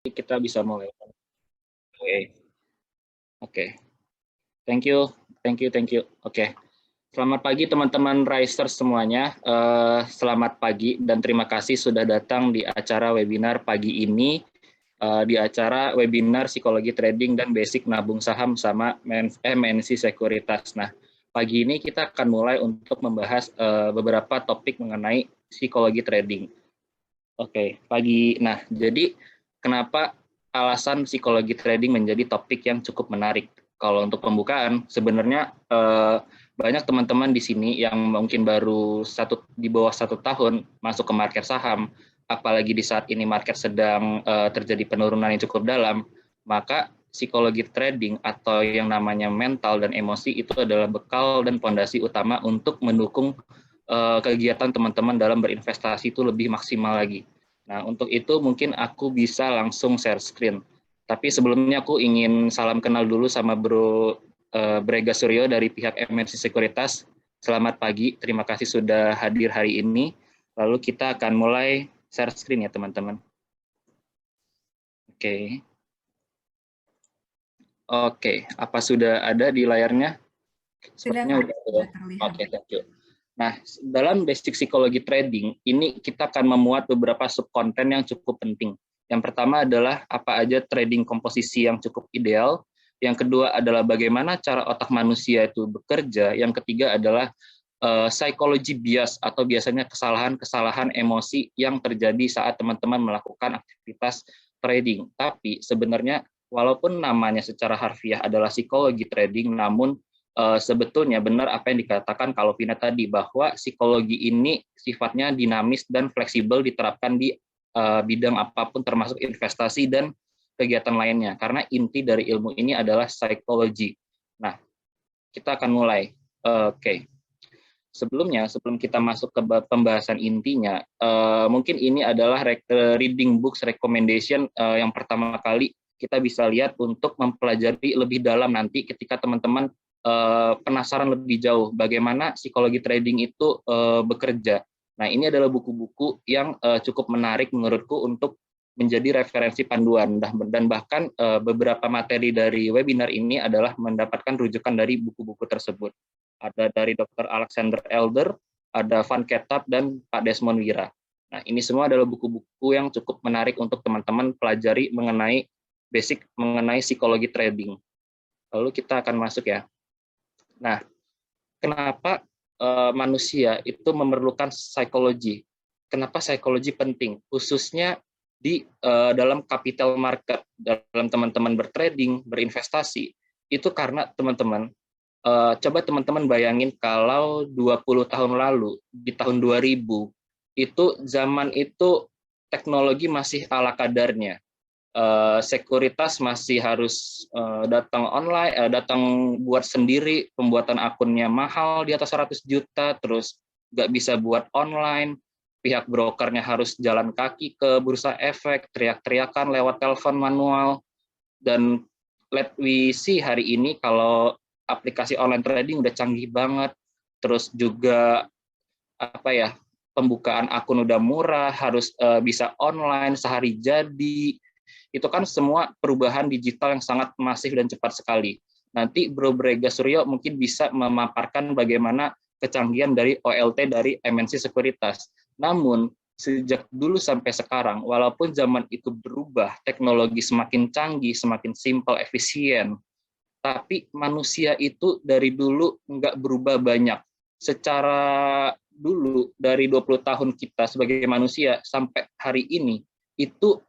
Kita bisa mulai. Oke. Oke. Thank you. Oke. Selamat pagi teman-teman Risers semuanya. Selamat pagi dan terima kasih sudah datang di acara webinar pagi ini, di acara webinar psikologi trading dan basic nabung saham sama MNC Sekuritas. Nah, pagi ini kita akan mulai untuk membahas beberapa topik mengenai psikologi trading. Oke, nah jadi kenapa alasan psikologi trading menjadi topik yang cukup menarik? Kalau untuk pembukaan, sebenarnya banyak teman-teman di sini yang mungkin baru di bawah 1 tahun masuk ke market saham, apalagi di saat ini market sedang terjadi penurunan yang cukup dalam, maka psikologi trading atau yang namanya mental dan emosi itu adalah bekal dan fondasi utama untuk mendukung kegiatan teman-teman dalam berinvestasi itu lebih maksimal lagi. Nah, untuk itu mungkin aku bisa langsung share screen. Tapi sebelumnya aku ingin salam kenal dulu sama Bro Brega Suryo dari pihak MNC Sekuritas. Selamat pagi, terima kasih sudah hadir hari ini. Lalu kita akan mulai share screen ya teman-teman. Oke. Oke, apa sudah ada di layarnya? Sepertinya sudah terlihat. Oke, thank you. Nah, dalam basic psikologi trading, ini kita akan memuat beberapa subkonten yang cukup penting. Yang pertama adalah apa aja trading komposisi yang cukup ideal. Yang kedua adalah bagaimana cara otak manusia itu bekerja. Yang ketiga adalah psychology bias atau biasanya kesalahan-kesalahan emosi yang terjadi saat teman-teman melakukan aktivitas trading. Tapi sebenarnya walaupun namanya secara harfiah adalah psikologi trading, namun sebetulnya benar apa yang dikatakan Kalvina tadi, bahwa psikologi ini sifatnya dinamis dan fleksibel diterapkan di bidang apapun termasuk investasi dan kegiatan lainnya, karena inti dari ilmu ini adalah psikologi. Nah, kita akan mulai. Oke. Sebelum kita masuk ke pembahasan intinya, mungkin ini adalah reading books recommendation yang pertama kali kita bisa lihat untuk mempelajari lebih dalam nanti ketika teman-teman penasaran lebih jauh bagaimana psikologi trading itu bekerja. Nah, ini adalah buku-buku yang cukup menarik menurutku untuk menjadi referensi panduan, dan bahkan beberapa materi dari webinar ini adalah mendapatkan rujukan dari buku-buku tersebut. Ada dari Dr. Alexander Elder, ada Van Ketap, dan Pak Desmond Wira. Nah, ini semua adalah buku-buku yang cukup menarik untuk teman-teman pelajari mengenai basic mengenai psikologi trading. Lalu kita akan masuk ya. Nah, kenapa manusia itu memerlukan psikologi? Kenapa psikologi penting? Khususnya di dalam capital market, dalam teman-teman bertrading, berinvestasi. Itu karena teman-teman, coba teman-teman bayangin kalau 20 tahun lalu, di tahun 2000, itu zaman itu teknologi masih ala kadarnya. Sekuritas masih harus datang online, datang buat sendiri, pembuatan akunnya mahal di atas 100 juta, terus nggak bisa buat online, pihak brokernya harus jalan kaki ke bursa efek, teriak-teriakan lewat telepon manual, dan let we see hari ini kalau aplikasi online trading udah canggih banget, terus juga apa ya, pembukaan akun udah murah, harus bisa online sehari jadi. Itu kan semua perubahan digital yang sangat masif dan cepat sekali. Nanti Bro Brega Suryo mungkin bisa memaparkan bagaimana kecanggihan dari OLT dari MNC Sekuritas. Namun sejak dulu sampai sekarang, walaupun zaman itu berubah, teknologi semakin canggih, semakin simpel, efisien, tapi manusia itu dari dulu nggak berubah banyak. Secara dulu, dari 20 tahun kita sebagai manusia sampai hari ini, itu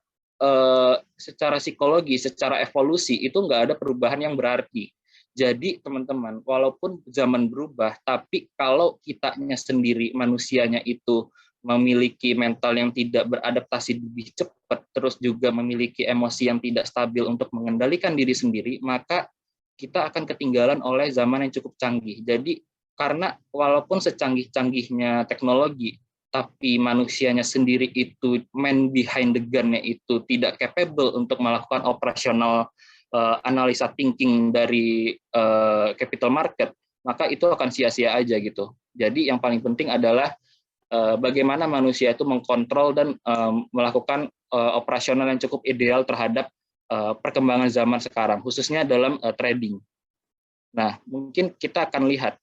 secara psikologi, secara evolusi, itu nggak ada perubahan yang berarti. Jadi teman-teman, walaupun zaman berubah, tapi kalau kitanya sendiri, manusianya itu memiliki mental yang tidak beradaptasi lebih cepat, terus juga memiliki emosi yang tidak stabil untuk mengendalikan diri sendiri, maka kita akan ketinggalan oleh zaman yang cukup canggih. Jadi karena walaupun secanggih-canggihnya teknologi, tapi manusianya sendiri itu man behind the gun-nya itu tidak capable untuk melakukan operasional analisa thinking dari capital market, maka itu akan sia-sia aja gitu. Jadi yang paling penting adalah bagaimana manusia itu mengkontrol dan melakukan operasional yang cukup ideal terhadap perkembangan zaman sekarang, khususnya dalam trading. Nah, mungkin kita akan lihat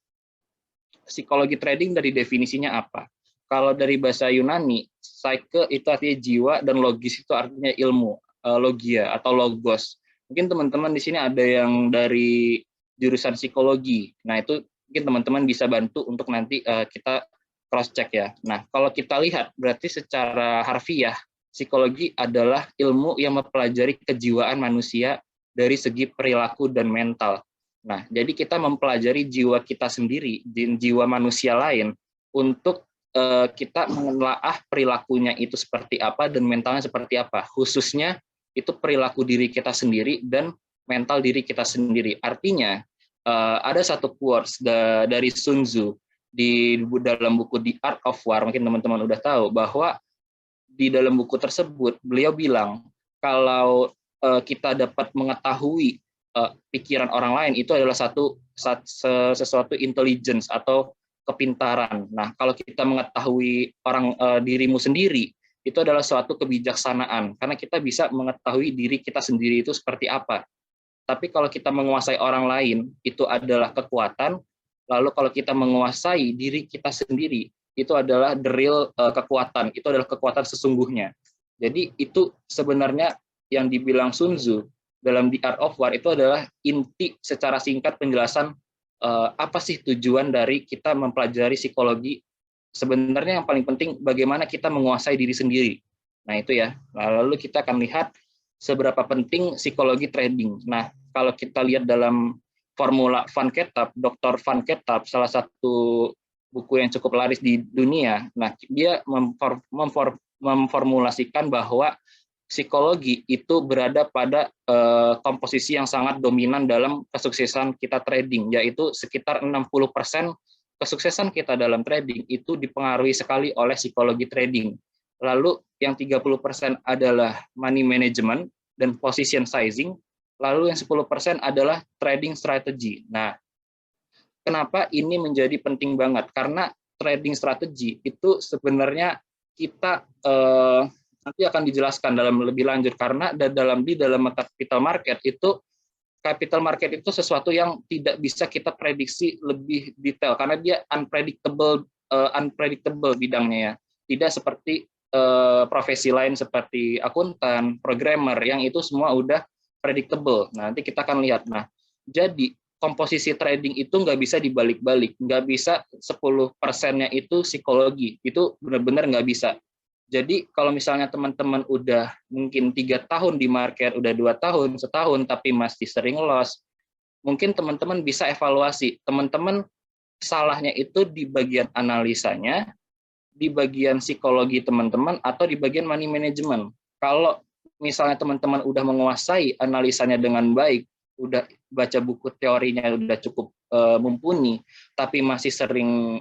psikologi trading dari definisinya apa. Kalau dari bahasa Yunani, psyche itu artinya jiwa dan logis itu artinya ilmu, logia atau logos. Mungkin teman-teman di sini ada yang dari jurusan psikologi. Nah, itu mungkin teman-teman bisa bantu untuk nanti kita cross check ya. Nah, kalau kita lihat berarti secara harfiah psikologi adalah ilmu yang mempelajari kejiwaan manusia dari segi perilaku dan mental. Nah, jadi kita mempelajari jiwa kita sendiri, jiwa manusia lain untuk kita menelaah perilakunya itu seperti apa dan mentalnya seperti apa. Khususnya itu perilaku diri kita sendiri dan mental diri kita sendiri. Artinya ada satu quotes dari Sun Tzu di dalam buku The Art of War, mungkin teman-teman udah tahu bahwa di dalam buku tersebut beliau bilang kalau kita dapat mengetahui pikiran orang lain itu adalah sesuatu intelligence atau kepintaran. Nah, kalau kita mengetahui dirimu sendiri, itu adalah suatu kebijaksanaan, karena kita bisa mengetahui diri kita sendiri itu seperti apa. Tapi kalau kita menguasai orang lain, itu adalah kekuatan. Lalu kalau kita menguasai diri kita sendiri, itu adalah the real kekuatan. Itu adalah kekuatan sesungguhnya. Jadi itu sebenarnya yang dibilang Sun Tzu dalam The Art of War itu adalah inti secara singkat penjelasan apa sih tujuan dari kita mempelajari psikologi. Sebenarnya yang paling penting bagaimana kita menguasai diri sendiri. Nah itu ya. Lalu kita akan lihat seberapa penting psikologi trading. Nah kalau kita lihat dalam formula Van Ketap, Dr. Van Ketap, salah satu buku yang cukup laris di dunia. Nah dia memformulasikan bahwa psikologi itu berada pada komposisi yang sangat dominan dalam kesuksesan kita trading, yaitu sekitar 60% kesuksesan kita dalam trading itu dipengaruhi sekali oleh psikologi trading. Lalu yang 30% adalah money management dan position sizing, lalu yang 10% adalah trading strategy. Nah, kenapa ini menjadi penting banget? Karena trading strategy itu sebenarnya kita nanti akan dijelaskan dalam lebih lanjut, karena di dalam capital market itu sesuatu yang tidak bisa kita prediksi lebih detail karena dia unpredictable bidangnya ya. Tidak seperti profesi lain seperti akuntan, programmer yang itu semua udah predictable. Nah, nanti kita akan lihat. Nah, jadi komposisi trading itu nggak bisa dibalik-balik, nggak bisa 10%-nya itu psikologi, itu benar-benar nggak bisa. Jadi kalau misalnya teman-teman udah mungkin 3 tahun di market, udah 2 tahun, setahun, tapi masih sering loss, mungkin teman-teman bisa evaluasi. Teman-teman salahnya itu di bagian analisanya, di bagian psikologi teman-teman, atau di bagian money management. Kalau misalnya teman-teman udah menguasai analisanya dengan baik, udah baca buku teorinya udah cukup mumpuni, tapi masih sering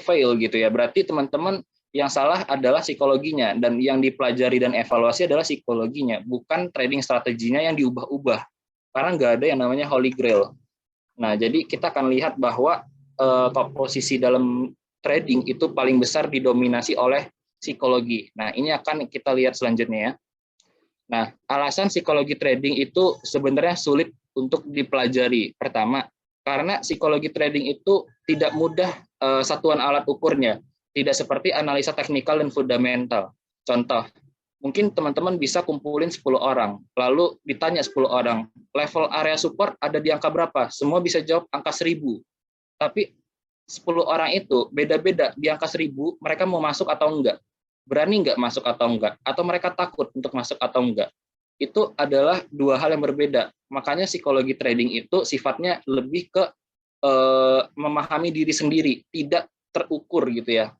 fail gitu ya, berarti teman-teman yang salah adalah psikologinya, dan yang dipelajari dan evaluasi adalah psikologinya, bukan trading strateginya yang diubah-ubah. Karena nggak ada yang namanya holy grail. Nah, jadi kita akan lihat bahwa komposisi dalam trading itu paling besar didominasi oleh psikologi. Nah, ini akan kita lihat selanjutnya ya. Nah, alasan psikologi trading itu sebenarnya sulit untuk dipelajari. Pertama, karena psikologi trading itu tidak mudah satuan alat ukurnya. Tidak seperti analisa teknikal dan fundamental. Contoh, mungkin teman-teman bisa kumpulin 10 orang, lalu ditanya 10 orang, level area support ada di angka berapa? Semua bisa jawab angka 1000. Tapi 10 orang itu beda-beda di angka 1000, mereka mau masuk atau enggak? Berani enggak masuk atau enggak? Atau mereka takut untuk masuk atau enggak? Itu adalah dua hal yang berbeda. Makanya psikologi trading itu sifatnya lebih ke memahami diri sendiri, tidak terukur gitu ya.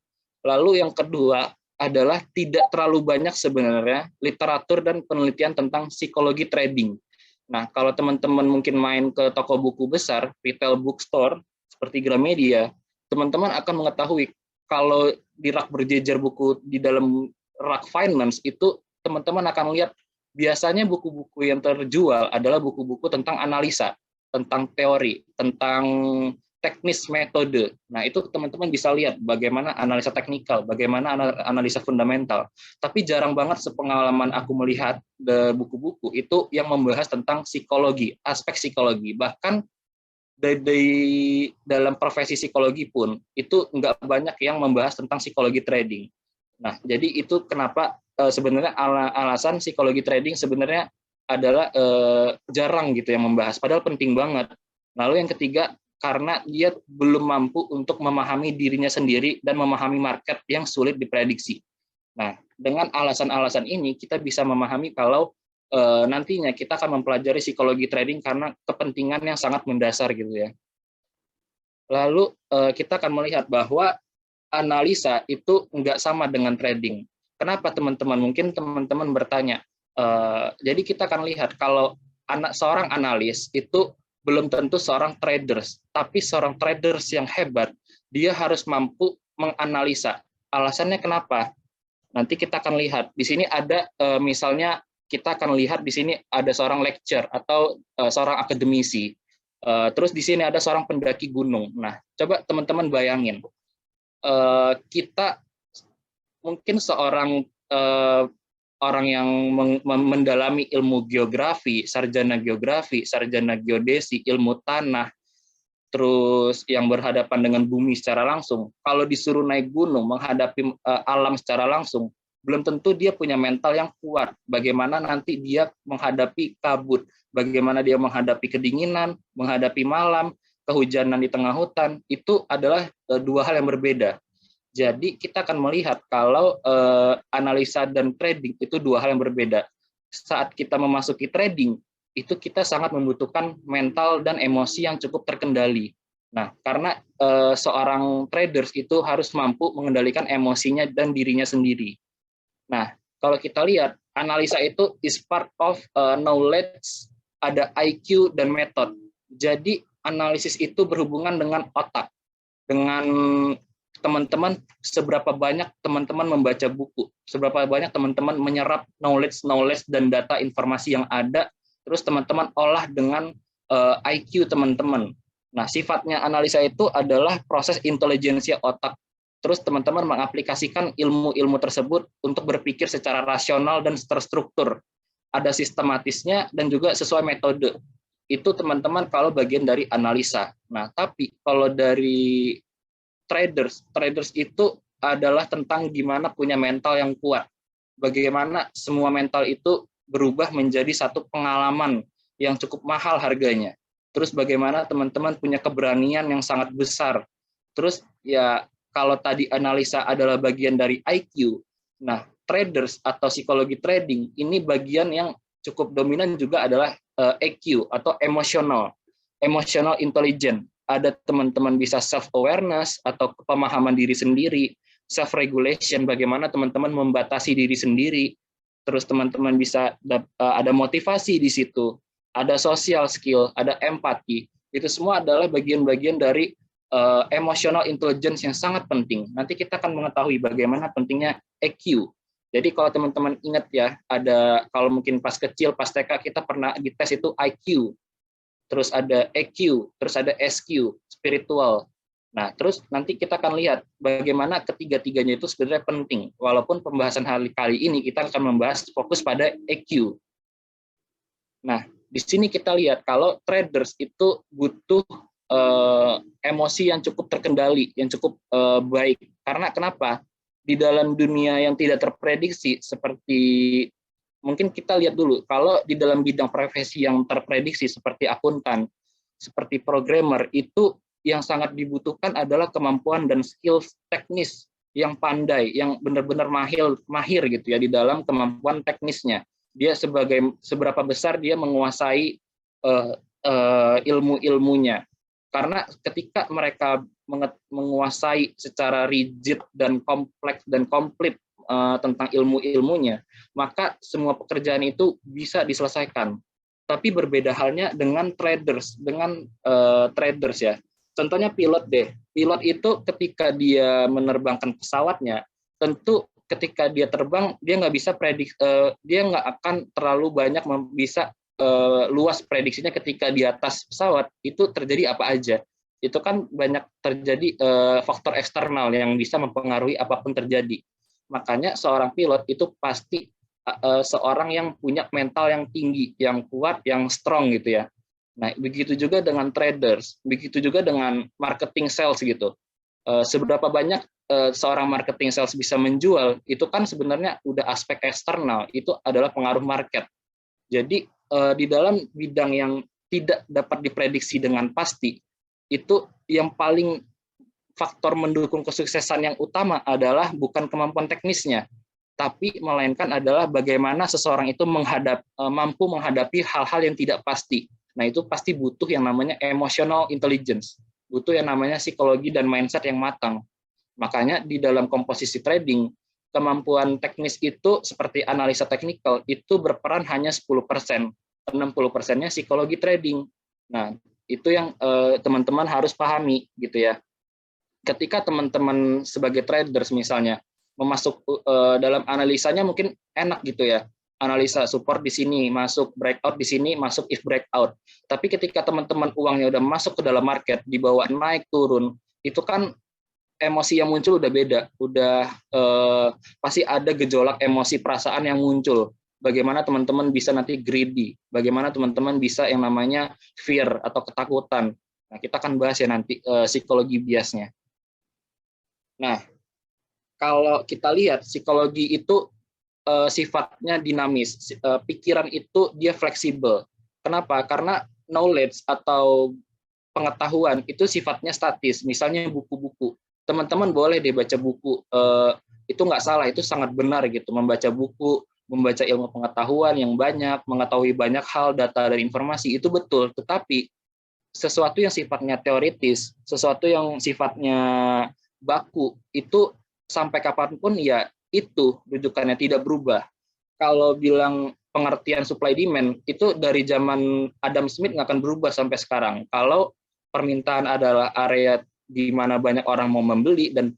Lalu yang kedua adalah tidak terlalu banyak sebenarnya literatur dan penelitian tentang psikologi trading. Nah, kalau teman-teman mungkin main ke toko buku besar, retail bookstore, seperti Gramedia, teman-teman akan mengetahui kalau di rak berjejer buku di dalam rak finance itu, teman-teman akan lihat biasanya buku-buku yang terjual adalah buku-buku tentang analisa, tentang teori, tentang teknis metode. Nah, itu teman-teman bisa lihat bagaimana analisa teknikal, bagaimana analisa fundamental. Tapi jarang banget sepengalaman aku melihat di buku-buku itu yang membahas tentang psikologi, aspek psikologi. Bahkan di dalam profesi psikologi pun itu nggak banyak yang membahas tentang psikologi trading. Nah, jadi itu kenapa sebenarnya alasan psikologi trading sebenarnya adalah jarang gitu yang membahas, padahal penting banget. Lalu yang ketiga, karena dia belum mampu untuk memahami dirinya sendiri dan memahami market yang sulit diprediksi. Nah, dengan alasan-alasan ini kita bisa memahami kalau nantinya kita akan mempelajari psikologi trading karena kepentingan yang sangat mendasar gitu ya. Lalu kita akan melihat bahwa analisa itu nggak sama dengan trading. Kenapa teman-teman? Mungkin teman-teman bertanya. Jadi kita akan lihat kalau seorang analis itu belum tentu seorang traders, tapi seorang traders yang hebat, dia harus mampu menganalisa. Alasannya kenapa? Nanti kita akan lihat. Di sini ada misalnya kita akan lihat di sini ada seorang lecturer atau seorang akademisi. Terus di sini ada seorang pendaki gunung. Nah, coba teman-teman bayangin. Kita mungkin seorang orang yang mendalami ilmu geografi, sarjana geodesi, ilmu tanah, terus yang berhadapan dengan bumi secara langsung, kalau disuruh naik gunung, menghadapi alam secara langsung, belum tentu dia punya mental yang kuat. Bagaimana nanti dia menghadapi kabut, bagaimana dia menghadapi kedinginan, menghadapi malam, kehujanan di tengah hutan, itu adalah dua hal yang berbeda. Jadi kita akan melihat kalau analisa dan trading itu dua hal yang berbeda. Saat kita memasuki trading, itu kita sangat membutuhkan mental dan emosi yang cukup terkendali. Nah, karena seorang traders itu harus mampu mengendalikan emosinya dan dirinya sendiri. Nah, kalau kita lihat, analisa itu is part of knowledge, ada IQ dan method. Jadi analisis itu berhubungan dengan otak, dengan teman-teman, seberapa banyak teman-teman membaca buku, seberapa banyak teman-teman menyerap knowledge dan data informasi yang ada, terus teman-teman olah dengan IQ teman-teman. Nah, sifatnya analisa itu adalah proses intelijensia otak. Terus teman-teman mengaplikasikan ilmu-ilmu tersebut untuk berpikir secara rasional dan terstruktur. Ada sistematisnya dan juga sesuai metode. Itu teman-teman kalau bagian dari analisa. Nah, tapi kalau dari traders itu adalah tentang gimana punya mental yang kuat. Bagaimana semua mental itu berubah menjadi satu pengalaman yang cukup mahal harganya. Terus bagaimana teman-teman punya keberanian yang sangat besar. Terus ya kalau tadi analisa adalah bagian dari IQ, nah traders atau psikologi trading ini bagian yang cukup dominan juga adalah EQ atau emotional intelligence. Ada teman-teman bisa self-awareness atau pemahaman diri sendiri, self-regulation, bagaimana teman-teman membatasi diri sendiri, terus teman-teman bisa ada motivasi di situ, ada social skill, ada empati, itu semua adalah bagian-bagian dari emotional intelligence yang sangat penting. Nanti kita akan mengetahui bagaimana pentingnya EQ. Jadi kalau teman-teman ingat ya, ada kalau mungkin pas kecil, pas TK kita pernah dites itu IQ, terus ada EQ, terus ada SQ, spiritual. Nah, terus nanti kita akan lihat bagaimana ketiga-tiganya itu sebenarnya penting. Walaupun pembahasan kali ini kita akan membahas fokus pada EQ. Nah, di sini kita lihat kalau traders itu butuh emosi yang cukup terkendali, yang cukup baik. Karena kenapa? Di dalam dunia yang tidak terprediksi seperti mungkin kita lihat dulu, kalau di dalam bidang profesi yang terprediksi seperti akuntan, seperti programmer, itu yang sangat dibutuhkan adalah kemampuan dan skill teknis yang pandai, yang benar-benar mahir gitu ya di dalam kemampuan teknisnya. Dia seberapa besar dia menguasai ilmu-ilmunya. Karena ketika mereka menguasai secara rigid dan kompleks dan komplit tentang ilmu-ilmunya, maka semua pekerjaan itu bisa diselesaikan. Tapi berbeda halnya dengan traders, ya. Contohnya pilot deh. Pilot itu ketika dia menerbangkan pesawatnya, tentu ketika dia terbang dia nggak bisa dia nggak akan terlalu banyak bisa luas prediksinya ketika di atas pesawat itu terjadi apa aja. itu kan banyak terjadi faktor eksternal yang bisa mempengaruhi apapun terjadi. Makanya seorang pilot itu pasti seorang yang punya mental yang tinggi, yang kuat, yang strong gitu ya. Nah, begitu juga dengan traders, begitu juga dengan marketing sales gitu. Seberapa banyak seorang marketing sales bisa menjual, itu kan sebenarnya udah aspek eksternal, itu adalah pengaruh market. Jadi di dalam bidang yang tidak dapat diprediksi dengan pasti, itu yang paling faktor mendukung kesuksesan yang utama adalah bukan kemampuan teknisnya, tapi melainkan adalah bagaimana seseorang itu mampu menghadapi hal-hal yang tidak pasti. Nah, itu pasti butuh yang namanya emotional intelligence, butuh yang namanya psikologi dan mindset yang matang. Makanya di dalam komposisi trading, kemampuan teknis itu seperti analisa teknikal itu berperan hanya 10%, 60%-nya psikologi trading. Nah, itu yang teman-teman harus pahami gitu ya. Ketika teman-teman sebagai traders misalnya memasuk dalam analisanya mungkin enak gitu ya, analisa support di sini, masuk breakout di sini, masuk if breakout. Tapi ketika teman-teman uangnya udah masuk ke dalam market, dibawa naik turun, itu kan emosi yang muncul udah beda, udah pasti ada gejolak emosi perasaan yang muncul. Bagaimana teman-teman bisa nanti greedy, bagaimana teman-teman bisa yang namanya fear atau ketakutan. Nah, kita akan bahas ya nanti psikologi biasnya. Nah, kalau kita lihat psikologi itu sifatnya dinamis, pikiran itu dia fleksibel. Kenapa? Karena knowledge atau pengetahuan itu sifatnya statis. Misalnya buku-buku, teman-teman boleh deh baca buku, itu nggak salah, itu sangat benar gitu. Membaca buku, membaca ilmu pengetahuan yang banyak, mengetahui banyak hal, data dan informasi itu betul. Tetapi sesuatu yang sifatnya teoritis, sesuatu yang sifatnya baku, itu sampai kapanpun ya itu rujukannya tidak berubah. Kalau bilang pengertian supply demand, itu dari zaman Adam Smith nggak akan berubah sampai sekarang. Kalau permintaan adalah area di mana banyak orang mau membeli dan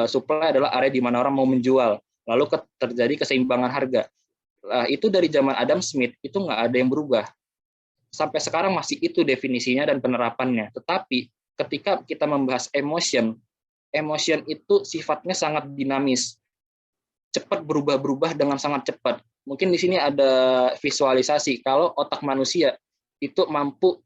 supply adalah area di mana orang mau menjual, lalu terjadi keseimbangan harga. Itu dari zaman Adam Smith, itu nggak ada yang berubah. Sampai sekarang masih itu definisinya dan penerapannya. Tetapi ketika kita membahas emotion itu sifatnya sangat dinamis, cepat berubah-berubah dengan sangat cepat. Mungkin di sini ada visualisasi kalau otak manusia itu mampu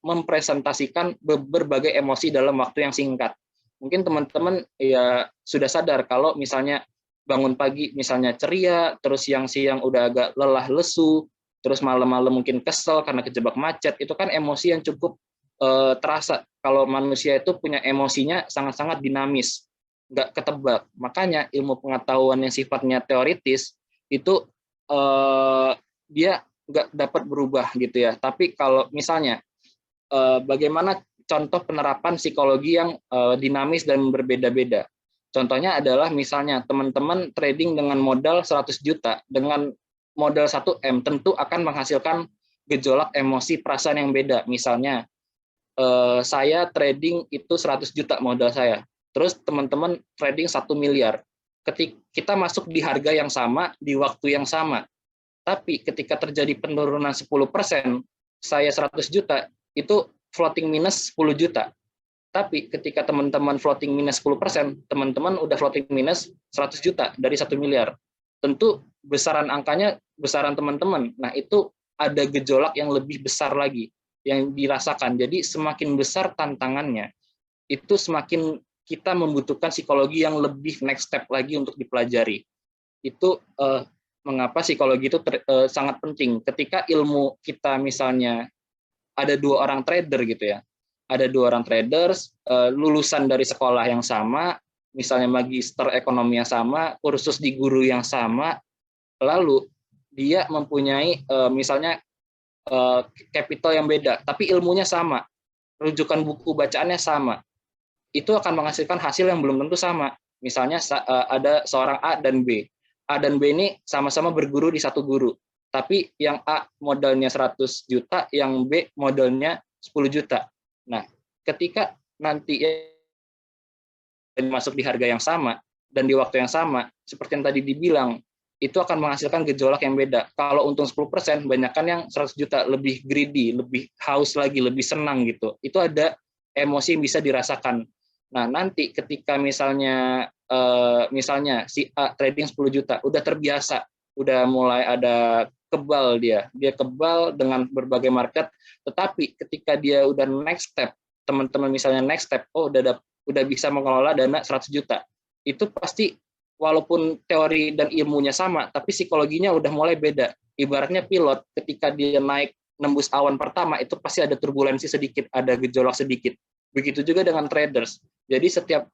mempresentasikan berbagai emosi dalam waktu yang singkat. Mungkin teman-teman ya sudah sadar kalau misalnya bangun pagi misalnya ceria, terus siang-siang udah agak lelah lesu, terus malam-malam mungkin kesel karena kejebak macet, itu kan emosi yang cukup terasa. Kalau manusia itu punya emosinya sangat-sangat dinamis, nggak ketebak. Makanya ilmu pengetahuan yang sifatnya teoritis itu dia nggak dapat berubah gitu ya. Tapi kalau misalnya bagaimana contoh penerapan psikologi yang dinamis dan berbeda-beda. Contohnya adalah misalnya teman-teman trading dengan modal 100 juta, dengan modal 1M tentu akan menghasilkan gejolak emosi perasaan yang beda. Misalnya saya trading itu 100 juta modal saya. Terus teman-teman trading 1 miliar. Ketika kita masuk di harga yang sama, di waktu yang sama. Tapi ketika terjadi penurunan 10%, saya 100 juta, itu floating minus 10 juta. Tapi ketika teman-teman floating minus 10%, teman-teman udah floating minus 100 juta dari 1 miliar. Tentu besaran angkanya, besaran teman-teman. Nah, itu ada gejolak yang lebih besar lagi yang dirasakan. Jadi semakin besar tantangannya, itu semakin kita membutuhkan psikologi yang lebih next step lagi untuk dipelajari. Itu mengapa psikologi itu sangat penting. Ketika ilmu kita misalnya ada 2 orang trader gitu ya, ada 2 orang traders lulusan dari sekolah yang sama, misalnya magister ekonomi yang sama, kursus di guru yang sama, lalu dia mempunyai misalnya capital yang beda, tapi ilmunya sama, rujukan buku bacaannya sama, itu akan menghasilkan hasil yang belum tentu sama. Misalnya ada seorang A dan B. A dan B ini sama-sama berguru di satu guru, tapi yang A modalnya 100 juta, yang B modalnya 10 juta. Nah, ketika nanti masuk di harga yang sama dan di waktu yang sama, seperti yang tadi dibilang, itu akan menghasilkan gejolak yang beda. Kalau untung 10%, banyakkan yang 100 juta lebih greedy, lebih haus lagi, lebih senang gitu. Itu ada emosi yang bisa dirasakan. Nah, nanti ketika misalnya si A trading 10 juta, udah terbiasa, udah mulai ada kebal dia kebal dengan berbagai market, tetapi ketika dia udah next step, teman-teman misalnya next step, udah bisa mengelola dana 100 juta, itu pasti walaupun teori dan ilmunya sama, tapi psikologinya udah mulai beda. Ibaratnya pilot, ketika dia naik nembus awan pertama, itu pasti ada turbulensi sedikit, ada gejolak sedikit. Begitu juga dengan traders. Jadi setiap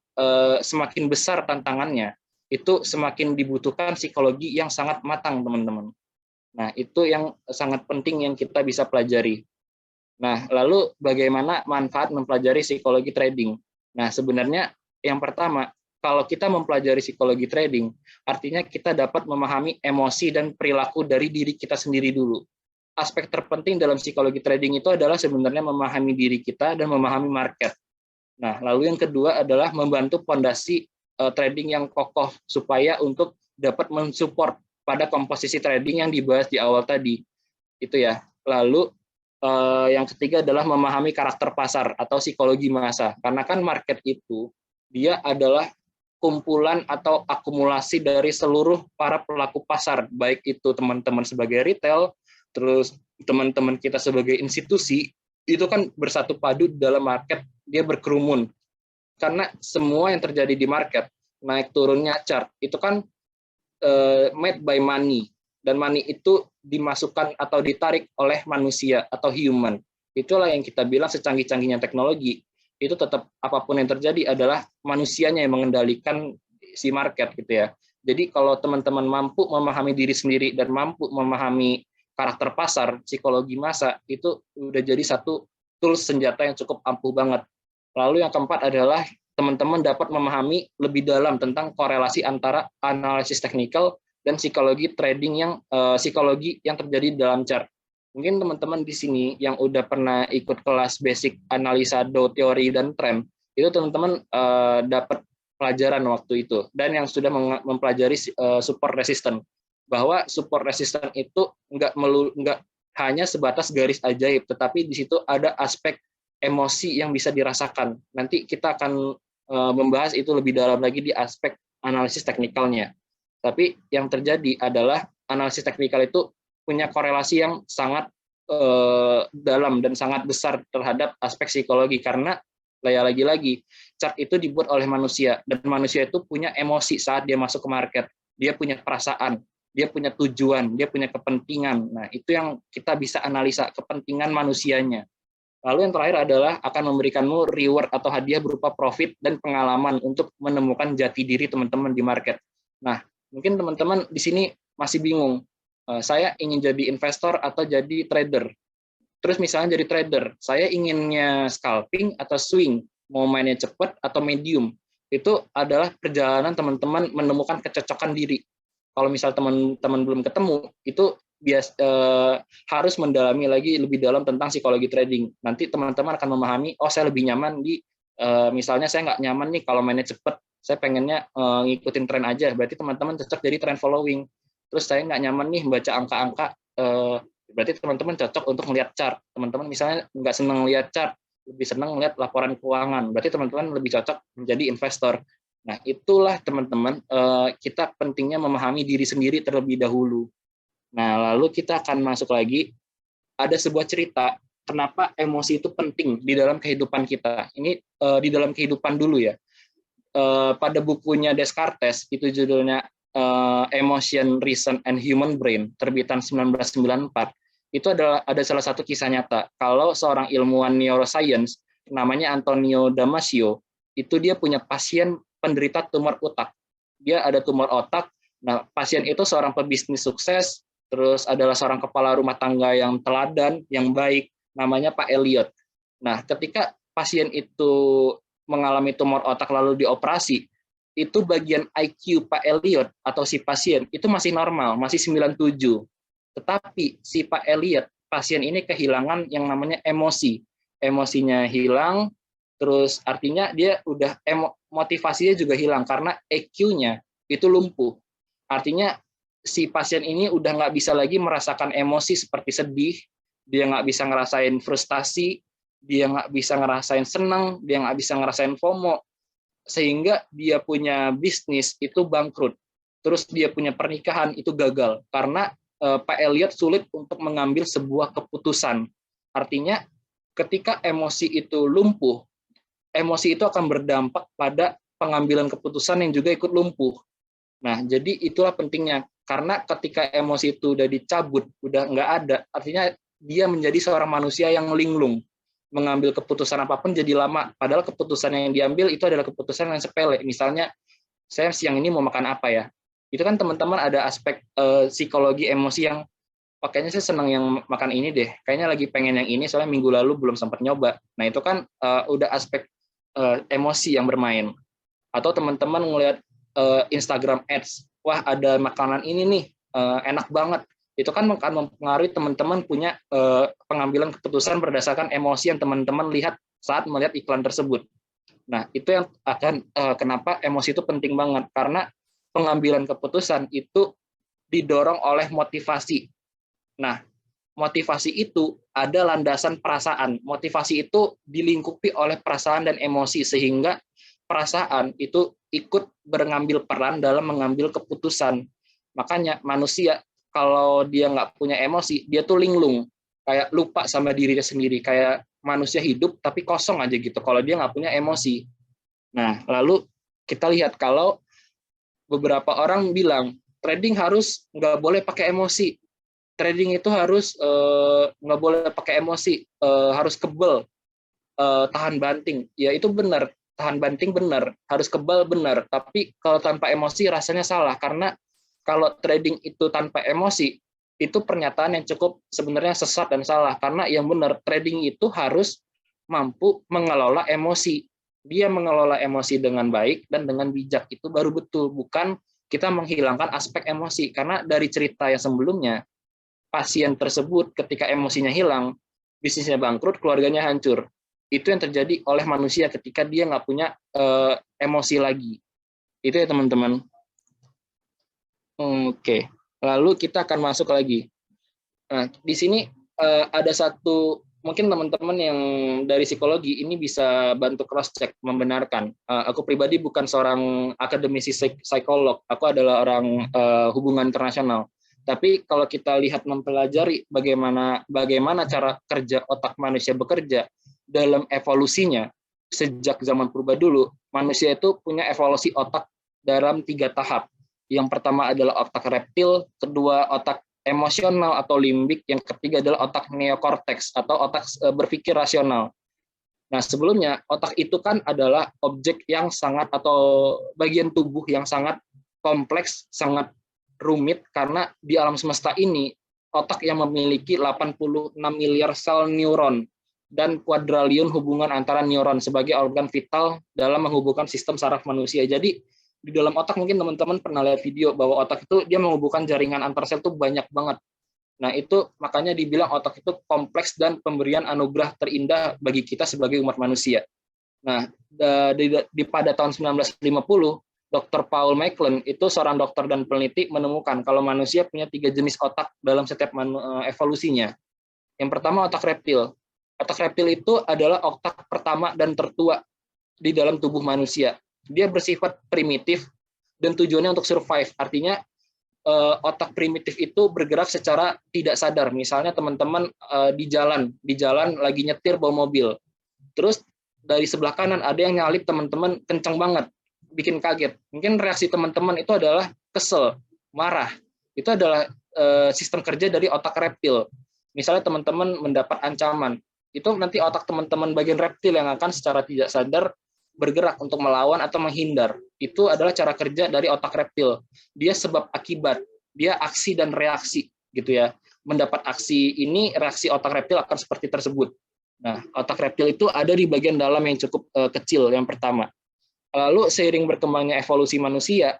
semakin besar tantangannya, itu semakin dibutuhkan psikologi yang sangat matang, teman-teman. Nah, itu yang sangat penting yang kita bisa pelajari. Nah, lalu bagaimana manfaat mempelajari psikologi trading? Nah, sebenarnya yang pertama, kalau kita mempelajari psikologi trading, artinya kita dapat memahami emosi dan perilaku dari diri kita sendiri dulu. Aspek terpenting dalam psikologi trading itu adalah sebenarnya memahami diri kita dan memahami market. Nah, lalu yang kedua adalah membantu fondasi trading yang kokoh supaya untuk dapat mensupport pada komposisi trading yang dibahas di awal tadi. Itu ya. Lalu yang ketiga adalah memahami karakter pasar atau psikologi massa. Karena kan market itu dia adalah kumpulan atau akumulasi dari seluruh para pelaku pasar, baik itu teman-teman sebagai retail, terus teman-teman kita sebagai institusi, itu kan bersatu padu dalam market, dia berkerumun. Karena semua yang terjadi di market, naik turunnya chart, itu kan made by money. Dan money itu dimasukkan atau ditarik oleh manusia atau human. Itulah yang kita bilang secanggih-canggihnya teknologi, itu tetap apapun yang terjadi adalah manusianya yang mengendalikan si market gitu ya. Jadi kalau teman-teman mampu memahami diri sendiri dan mampu memahami karakter pasar, psikologi massa, itu udah jadi satu tools senjata yang cukup ampuh banget. Lalu yang keempat adalah teman-teman dapat memahami lebih dalam tentang korelasi antara analisis teknikal dan psikologi trading psikologi yang terjadi dalam chart. Mungkin teman-teman di sini yang udah pernah ikut kelas basic analisa Dow teori dan tren, itu teman-teman dapat pelajaran waktu itu, dan yang sudah mempelajari support resistance, bahwa support resistance itu nggak hanya sebatas garis ajaib, tetapi di situ ada aspek emosi yang bisa dirasakan. Nanti kita akan membahas itu lebih dalam lagi di aspek analisis teknikalnya. Tapi yang terjadi adalah analisis teknikal itu punya korelasi yang sangat dalam dan sangat besar terhadap aspek psikologi, karena lagi-lagi chart itu dibuat oleh manusia, dan manusia itu punya emosi saat dia masuk ke market, dia punya perasaan, dia punya tujuan, dia punya kepentingan. Nah, itu yang kita bisa analisa kepentingan manusianya. Lalu yang terakhir adalah akan memberikanmu reward atau hadiah berupa profit dan pengalaman untuk menemukan jati diri teman-teman di market. Nah, mungkin teman-teman di sini masih bingung, saya ingin jadi investor atau jadi trader. Terus misalnya jadi trader, saya inginnya scalping atau swing, mau mainnya cepat atau medium. Itu adalah perjalanan teman-teman menemukan kecocokan diri. Kalau misal teman-teman belum ketemu, itu harus mendalami lagi lebih dalam tentang psikologi trading. Nanti teman-teman akan memahami, saya lebih nyaman di misalnya saya nggak nyaman nih kalau mainnya cepat, saya pengennya ngikutin tren aja. Berarti teman-teman cocok jadi trend following. Terus saya nggak nyaman nih baca angka-angka, berarti teman-teman cocok untuk melihat chart. Teman-teman misalnya nggak senang lihat chart, lebih senang melihat laporan keuangan. Berarti teman-teman lebih cocok menjadi investor. Nah, itulah teman-teman, kita pentingnya memahami diri sendiri terlebih dahulu. Nah, lalu kita akan masuk lagi, ada sebuah cerita, kenapa emosi itu penting di dalam kehidupan kita. Ini di dalam kehidupan dulu ya. Pada bukunya Descartes, itu judulnya Emotion, Reason, and Human Brain, terbitan 1994, itu ada salah satu kisah nyata. Kalau seorang ilmuwan neuroscience, namanya Antonio Damasio, itu dia punya pasien penderita tumor otak. Dia ada tumor otak. Nah, pasien itu seorang pebisnis sukses, terus adalah seorang kepala rumah tangga yang teladan, yang baik, namanya Pak Elliot. Nah, ketika pasien itu mengalami tumor otak lalu dioperasi, itu bagian IQ Pak Elliot atau si pasien itu masih normal, masih 97. Tetapi si Pak Elliot, pasien ini kehilangan yang namanya emosi. Emosinya hilang, terus artinya dia udah motivasinya juga hilang karena EQ-nya itu lumpuh. Artinya si pasien ini udah nggak bisa lagi merasakan emosi seperti sedih, dia nggak bisa ngerasain frustasi, dia nggak bisa ngerasain senang, dia nggak bisa ngerasain FOMO, sehingga dia punya bisnis itu bangkrut. Terus dia punya pernikahan itu gagal karena Pak Elliot sulit untuk mengambil sebuah keputusan. Artinya ketika emosi itu lumpuh, emosi itu akan berdampak pada pengambilan keputusan yang juga ikut lumpuh. Nah, jadi itulah pentingnya. Karena ketika emosi itu udah dicabut, udah nggak ada, artinya dia menjadi seorang manusia yang linglung. Mengambil keputusan apapun jadi lama. Padahal keputusan yang diambil itu adalah keputusan yang sepele. Misalnya, saya siang ini mau makan apa ya? Itu kan teman-teman ada aspek psikologi emosi yang kayaknya saya senang yang makan ini deh. Kayaknya lagi pengen yang ini soalnya minggu lalu belum sempat nyoba. Nah, itu kan udah aspek emosi yang bermain. Atau teman-teman ngelihat Instagram Ads, wah ada makanan ini nih, enak banget. Itu kan akan mempengaruhi teman-teman punya pengambilan keputusan berdasarkan emosi yang teman-teman lihat saat melihat iklan tersebut. Nah, itu yang akan kenapa emosi itu penting banget, karena pengambilan keputusan itu didorong oleh motivasi. Nah, motivasi itu ada landasan perasaan. Motivasi itu dilingkupi oleh perasaan dan emosi, sehingga perasaan itu ikut mengambil peran dalam mengambil keputusan. Makanya manusia kalau dia nggak punya emosi, dia tuh linglung, kayak lupa sama dirinya sendiri, kayak manusia hidup tapi kosong aja gitu kalau dia nggak punya emosi. Nah, lalu kita lihat kalau beberapa orang bilang trading harus nggak boleh pakai emosi, trading itu harus nggak boleh pakai emosi, harus kebal, tahan banting. Ya itu benar, tahan banting benar, harus kebal benar. Tapi kalau tanpa emosi rasanya salah, karena kalau trading itu tanpa emosi, itu pernyataan yang cukup sebenarnya sesat dan salah. Karena yang benar, trading itu harus mampu mengelola emosi. Dia mengelola emosi dengan baik dan dengan bijak, itu baru betul. Bukan kita menghilangkan aspek emosi. Karena dari cerita yang sebelumnya, pasien tersebut ketika emosinya hilang, bisnisnya bangkrut, keluarganya hancur. Itu yang terjadi oleh manusia ketika dia nggak punya emosi lagi. Itu ya teman-teman. Oke, lalu kita akan masuk lagi. Nah, di sini ada satu, mungkin teman-teman yang dari psikologi ini bisa bantu cross check, membenarkan. Aku pribadi bukan seorang akademisi psikolog, aku adalah orang hubungan internasional. Tapi kalau kita lihat mempelajari bagaimana cara kerja otak manusia bekerja dalam evolusinya, sejak zaman purba dulu, manusia itu punya evolusi otak dalam 3 tahap. Yang pertama adalah otak reptil, kedua otak emosional atau limbik, yang ketiga adalah otak neokortex atau otak berpikir rasional. Nah, sebelumnya otak itu kan adalah objek yang sangat, atau bagian tubuh yang sangat kompleks, sangat rumit, karena di alam semesta ini otak yang memiliki 86 miliar sel neuron dan kuadriliun hubungan antara neuron sebagai organ vital dalam menghubungkan sistem saraf manusia. Jadi di dalam otak, mungkin teman-teman pernah lihat video bahwa otak itu dia menghubungkan jaringan antar sel itu banyak banget. Nah, itu makanya dibilang otak itu kompleks dan pemberian anugerah terindah bagi kita sebagai umat manusia. Nah, pada tahun 1950, Dr. Paul MacLean itu seorang dokter dan peneliti menemukan kalau manusia punya 3 jenis otak dalam setiap evolusinya. Yang pertama otak reptil. Otak reptil itu adalah otak pertama dan tertua di dalam tubuh manusia. Dia bersifat primitif dan tujuannya untuk survive. Artinya otak primitif itu bergerak secara tidak sadar. Misalnya teman-teman di jalan lagi nyetir bawa mobil. Terus dari sebelah kanan ada yang nyalip teman-teman kencang banget, bikin kaget. Mungkin reaksi teman-teman itu adalah kesel, marah. Itu adalah sistem kerja dari otak reptil. Misalnya teman-teman mendapat ancaman, itu nanti otak teman-teman bagian reptil yang akan secara tidak sadar bergerak untuk melawan atau menghindar. Itu adalah cara kerja dari otak reptil. Dia sebab akibat, dia aksi dan reaksi gitu ya. Mendapat aksi ini, reaksi otak reptil akan seperti tersebut. Nah, otak reptil itu ada di bagian dalam yang cukup kecil, yang pertama. Lalu seiring berkembangnya evolusi manusia,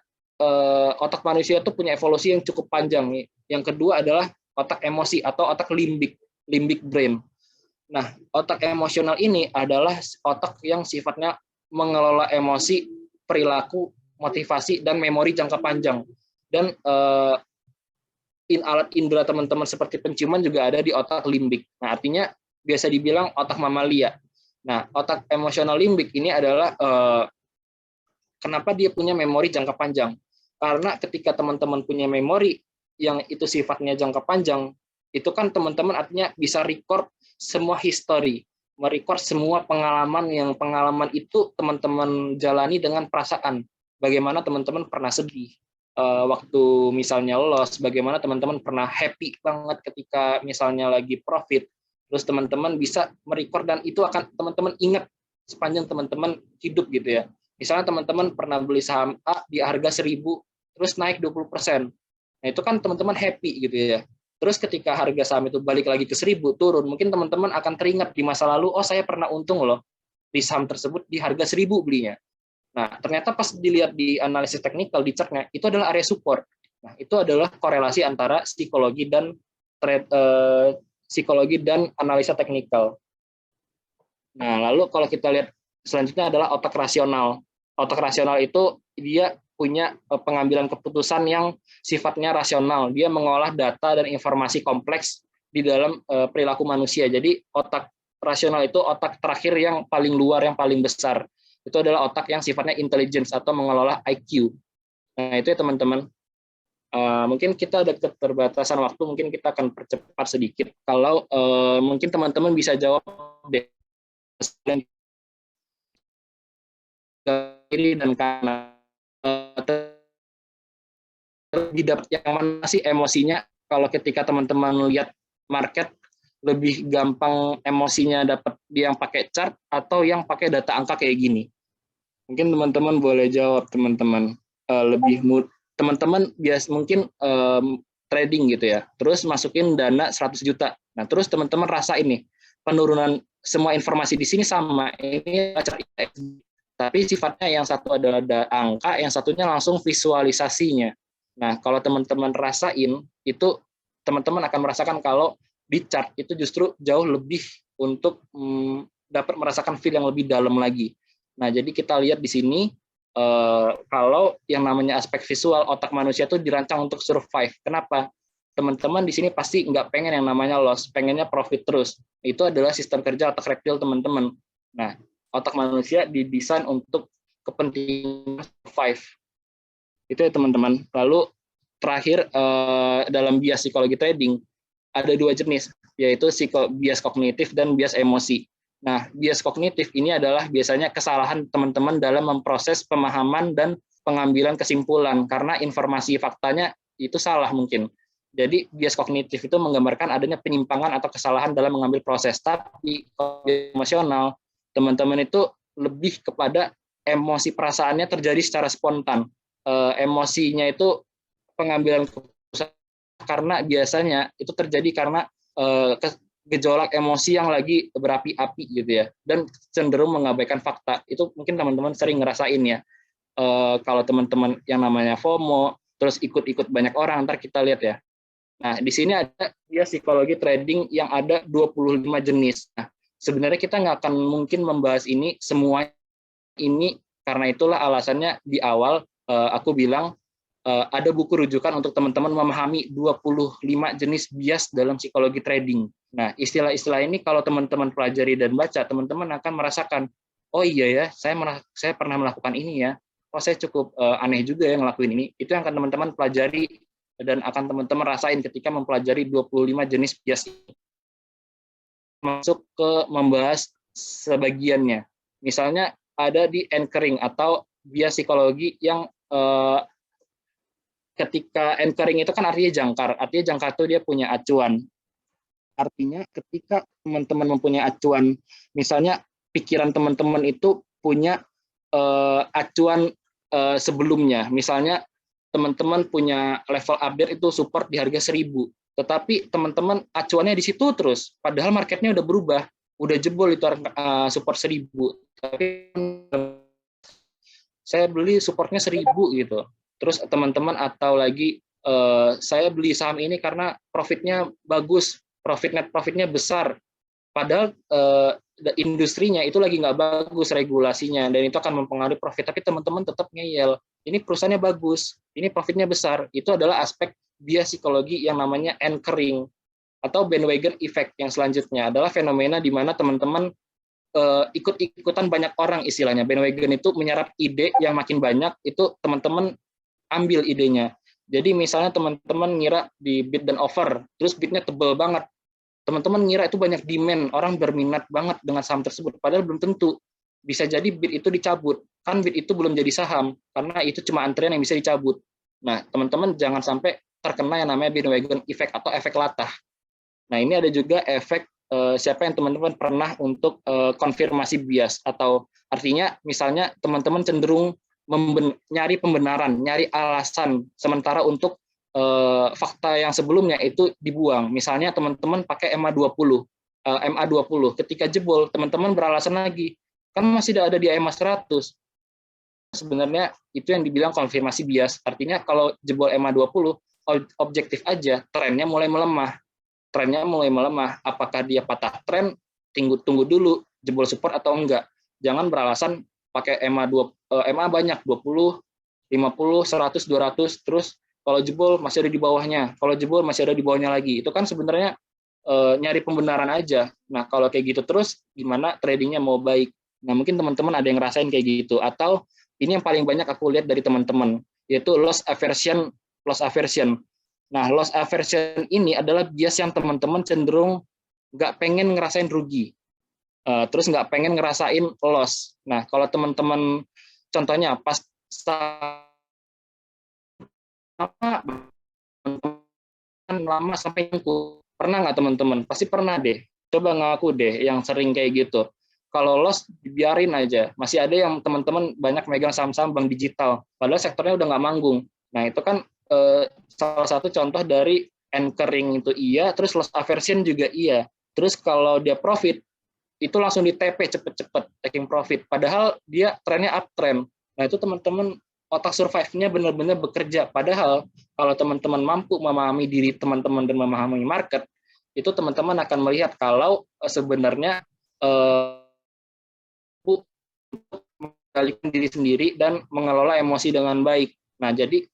otak manusia itu punya evolusi yang cukup panjang. Yang kedua adalah otak emosi atau otak limbic brain. Nah, otak emosional ini adalah otak yang sifatnya mengelola emosi, perilaku, motivasi, dan memori jangka panjang. Dan alat indera teman-teman seperti penciuman juga ada di otak limbik. Nah, artinya biasa dibilang otak mamalia. Nah, otak emosional limbik ini adalah kenapa dia punya memori jangka panjang. Karena ketika teman-teman punya memori yang itu sifatnya jangka panjang, itu kan teman-teman artinya bisa record semua history, merecord semua pengalaman itu teman-teman jalani dengan perasaan. Bagaimana teman-teman pernah sedih waktu misalnya loss, bagaimana teman-teman pernah happy banget ketika misalnya lagi profit. Terus teman-teman bisa merecord dan itu akan teman-teman ingat sepanjang teman-teman hidup gitu ya. Misalnya teman-teman pernah beli saham A di harga 1.000, terus naik 20%. Nah, itu kan teman-teman happy gitu ya. Terus ketika harga saham itu balik lagi ke 1.000, turun, mungkin teman-teman akan teringat di masa lalu, oh saya pernah untung loh di saham tersebut di harga 1.000 belinya. Nah, ternyata pas dilihat di analisis teknikal, di chartnya, itu adalah area support. Nah, itu adalah korelasi antara psikologi dan analisa teknikal. Nah, lalu kalau kita lihat selanjutnya adalah otak rasional. Otak rasional itu dia punya pengambilan keputusan yang sifatnya rasional. Dia mengolah data dan informasi kompleks di dalam perilaku manusia. Jadi otak rasional itu otak terakhir yang paling luar, yang paling besar. Itu adalah otak yang sifatnya intelligence atau mengelola IQ. Nah, itu ya teman-teman. Mungkin kita ada keterbatasan waktu, mungkin kita akan percepat sedikit. Kalau mungkin teman-teman bisa jawab deh kiri dan kanan. Didapat yang mana sih emosinya? Kalau ketika teman-teman lihat market, lebih gampang emosinya dapat dia yang pakai chart atau yang pakai data angka kayak gini? Mungkin teman-teman boleh jawab, teman-teman. Teman-teman bias mungkin trading gitu ya. Terus masukin dana 100 juta. Nah, terus teman-teman rasa ini penurunan semua informasi di sini sama. Ini chart tapi sifatnya yang satu adalah angka, yang satunya langsung visualisasinya. Nah, kalau teman-teman rasain, itu teman-teman akan merasakan kalau di chart itu justru jauh lebih untuk dapat merasakan feel yang lebih dalam lagi. Nah, jadi kita lihat di sini, kalau yang namanya aspek visual, otak manusia itu dirancang untuk survive. Kenapa? Teman-teman di sini pasti nggak pengen yang namanya loss, pengennya profit terus. Itu adalah sistem kerja otak reptil teman-teman. Nah, otak manusia didesain untuk kepentingan survive. Itu ya teman-teman. Lalu terakhir dalam bias psikologi trading ada 2 jenis, yaitu bias kognitif dan bias emosi. Nah, bias kognitif ini adalah biasanya kesalahan teman-teman dalam memproses pemahaman dan pengambilan kesimpulan karena informasi faktanya itu salah mungkin. Jadi bias kognitif itu menggambarkan adanya penyimpangan atau kesalahan dalam mengambil proses. Tapi emosional, teman-teman itu lebih kepada emosi perasaannya terjadi secara spontan. Emosinya itu pengambilan keputusan karena biasanya itu terjadi karena gejolak emosi yang lagi berapi-api gitu ya, dan cenderung mengabaikan fakta. Itu mungkin teman-teman sering ngerasain ya. Kalau teman-teman yang namanya FOMO, terus ikut-ikut banyak orang, ntar kita lihat ya. Nah, di sini ada dia psikologi trading yang ada 25 jenis. Nah, sebenarnya kita nggak akan mungkin membahas ini semua ini, karena itulah alasannya di awal aku bilang ada buku rujukan untuk teman-teman memahami 25 jenis bias dalam psikologi trading. Nah, istilah-istilah ini kalau teman-teman pelajari dan baca, teman-teman akan merasakan, oh iya ya, saya pernah melakukan ini ya, oh saya cukup aneh juga ya ngelakuin ini. Itu yang akan teman-teman pelajari dan akan teman-teman rasain ketika mempelajari 25 jenis bias ini. Masuk ke membahas sebagiannya. Misalnya ada di anchoring atau bias psikologi yang ketika anchoring itu kan artinya jangkar. Artinya jangkar itu dia punya acuan. Artinya ketika teman-teman mempunyai acuan, misalnya pikiran teman-teman itu punya acuan sebelumnya. Misalnya teman-teman punya level update itu support di harga 1.000, tetapi teman-teman acuannya di situ terus, padahal marketnya udah berubah, udah jebol itu support 1.000, tapi saya beli supportnya 1.000 gitu. Terus teman-teman atau lagi saya beli saham ini karena profitnya bagus, net profitnya besar, padahal industrinya itu lagi nggak bagus regulasinya, dan itu akan mempengaruhi profit, tapi teman-teman tetap ngeyel. Ini perusahaannya bagus, ini profitnya besar. Itu adalah aspek bias psikologi yang namanya anchoring. Atau bandwagon effect yang selanjutnya adalah fenomena di mana teman-teman ikut-ikutan banyak orang istilahnya. Bandwagon itu menyerap ide yang makin banyak, itu teman-teman ambil idenya. Jadi misalnya teman-teman ngira di bid dan offer, terus bidnya tebel banget. Teman-teman ngira itu banyak demand, orang berminat banget dengan saham tersebut, padahal belum tentu. Bisa jadi bid itu dicabut. Kan bid itu belum jadi saham, karena itu cuma antrian yang bisa dicabut. Nah, teman-teman jangan sampai terkena yang namanya bandwagon effect atau efek latah. Nah, ini ada juga efek siapa yang teman-teman pernah untuk konfirmasi bias, atau artinya misalnya teman-teman cenderung nyari pembenaran, nyari alasan sementara untuk fakta yang sebelumnya itu dibuang. Misalnya teman-teman pakai MA20, ketika jebol teman-teman beralasan lagi, kan masih ada di EMA 100. Sebenarnya itu yang dibilang konfirmasi bias. Artinya kalau jebol MA20 objektif aja, trennya mulai melemah. Apakah dia patah tren, tunggu dulu jebol support atau enggak. Jangan beralasan pakai MA banyak 20, 50, 100, 200, terus kalau jebol masih ada di bawahnya, kalau jebol masih ada di bawahnya lagi. Itu kan sebenarnya nyari pembenaran aja. Nah, kalau kayak gitu terus gimana tradingnya mau baik? Nah, mungkin teman-teman ada yang ngerasain kayak gitu, atau ini yang paling banyak aku lihat dari teman-teman, yaitu loss aversion. Nah, loss aversion ini adalah bias yang teman-teman cenderung nggak pengen ngerasain rugi, terus nggak pengen ngerasain loss. Nah, kalau teman-teman, contohnya pas lama sampai nyangkut, pernah nggak teman-teman? Pasti pernah deh. Coba ngaku deh yang sering kayak gitu. Kalau loss dibiarin aja. Masih ada yang teman-teman banyak megang saham-saham bank digital, padahal sektornya udah nggak manggung. Nah, itu kan salah satu contoh dari anchoring itu iya, terus loss aversion juga iya. Terus kalau dia profit, itu langsung di TP cepet-cepet, taking profit. Padahal dia trennya uptrend. Nah, itu teman-teman otak survive-nya benar-benar bekerja. Padahal kalau teman-teman mampu memahami diri teman-teman dan memahami market, itu teman-teman akan melihat kalau sebenarnya mengendalikan diri sendiri dan mengelola emosi dengan baik. Nah, jadi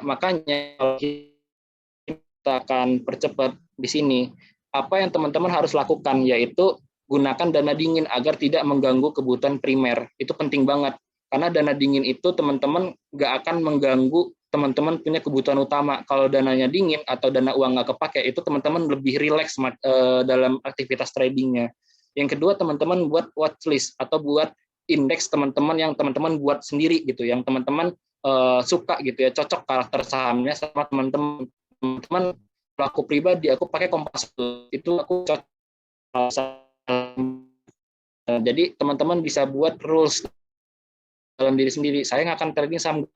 makanya kalau kita akan percepat di sini, apa yang teman-teman harus lakukan yaitu gunakan dana dingin agar tidak mengganggu kebutuhan primer. Itu penting banget, karena dana dingin itu teman-teman nggak akan mengganggu teman-teman punya kebutuhan utama. Kalau dananya dingin atau dana uang nggak kepake, itu teman-teman lebih rileks dalam aktivitas tradingnya. Yang kedua, teman-teman buat watchlist atau buat indeks teman-teman yang teman-teman buat sendiri gitu, yang teman-teman suka gitu ya, cocok karakter sahamnya sama teman-teman. Aku pribadi, aku pakai Kompas, itu aku cocok. Jadi teman-teman bisa buat rules dalam diri sendiri. Saya nggak akan trading saham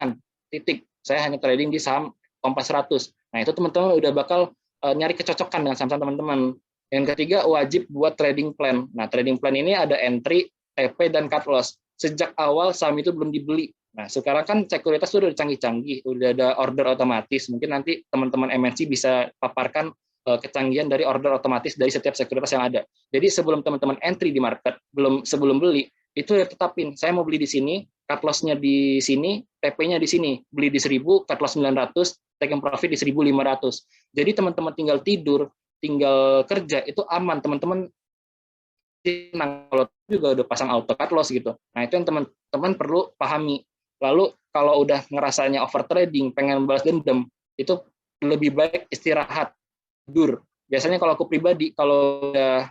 titik. Saya hanya trading di saham Kompas 100. Nah, itu teman-teman udah bakal nyari kecocokan dengan saham teman-teman. Yang ketiga, wajib buat trading plan. Nah, trading plan ini ada entry, TP, dan cut loss. Sejak awal saham itu belum dibeli. Nah, sekarang kan sekuritas sudah canggih-canggih, udah ada order otomatis. Mungkin nanti teman-teman MNC bisa paparkan kecanggihan dari order otomatis dari setiap sekuritas yang ada. Jadi sebelum teman-teman entry di market, sebelum beli, itu ya tetapin, saya mau beli di sini, cut loss-nya di sini, TP-nya di sini. Beli di 1000, cut loss 900, taking profit di 1500. Jadi teman-teman tinggal tidur, tinggal kerja, itu aman. Teman-teman kalau juga udah pasang auto cut loss gitu. Nah, itu yang teman-teman perlu pahami. Lalu kalau udah ngerasanya over trading, pengen balas dendam, itu lebih baik istirahat, tidur. Biasanya kalau aku pribadi, kalau udah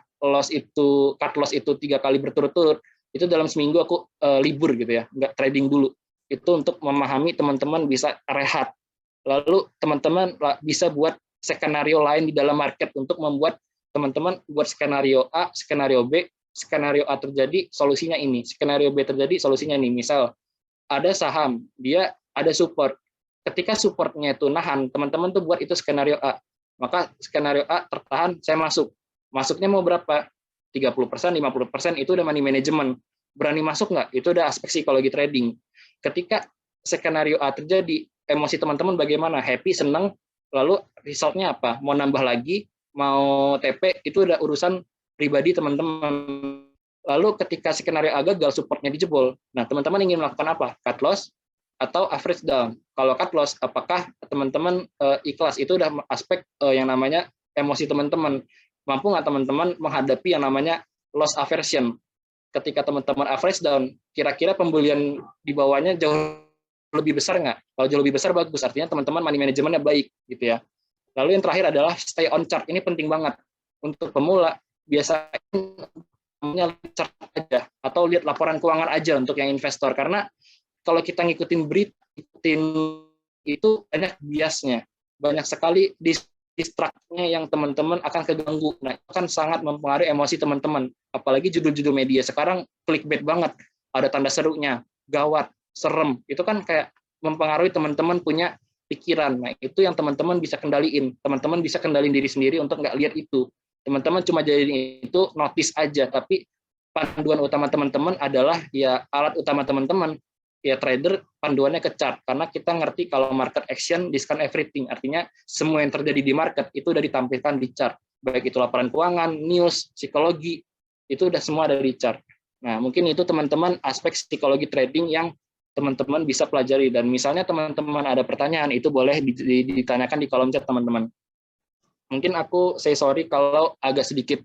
cut loss itu 3 kali berturut-turut, itu dalam seminggu aku libur gitu ya, nggak trading dulu. Itu untuk memahami teman-teman bisa rehat. Lalu teman-teman bisa buat skenario lain di dalam market untuk membuat teman-teman buat skenario A, skenario B, skenario A terjadi, solusinya ini. Skenario B terjadi, solusinya ini. Misal, ada saham, dia ada support. Ketika supportnya itu nahan, teman-teman tuh buat itu skenario A. Maka skenario A tertahan, saya masuk. Masuknya mau berapa? 30%, 50%, itu udah money management. Berani masuk nggak? Itu udah aspek psikologi trading. Ketika skenario A terjadi, emosi teman-teman bagaimana? Happy, senang, lalu resultnya apa? Mau nambah lagi, mau TP, itu udah urusan pribadi teman-teman. Lalu ketika skenario A gagal, supportnya dijebol. Nah, teman-teman ingin melakukan apa? Cut loss atau average down. Kalau cut loss, apakah teman-teman ikhlas? Itu udah aspek yang namanya emosi teman-teman. Mampu nggak teman-teman menghadapi yang namanya loss aversion? Ketika teman-teman average down, kira-kira pembelian di bawahnya jauh lebih besar nggak? Kalau jauh lebih besar bagus, artinya teman-teman money manajemennya baik gitu ya. Lalu yang terakhir adalah stay on chart. Ini penting banget untuk pemula. Biasanya chart aja atau lihat laporan keuangan aja untuk yang investor, karena kalau kita ngikutin berita, ngikutin itu banyak biasnya, banyak sekali distraksinya yang teman-teman akan keganggu. Nah, itu kan sangat mempengaruhi emosi teman-teman. Apalagi judul-judul media sekarang clickbait banget, ada tanda serunya, gawat, serem. Itu kan kayak mempengaruhi teman-teman punya pikiran. Nah, itu yang teman-teman bisa kendaliin. Teman-teman bisa kendaliin diri sendiri untuk nggak lihat itu. Teman-teman cuma jadi itu notice aja, tapi panduan utama teman-teman adalah ya alat utama teman-teman ya trader, panduannya ke chart, karena kita ngerti kalau market action discount everything, artinya semua yang terjadi di market itu udah ditampilkan di chart, baik itu laporan keuangan, news, psikologi, itu udah semua ada di chart. Nah, mungkin itu teman-teman aspek psikologi trading yang teman-teman bisa pelajari, dan misalnya teman-teman ada pertanyaan, itu boleh ditanyakan di kolom chat teman-teman. Mungkin aku say sorry kalau agak sedikit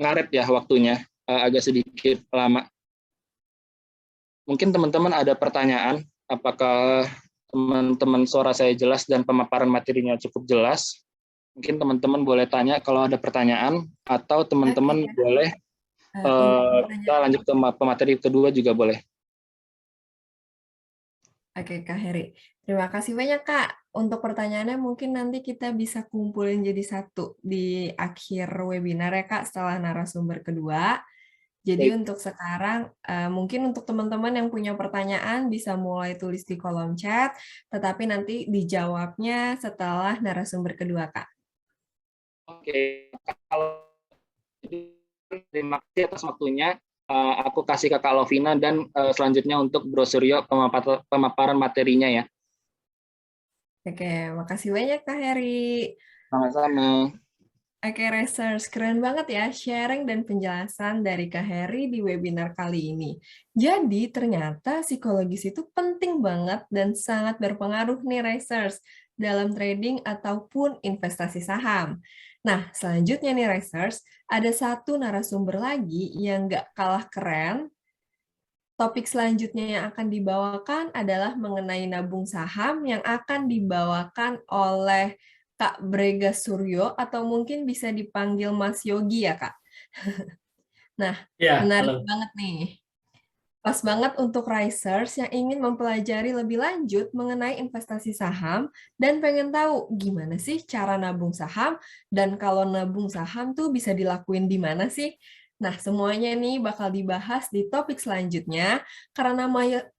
ngaret ya waktunya, agak sedikit lama. Mungkin teman-teman ada pertanyaan, apakah teman-teman suara saya jelas dan pemaparan materinya cukup jelas? Mungkin teman-teman boleh tanya kalau ada pertanyaan, atau teman-teman boleh kita lanjut ke pemateri kedua juga boleh. Oke, Kak Heri. Terima kasih banyak, Kak. Untuk pertanyaannya mungkin nanti kita bisa kumpulin jadi satu di akhir webinar ya, Kak, setelah narasumber kedua. Jadi untuk sekarang, mungkin untuk teman-teman yang punya pertanyaan bisa mulai tulis di kolom chat, tetapi nanti dijawabnya setelah narasumber kedua, Kak. Oke, kalau terima kasih atas waktunya. Aku kasih ke Kak Lovina, dan selanjutnya untuk Bro Suryo pemaparan materinya ya. Oke, makasih banyak Kak Heri. Sama-sama. Oke, Racers, keren banget ya sharing dan penjelasan dari Kak Heri di webinar kali ini. Jadi ternyata psikologis itu penting banget dan sangat berpengaruh nih Racers dalam trading ataupun investasi saham. Nah, selanjutnya nih Racers, ada satu narasumber lagi yang nggak kalah keren. Topik selanjutnya yang akan dibawakan adalah mengenai nabung saham yang akan dibawakan oleh Kak Brega Suryo atau mungkin bisa dipanggil Mas Yogi ya, Kak. Nah, ya, menarik halo. banget nih. Pas banget untuk risers yang ingin mempelajari lebih lanjut mengenai investasi saham dan pengen tahu gimana sih cara nabung saham dan kalau nabung saham tuh bisa dilakuin di mana sih? Nah, semuanya nih bakal dibahas di topik selanjutnya karena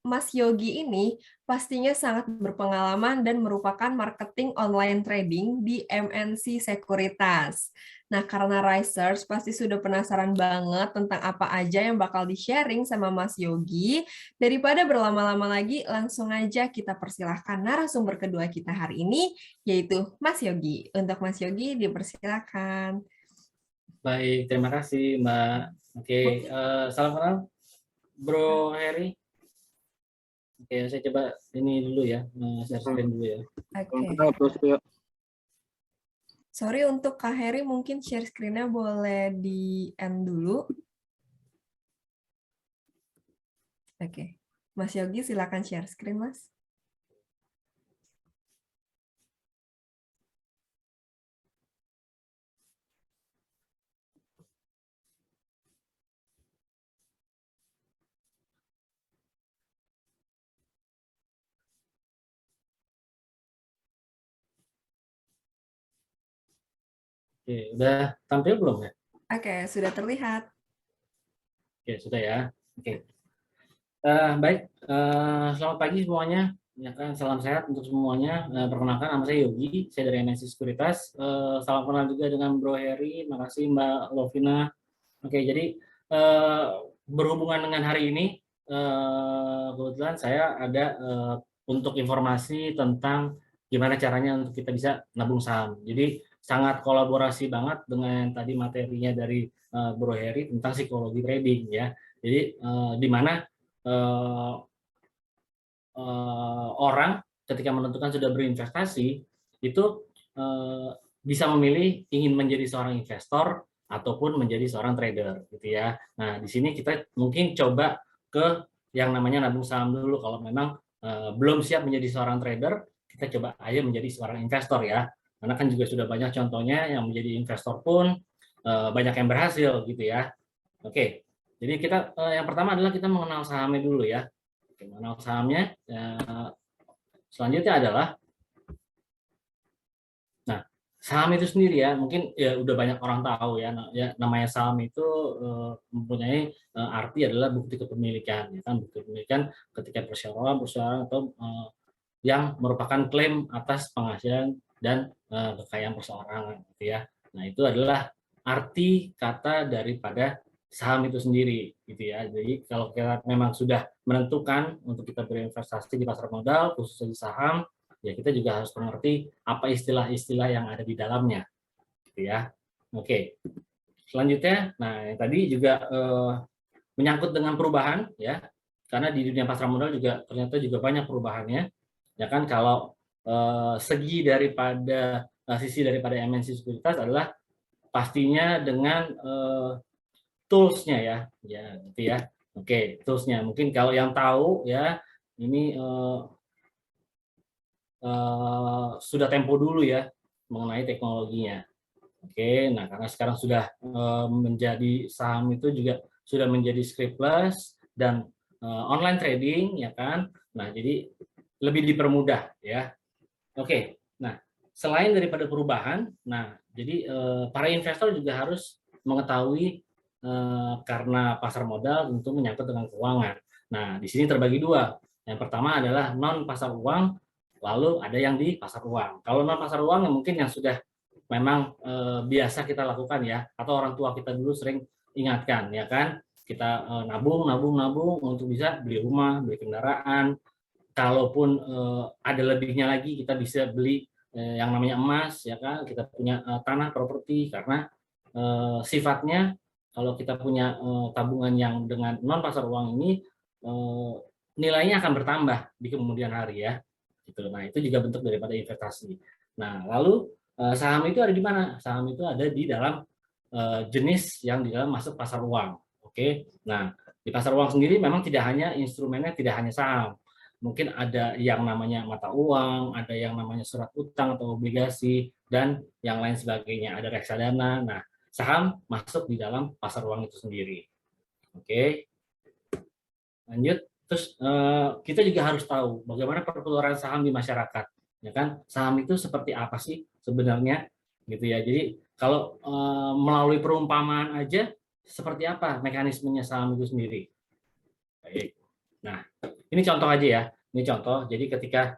Mas Yogi ini pastinya sangat berpengalaman dan merupakan marketing online trading di MNC Sekuritas. Nah, karena Risers pasti sudah penasaran banget tentang apa aja yang bakal di-sharing sama Mas Yogi. Daripada berlama-lama lagi, langsung aja kita persilahkan narasumber kedua kita hari ini, yaitu Mas Yogi. Untuk Mas Yogi, dipersilahkan. Baik, terima kasih Mbak. Oke, salam kenal Bro Heri. Oke, saya coba ini dulu ya, share screen dulu ya. Oke. Sorry untuk Kak Heri, mungkin share screen-nya boleh di-end dulu. Oke. Mas Yogi, silakan share screen, Mas. Oke, udah tampil belum ya? Oke, sudah terlihat. Oke, sudah ya. Oke. Baik, selamat pagi semuanya. Ya kan, salam sehat untuk semuanya. Perkenalkan, nama saya Yogi, saya dari MNC Sekuritas. Salam kenal juga dengan Bro Heri. Makasih Mbak Lovina. Oke, jadi berhubungan dengan hari ini, kebetulan saya ada untuk informasi tentang gimana caranya untuk kita bisa nabung saham. Jadi sangat kolaborasi banget dengan tadi materinya dari Bro Heri tentang psikologi trading ya. Jadi di mana orang ketika menentukan sudah berinvestasi itu bisa memilih ingin menjadi seorang investor ataupun menjadi seorang trader gitu ya. Nah, di sini kita mungkin coba ke yang namanya nabung saham dulu. Kalau memang belum siap menjadi seorang trader, kita coba aja menjadi seorang investor ya. Karena kan juga sudah banyak contohnya yang menjadi investor pun banyak yang berhasil gitu ya. Oke. Jadi kita yang pertama adalah kita mengenal sahamnya dulu ya. Oke, mengenal sahamnya. Selanjutnya adalah saham itu sendiri ya, mungkin ya udah banyak orang tahu ya, ya namanya saham itu mempunyai arti adalah bukti kepemilikan, ya kan, bukti kepemilikan ketika perseroan atau yang merupakan klaim atas penghasilan dan kekayaan perseorangan, gitu ya. Nah itu adalah arti kata daripada saham itu sendiri, gitu ya. Jadi kalau kita memang sudah menentukan untuk kita berinvestasi di pasar modal, khususnya di saham, ya kita juga harus mengerti apa istilah-istilah yang ada di dalamnya, gitu ya. Oke, selanjutnya, nah yang tadi juga menyangkut dengan perubahan, ya, karena di dunia pasar modal juga ternyata juga banyak perubahannya, ya kan. Kalau segi daripada sisi daripada MNC Sekuritas adalah pastinya dengan tools-nya ya, gitu ya. Oke, tools-nya. Mungkin kalau yang tahu ya, ini sudah tempo dulu ya mengenai teknologinya. Oke, nah karena sekarang sudah menjadi saham itu juga sudah menjadi scriptless dan online trading ya kan. Nah, jadi lebih dipermudah ya. Oke. Nah, selain daripada perubahan, nah jadi para investor juga harus mengetahui karena pasar modal tentu menyangkut dengan keuangan. Nah, di sini terbagi dua. Yang pertama adalah non pasar uang, lalu ada yang di pasar uang. Kalau non pasar uang mungkin yang sudah memang biasa kita lakukan ya, atau orang tua kita dulu sering ingatkan ya kan, kita nabung untuk bisa beli rumah, beli kendaraan. Kalaupun ada lebihnya lagi kita bisa beli yang namanya emas ya kan, kita punya tanah properti, karena sifatnya kalau kita punya tabungan yang dengan non pasar uang ini nilainya akan bertambah di kemudian hari ya. Gitu. Nah, itu juga bentuk daripada investasi. Nah, lalu saham itu ada di mana? Saham itu ada di dalam jenis yang di dalam masuk pasar uang. Oke. Nah, di pasar uang sendiri memang tidak hanya instrumennya, tidak hanya saham. Mungkin ada yang namanya mata uang, ada yang namanya surat utang atau obligasi, dan yang lain sebagainya. Ada reksadana. Nah, saham masuk di dalam pasar uang itu sendiri. Oke. Lanjut. Terus kita juga harus tahu bagaimana perputaran saham di masyarakat, ya kan? Saham itu seperti apa sih sebenarnya, gitu ya. Jadi kalau melalui perumpamaan aja, seperti apa mekanismenya saham itu sendiri. Baik. Nah, ini contoh aja ya. Ini contoh. Jadi ketika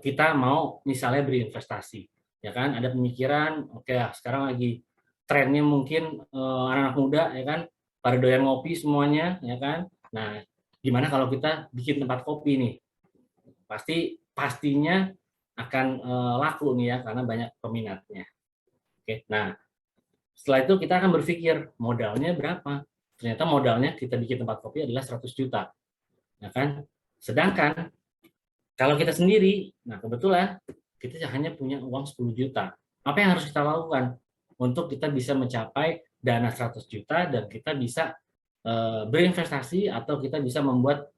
kita mau misalnya berinvestasi, ya kan? Ada pemikiran, oke, sekarang lagi trennya mungkin anak-anak muda, ya kan? Pada doyan ngopi semuanya, ya kan? Nah, gimana kalau kita bikin tempat kopi nih? Pastinya akan laku nih ya, karena banyak peminatnya. Oke, nah setelah itu kita akan berpikir modalnya berapa. Ternyata modalnya kita bikin tempat kopi adalah 100 juta, ya kan? Sedangkan kalau kita sendiri, nah kebetulan kita hanya punya uang 10 juta. Apa yang harus kita lakukan untuk kita bisa mencapai dana 100 juta dan kita bisa berinvestasi atau kita bisa membuat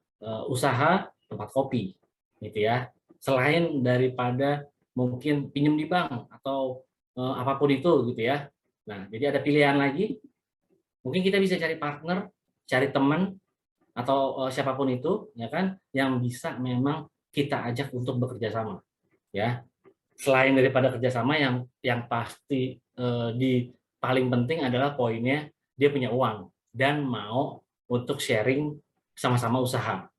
usaha tempat kopi, gitu ya. Selain daripada mungkin pinjam di bank atau apapun itu, gitu ya. Nah, jadi ada pilihan lagi. Mungkin kita bisa cari partner, cari teman atau siapapun itu, ya kan, yang bisa memang kita ajak untuk bekerja sama, ya. Selain daripada kerjasama yang pasti di paling penting adalah poinnya dia punya uang dan mau untuk sharing sama-sama usaha,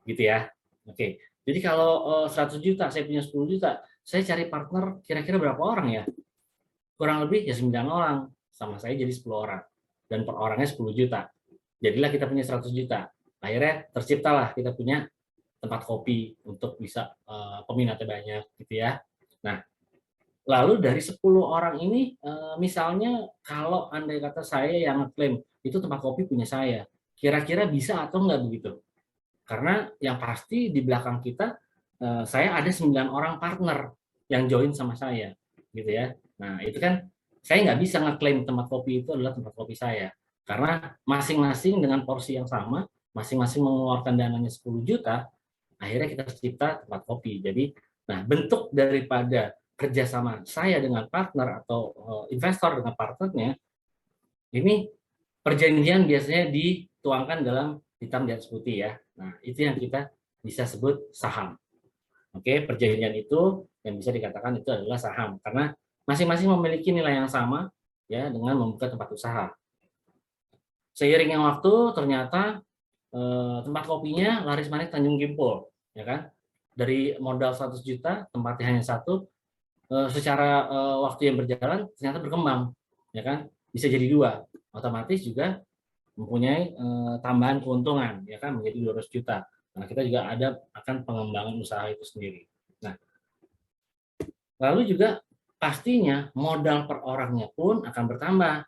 gitu ya. Oke, jadi kalau 100 juta, saya punya 10 juta, saya cari partner kira-kira berapa orang ya? Kurang lebih ya 9 orang, sama saya jadi 10 orang, dan per orangnya 10 juta. Jadilah kita punya 100 juta. Akhirnya terciptalah kita punya tempat kopi untuk bisa peminatnya banyak, gitu ya. Nah, lalu dari 10 orang ini, misalnya kalau andai kata saya yang ngeklaim, itu tempat kopi punya saya, kira-kira bisa atau enggak begitu? Karena yang pasti di belakang kita, saya ada 9 orang partner yang join sama saya, gitu ya. Nah, itu kan saya nggak bisa ngeklaim tempat kopi itu adalah tempat kopi saya. Karena masing-masing dengan porsi yang sama, masing-masing mengeluarkan dananya 10 juta, akhirnya kita cipta tempat kopi. Jadi, nah bentuk daripada kerjasama saya dengan partner atau investor dengan partnernya, ini perjanjian biasanya dituangkan dalam hitam di atas putih ya. Nah, itu yang kita bisa sebut saham. Oke, perjanjian itu yang bisa dikatakan itu adalah saham karena masing-masing memiliki nilai yang sama ya dengan membuka tempat usaha. Seiringnya waktu ternyata tempat kopinya laris manis Tanjung Kimpul, ya kan? Dari modal 100 juta, tempatnya hanya satu, secara waktu yang berjalan ternyata berkembang, ya kan? Bisa jadi dua, otomatis juga mempunyai tambahan keuntungan, ya kan? Menjadi 200 juta. Nah, kita juga ada akan pengembangan usaha itu sendiri. Nah, lalu juga pastinya modal per orangnya pun akan bertambah,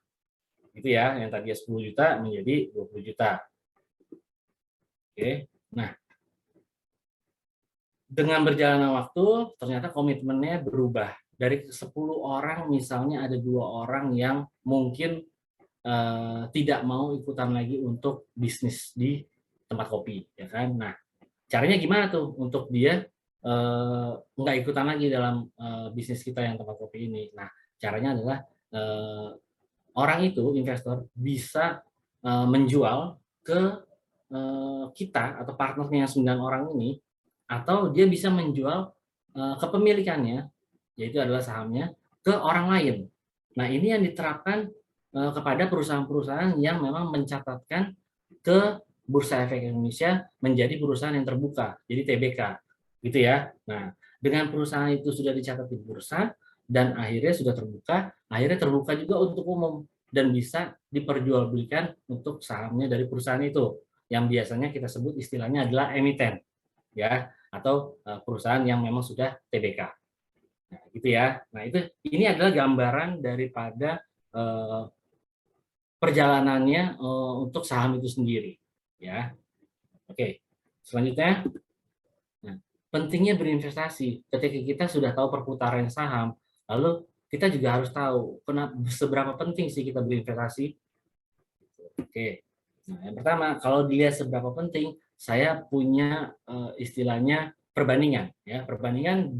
gitu ya? Yang tadinya 10 juta menjadi 20 juta. Oke, nah dengan berjalannya waktu ternyata komitmennya berubah. Dari 10 orang misalnya ada 2 orang yang mungkin tidak mau ikutan lagi untuk bisnis di tempat kopi, ya kan? Nah, caranya gimana tuh untuk dia nggak ikutan lagi dalam bisnis kita yang tempat kopi ini? Nah, caranya adalah orang itu investor bisa menjual ke kita atau partnernya yang 9 orang ini, atau dia bisa menjual kepemilikannya, yaitu adalah sahamnya, ke orang lain. Nah, ini yang diterapkan kepada perusahaan-perusahaan yang memang mencatatkan ke Bursa Efek Indonesia menjadi perusahaan yang terbuka, jadi TBK, gitu ya. Nah, dengan perusahaan itu sudah dicatat di bursa dan akhirnya sudah terbuka, akhirnya terbuka juga untuk umum dan bisa diperjualbelikan untuk sahamnya dari perusahaan itu, yang biasanya kita sebut istilahnya adalah emiten, ya, atau perusahaan yang memang sudah TBK. Nah, gitu ya. Nah, ini adalah gambaran daripada perjalanannya untuk saham itu sendiri, ya. Oke, selanjutnya, nah, pentingnya berinvestasi. Ketika kita sudah tahu perputaran saham, lalu kita juga harus tahu seberapa penting sih kita berinvestasi. Oke, nah, yang pertama, kalau dilihat seberapa penting, saya punya istilahnya perbandingan, ya, perbandingan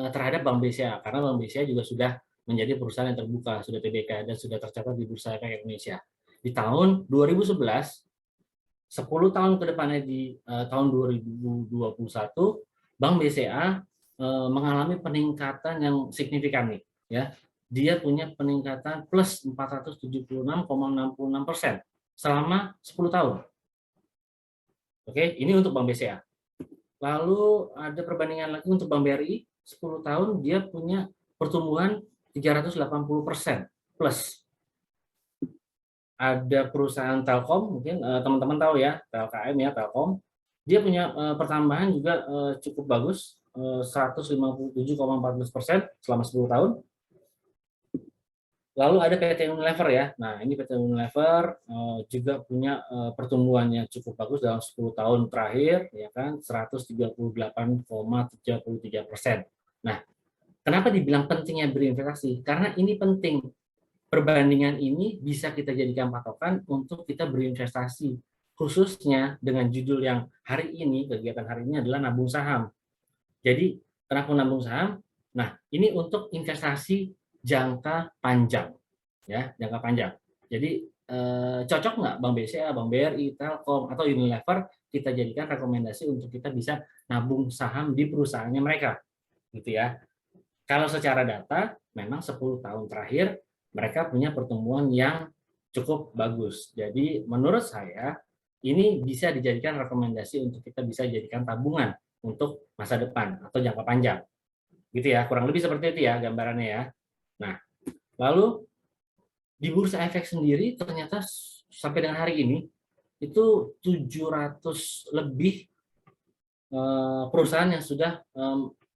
terhadap Bank BCA, karena Bank BCA juga sudah menjadi perusahaan yang terbuka, sudah TBK dan sudah tercatat di Bursa Efek Indonesia. Di tahun 2011, 10 tahun ke depannya di tahun 2021, Bank BCA mengalami peningkatan yang signifikan nih, ya. Dia punya peningkatan plus 476,66% selama 10 tahun. Oke, ini untuk Bank BCA. Lalu ada perbandingan lagi untuk Bank BRI, 10 tahun dia punya pertumbuhan 380% plus. Ada perusahaan Telkom, mungkin teman-teman tahu ya, TLKM ya, Telkom. Dia punya pertambahan juga cukup bagus, 157,14% selama 10 tahun. Lalu ada PT Unilever ya. Nah, ini PT Unilever juga punya pertumbuhan yang cukup bagus dalam 10 tahun terakhir, ya kan, 138,33%. Nah, kenapa dibilang pentingnya berinvestasi? Karena ini penting. Perbandingan ini bisa kita jadikan patokan untuk kita berinvestasi, khususnya dengan judul yang hari ini, kegiatan hari ini adalah nabung saham. Jadi, kenapa nabung saham? Nah, ini untuk investasi jangka panjang, ya, jangka panjang. Jadi, cocok nggak Bank BCA, Bank BRI, Telkom, atau Unilever kita jadikan rekomendasi untuk kita bisa nabung saham di perusahaannya mereka, gitu ya. Kalau secara data, memang 10 tahun terakhir mereka punya pertumbuhan yang cukup bagus. Jadi menurut saya ini bisa dijadikan rekomendasi untuk kita bisa jadikan tabungan untuk masa depan atau jangka panjang. Gitu ya, kurang lebih seperti itu ya gambarannya ya. Nah, lalu di Bursa Efek sendiri ternyata sampai dengan hari ini itu 700 lebih perusahaan yang sudah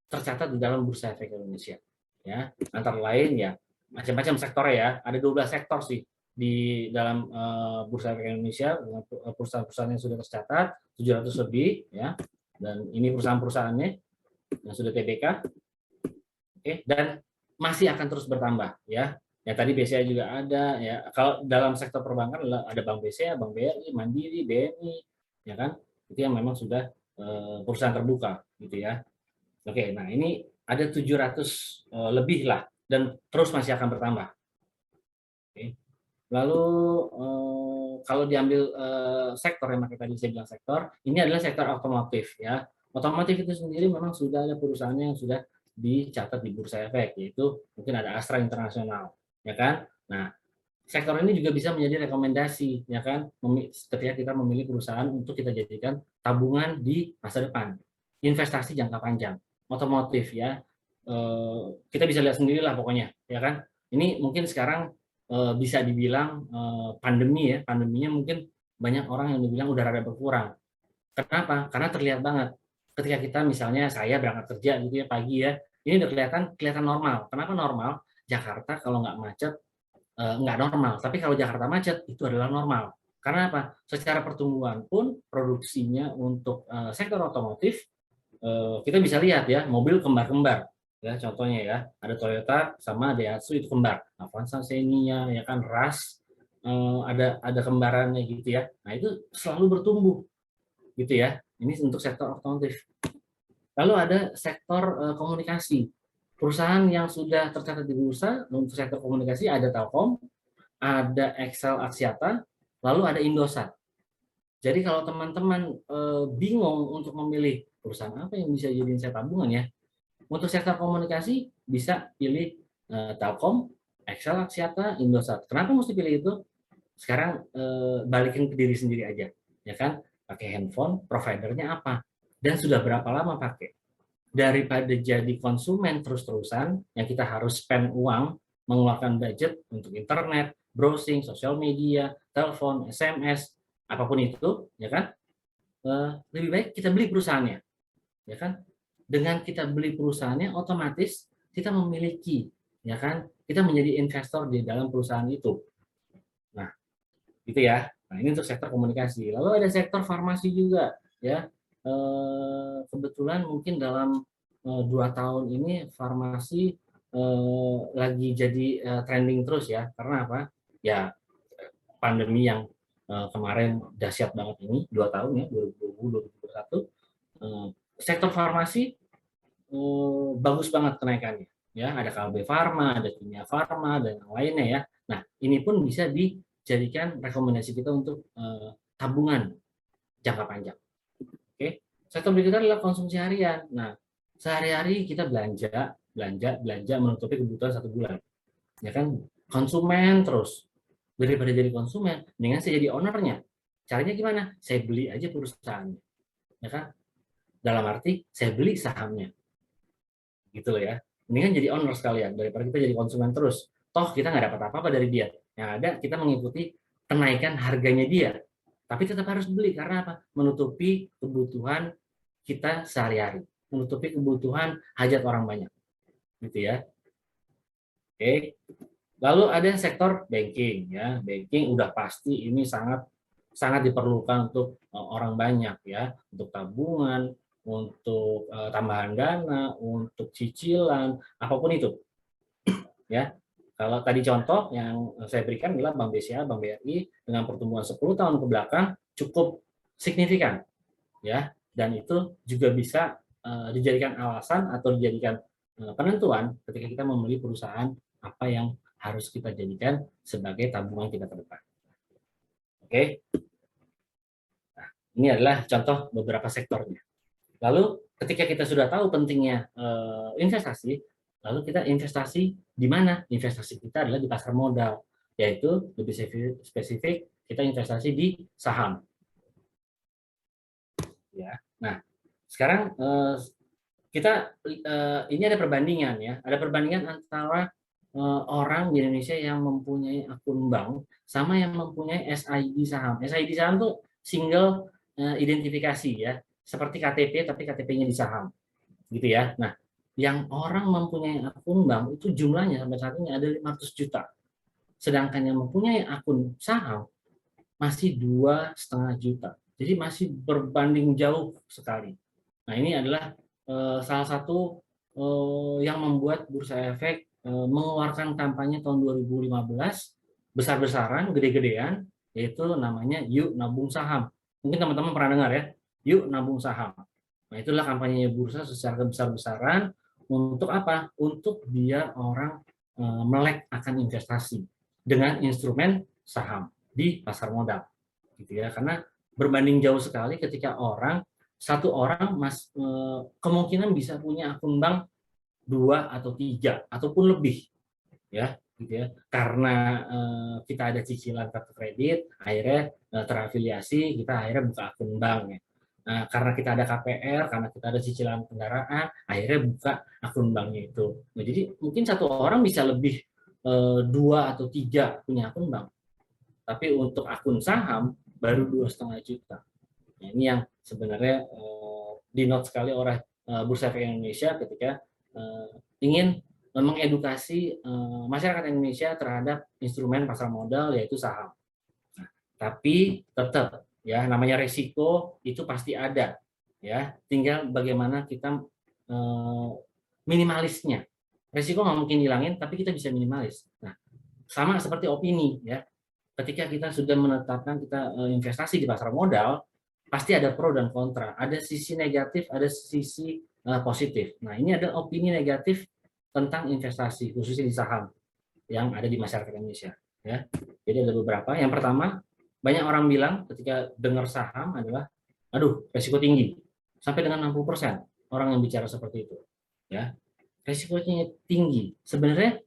tercatat di dalam Bursa Efek Indonesia. Ya, antara lain ya macam-macam sektor ya, ada 12 sektor sih di dalam Bursa Efek Indonesia, perusahaan-perusahaan yang sudah tercatat 700 lebih ya, dan ini perusahaan-perusahaannya yang sudah TBK. Oke, dan masih akan terus bertambah ya. Ya tadi BCA juga ada ya. Kalau dalam sektor perbankan ada Bank BCA, Bank BRI, Mandiri, BNI, ya kan? Itu yang memang sudah perusahaan terbuka gitu ya. Oke, nah ini ada 700 lebih lah dan terus masih akan bertambah. Oke. Lalu kalau diambil sektor yang tadi saya bilang sektor, ini adalah sektor otomotif ya. Otomotif itu sendiri memang sudah ada perusahaannya yang sudah dicatat di Bursa Efek, yaitu mungkin ada Astra Internasional, ya kan? Nah, sektor ini juga bisa menjadi rekomendasi, ya kan? Ketika kita memilih perusahaan untuk kita jadikan tabungan di masa depan, investasi jangka panjang, otomotif ya. Kita bisa lihat sendiri lah pokoknya, ya kan? Ini mungkin sekarang bisa dibilang pandemi ya, pandeminya mungkin banyak orang yang dibilang udah rada berkurang. Kenapa? Karena terlihat banget ketika kita misalnya saya berangkat kerja gitu ya pagi ya, ini udah kelihatan normal. Kenapa normal? Jakarta kalau nggak macet nggak normal, tapi kalau Jakarta macet itu adalah normal. Karena apa? Secara pertumbuhan pun produksinya untuk sektor otomotif kita bisa lihat ya, mobil kembar-kembar. Ya, contohnya ya, ada Toyota sama Daihatsu itu kembar. Avanza, Xenia, ya kan, Rush, ada kembarannya gitu ya. Nah itu selalu bertumbuh gitu ya. Ini untuk sektor otomotif. Lalu ada sektor komunikasi. Perusahaan yang sudah tercatat di bursa untuk sektor komunikasi ada Telkom, ada Excel Axiata, lalu ada Indosat. Jadi kalau teman-teman bingung untuk memilih perusahaan apa yang bisa jadiin saya tabungan ya, untuk sektor komunikasi bisa pilih Telkom, Excel Axiata, Indosat. Kenapa mesti pilih itu? Sekarang balikin ke diri sendiri aja, ya kan? Pakai handphone, providernya apa, dan sudah berapa lama pakai. Daripada jadi konsumen terus-terusan yang kita harus spend uang, mengeluarkan budget untuk internet, browsing, sosial media, telepon, SMS, apapun itu, ya kan? Lebih baik kita beli perusahaannya, ya kan? Dengan kita beli perusahaannya, otomatis kita memiliki, ya kan? Kita menjadi investor di dalam perusahaan itu. Nah, gitu ya. Nah, ini untuk sektor komunikasi. Lalu ada sektor farmasi juga, ya. Kebetulan mungkin dalam 2 tahun ini farmasi lagi jadi trending terus ya. Karena apa? Ya pandemi yang kemarin dahsyat banget ini 2 tahun ya 2020-2021. Sektor farmasi bagus banget kenaikannya. Ya ada Kalbe Farma, ada Kimia Farma dan yang lainnya ya. Nah ini pun bisa dijadikan rekomendasi kita untuk tabungan jangka panjang. Oke, sektor berikutnya adalah konsumsi harian. Nah, sehari-hari kita belanja menutupi kebutuhan 1 bulan. Ya kan, konsumen terus. Daripada jadi konsumen, mendingan saya jadi ownernya. Caranya gimana? Saya beli aja perusahaannya. Ya kan? Dalam arti saya beli sahamnya. Gitu loh ya. Mendingan jadi owner sekalian daripada kita jadi konsumen terus. Toh kita nggak dapat apa-apa dari dia. Yang ada kita mengikuti kenaikan harganya dia. Tapi tetap harus beli karena apa? Menutupi kebutuhan kita sehari-hari, menutupi kebutuhan hajat orang banyak, gitu ya. Oke. Lalu ada sektor banking ya. Banking udah pasti ini sangat sangat diperlukan untuk orang banyak ya, untuk tabungan, untuk tambahan dana, untuk cicilan, apapun itu. Ya. Kalau tadi contoh yang saya berikan adalah Bank BCA, Bank BRI dengan pertumbuhan 10 tahun ke belakang cukup signifikan, ya. Dan itu juga bisa dijadikan alasan atau dijadikan penentuan ketika kita memilih perusahaan apa yang harus kita jadikan sebagai tabungan kita ke depan. Oke. Nah, ini adalah contoh beberapa sektornya. Lalu ketika kita sudah tahu pentingnya investasi, lalu kita investasi di mana? Investasi kita adalah di pasar modal, yaitu lebih spesifik kita investasi di saham. Ya. Nah, sekarang kita ini ada perbandingan ya, ada perbandingan antara orang di Indonesia yang mempunyai akun bank sama yang mempunyai SID saham. SID saham tuh single identifikasi ya, seperti KTP tapi KTP-nya di saham, gitu ya. Nah, yang orang mempunyai akun bank itu jumlahnya sampai saat ini ada 500 juta. Sedangkan yang mempunyai akun saham masih 2,5 juta. Jadi masih berbanding jauh sekali. Nah, ini adalah salah satu yang membuat Bursa Efek mengeluarkan kampanye tahun 2015 besar-besaran, gede-gedean, yaitu namanya Yuk Nabung Saham. Mungkin teman-teman pernah dengar ya, Yuk Nabung Saham. Nah, itulah kampanye bursa secara besar-besaran untuk apa? Untuk biar orang melek akan investasi dengan instrumen saham di pasar modal, gitu ya. Karena berbanding jauh sekali ketika satu orang kemungkinan bisa punya akun bank 2 atau 3 ataupun lebih, ya, gitu ya. Karena kita ada cicilan kartu kredit, akhirnya terafiliasi, kita akhirnya buka akun bank ya. Nah, karena kita ada KPR, karena kita ada cicilan kendaraan, akhirnya buka akun banknya itu. Nah, jadi mungkin satu orang bisa lebih 2 atau 3 punya akun bank, tapi untuk akun saham baru 2,5 juta. Nah, ini yang sebenarnya di note sekali oleh Bursa Efek Indonesia ketika ingin mengedukasi masyarakat Indonesia terhadap instrumen pasar modal yaitu saham. Nah, tapi tetap ya namanya resiko itu pasti ada ya, tinggal bagaimana kita minimalisnya. Resiko nggak mungkin hilangin, tapi kita bisa minimalis. Nah, sama seperti opini ya. Ketika kita sudah menetapkan kita investasi di pasar modal, pasti ada pro dan kontra, ada sisi negatif, ada sisi positif. Nah, ini ada opini negatif tentang investasi, khususnya di saham yang ada di masyarakat Indonesia. Ya, jadi ada beberapa. Yang pertama, banyak orang bilang ketika dengar saham adalah, aduh, resiko tinggi, sampai dengan 60% orang yang bicara seperti itu. Ya, resikonya tinggi. Sebenarnya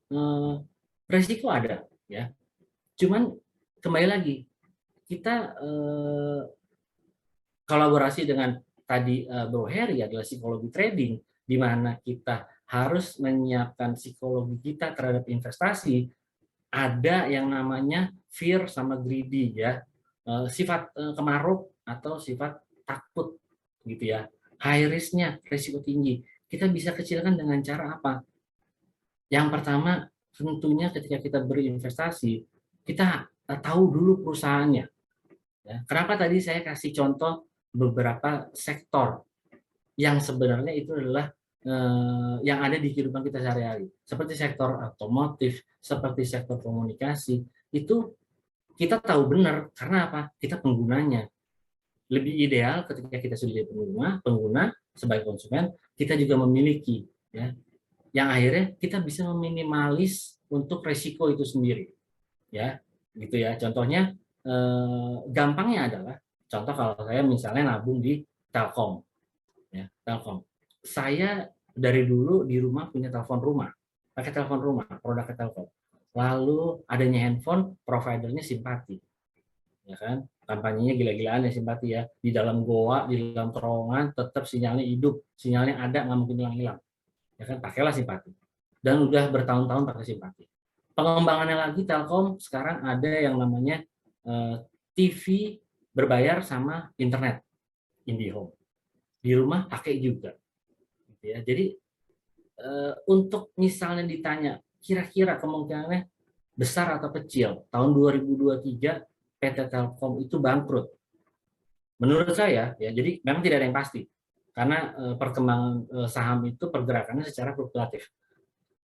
resiko ada, ya. Cuman kembali lagi, kita kolaborasi dengan tadi Bro Heri adalah psikologi trading, di mana kita harus menyiapkan psikologi kita terhadap investasi. Ada yang namanya fear sama greedy ya, sifat kemaruk atau sifat takut gitu ya. High risk-nya, risiko tinggi. Kita bisa kecilkan dengan cara apa? Yang pertama, tentunya ketika kita berinvestasi, kita tahu dulu perusahaannya. Ya, kenapa tadi saya kasih contoh beberapa sektor yang sebenarnya itu adalah yang ada di kehidupan kita sehari-hari, seperti sektor otomotif, seperti sektor komunikasi, itu kita tahu benar karena apa? Kita penggunanya. Lebih ideal ketika kita sudah jadi pengguna sebagai konsumen, kita juga memiliki, ya, yang akhirnya kita bisa meminimalis untuk resiko itu sendiri, ya, gitu ya. Contohnya gampangnya adalah, contoh kalau saya misalnya nabung di Telkom, ya, Telkom. Saya dari dulu di rumah punya telepon rumah, pakai telepon rumah, produknya Telkom. Lalu adanya handphone, providernya Simpati, ya kan? Kampanyenya gila-gilaan ya Simpati ya. Di dalam goa, di dalam terowongan, tetap sinyalnya hidup, sinyalnya ada, nggak mungkin hilang-hilang. Ya kan, pakailah Simpati. Dan udah bertahun-tahun pakai Simpati. Pengembangannya lagi Telkom sekarang ada yang namanya TV berbayar sama internet, IndiHome. Di rumah pakai juga. Ya, jadi untuk misalnya ditanya kira-kira kemungkinannya besar atau kecil tahun 2023 PT Telkom itu bangkrut. Menurut saya ya, jadi memang tidak ada yang pasti karena perkembangan saham itu pergerakannya secara fluktuatif.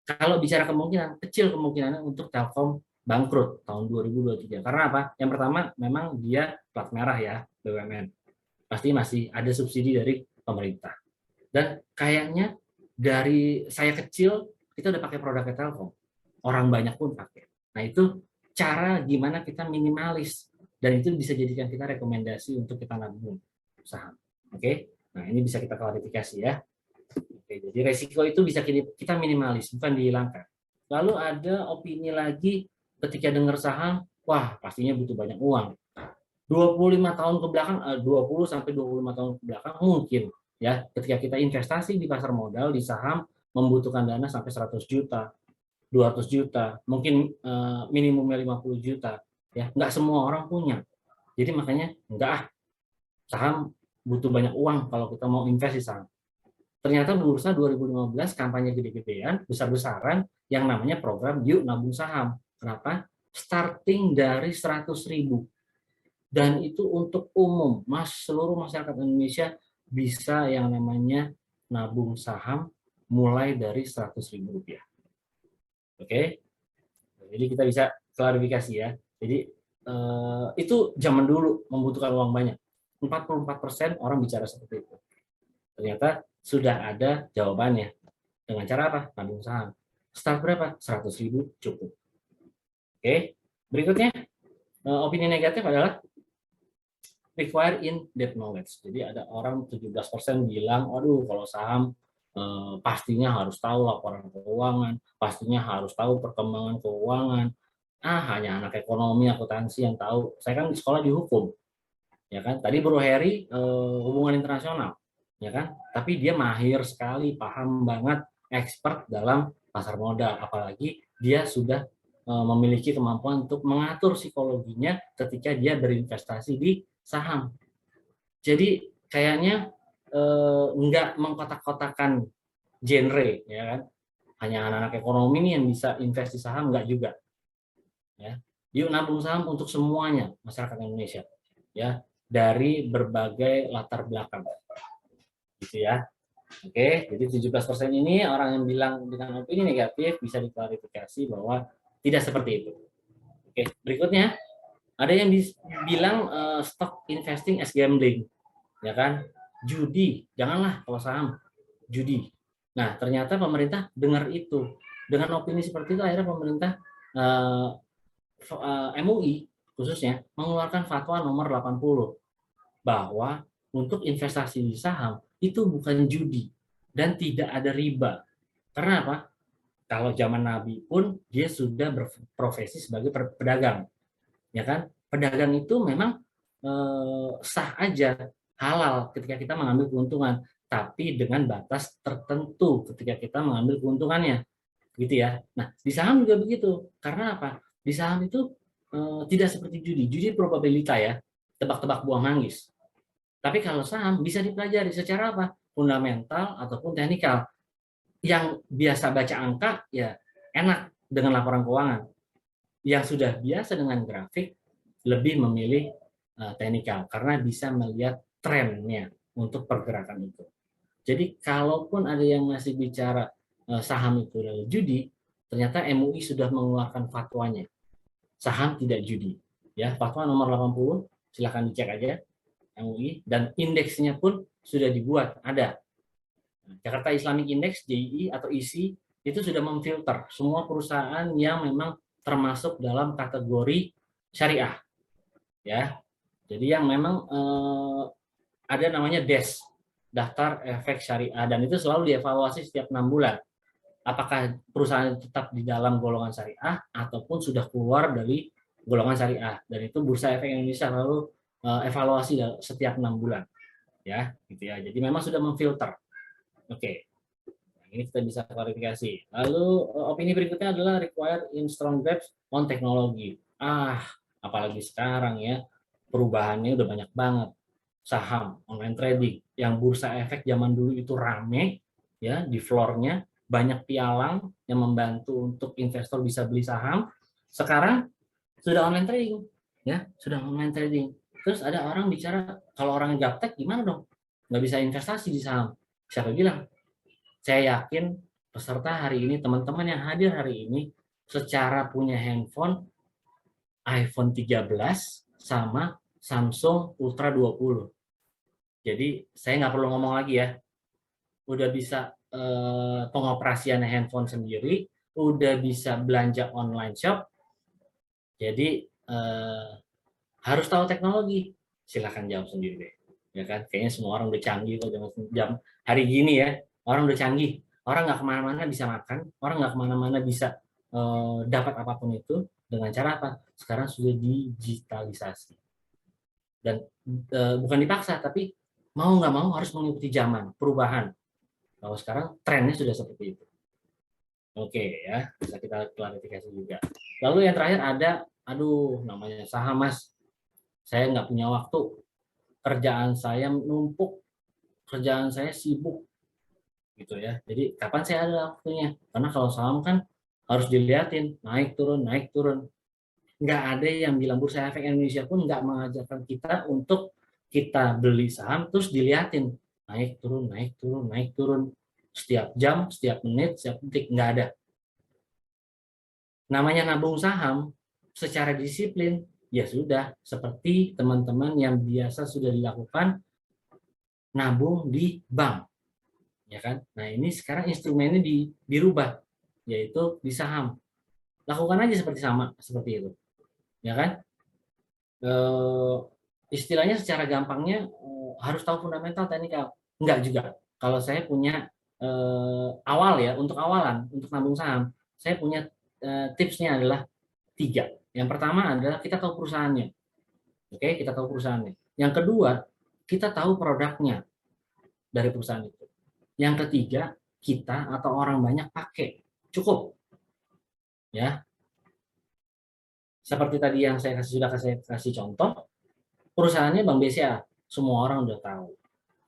Kalau bicara kemungkinan, kecil kemungkinannya untuk Telkom bangkrut tahun 2023. Karena apa? Yang pertama, memang dia plat merah ya, BUMN. Pasti masih ada subsidi dari pemerintah. Dan kayaknya dari saya kecil, kita udah pakai produknya Telkom. Orang banyak pun pakai. Nah, itu cara gimana kita minimalis. Dan itu bisa jadikan kita rekomendasi untuk kita nabung saham. Oke? Nah, ini bisa kita klarifikasi ya. Oke, jadi resiko itu bisa kita minimalis, bukan dihilangkan. Lalu ada opini lagi ketika dengar saham, wah pastinya butuh banyak uang. 25 tahun ke belakang, 20 sampai 25 tahun ke belakang mungkin ya, ketika kita investasi di pasar modal di saham membutuhkan dana sampai 100 juta, 200 juta, mungkin minimumnya 50 juta ya. Nggak semua orang punya. Jadi makanya saham butuh banyak uang kalau kita mau invest di saham. Ternyata bursa 2015 kampanye gede-gedean, besar-besaran, yang namanya program Yuk Nabung Saham. Kenapa? Starting dari 100.000. Dan itu untuk umum, seluruh masyarakat Indonesia bisa yang namanya nabung saham mulai dari 100.000 rupiah. Oke, jadi kita bisa klarifikasi ya. Jadi itu zaman dulu membutuhkan uang banyak. 44% orang bicara seperti itu. Ternyata sudah ada jawabannya. Dengan cara apa? Nabung saham. Start berapa? 100.000 cukup. Oke, berikutnya opini negatif adalah require in-depth knowledge. Jadi ada orang 17% bilang, aduh kalau saham pastinya harus tahu laporan keuangan, pastinya harus tahu perkembangan keuangan. Hanya anak ekonomi, akuntansi yang tahu. Saya kan di sekolah di hukum, ya kan. Tadi Bro Heri hubungan internasional, ya kan. Tapi dia mahir sekali, paham banget, expert dalam pasar modal. Apalagi dia sudah memiliki kemampuan untuk mengatur psikologinya ketika dia berinvestasi di saham. Jadi kayaknya nggak mengkotak-kotakan genre, ya kan. Hanya anak-anak ekonomi nih yang bisa invest di saham, nggak juga. Ya, yuk nabung saham untuk semuanya masyarakat Indonesia, ya, dari berbagai latar belakang, gitu ya. Oke, jadi 17% ini orang yang bilang dengan opini negatif bisa diklarifikasi bahwa tidak seperti itu. Oke, berikutnya ada yang bilang stock investing as gambling, ya kan, judi, janganlah kalau saham, judi. Nah, ternyata pemerintah dengar itu. Dengan opini seperti itu akhirnya pemerintah MUI khususnya mengeluarkan fatwa nomor 80 bahwa untuk investasi di saham itu bukan judi dan tidak ada riba. Karena apa? Kalau zaman Nabi pun dia sudah berprofesi sebagai pedagang, ya kan? Pedagang itu memang sah aja, halal ketika kita mengambil keuntungan, tapi dengan batas tertentu ketika kita mengambil keuntungannya, gitu ya. Nah, di saham juga begitu. Karena apa? Di saham itu tidak seperti judi. Judi probabilitas ya, tebak-tebak buah manggis. Tapi kalau saham bisa dipelajari secara apa? Fundamental ataupun teknikal. Yang biasa baca angka ya enak dengan laporan keuangan. Yang sudah biasa dengan grafik lebih memilih teknikal karena bisa melihat trennya untuk pergerakan itu. Jadi kalaupun ada yang masih bicara saham itu adalah judi, ternyata MUI sudah mengeluarkan fatwanya. Saham tidak judi. Ya, fatwa nomor 80, silakan dicek aja MUI, dan indeksnya pun sudah dibuat, ada. Jakarta Islamic Index, JII atau ISI, itu sudah memfilter semua perusahaan yang memang termasuk dalam kategori syariah. Ya, jadi yang memang ada namanya DES, daftar efek syariah, dan itu selalu dievaluasi setiap 6 bulan. Apakah perusahaan tetap di dalam golongan syariah ataupun sudah keluar dari golongan syariah, dan itu Bursa Efek Indonesia lalu evaluasi setiap 6 bulan, ya, gitu ya. Jadi memang sudah memfilter. Oke, ini kita bisa klarifikasi. Lalu opini berikutnya adalah required in strong grasp on teknologi. Apalagi sekarang ya, perubahannya udah banyak banget. Saham, online trading, yang bursa efek zaman dulu itu rame, ya, di floornya banyak pialang yang membantu untuk investor bisa beli saham. Sekarang sudah online trading, ya, sudah online trading. Terus ada orang bicara kalau orang gaptek gimana dong? Nggak bisa investasi di saham. Siapa bilang? Saya yakin peserta hari ini, teman-teman yang hadir hari ini, secara punya handphone iPhone 13 sama Samsung Ultra 20. Jadi saya nggak perlu ngomong lagi ya, udah bisa pengoperasian handphone sendiri, udah bisa belanja online shop. Jadi harus tahu teknologi. Silakan jawab sendiri deh, ya kan? Kayaknya semua orang udah canggih kok jam hari gini ya, orang udah canggih. Orang nggak kemana-mana bisa makan, orang nggak kemana-mana bisa dapat apapun itu dengan cara apa? Sekarang sudah digitalisasi dan bukan dipaksa, tapi mau nggak mau harus mengikuti zaman perubahan. Kalau sekarang trennya sudah seperti itu. Oke ya, bisa kita klarifikasi juga. Lalu yang terakhir ada, aduh namanya saham mas, saya nggak punya waktu, kerjaan saya numpuk, kerjaan saya sibuk, gitu ya. Jadi kapan saya ada waktunya? Karena kalau saham kan harus dilihatin, naik turun, naik turun. Nggak ada yang bilang Bursa Efek Indonesia pun nggak mengajarkan kita untuk kita beli saham terus dilihatin naik turun, naik turun, naik turun setiap jam, setiap menit, setiap detik, nggak ada. Namanya nabung saham secara disiplin, ya sudah seperti teman-teman yang biasa sudah dilakukan nabung di bank, ya kan? Nah, ini sekarang instrumennya dirubah, yaitu di saham. Lakukan aja seperti itu, ya kan? Istilahnya secara gampangnya harus tahu fundamental teknikal. Enggak juga. Kalau saya punya awal ya, untuk awalan, untuk nabung saham, saya punya tipsnya adalah 3. Yang pertama adalah kita tahu perusahaannya. Oke, kita tahu perusahaannya. Yang kedua, kita tahu produknya dari perusahaan itu. Yang ketiga, kita atau orang banyak pakai. Cukup. Ya. Seperti tadi yang saya kasih contoh, perusahaannya Bank BCA. Semua orang udah tahu.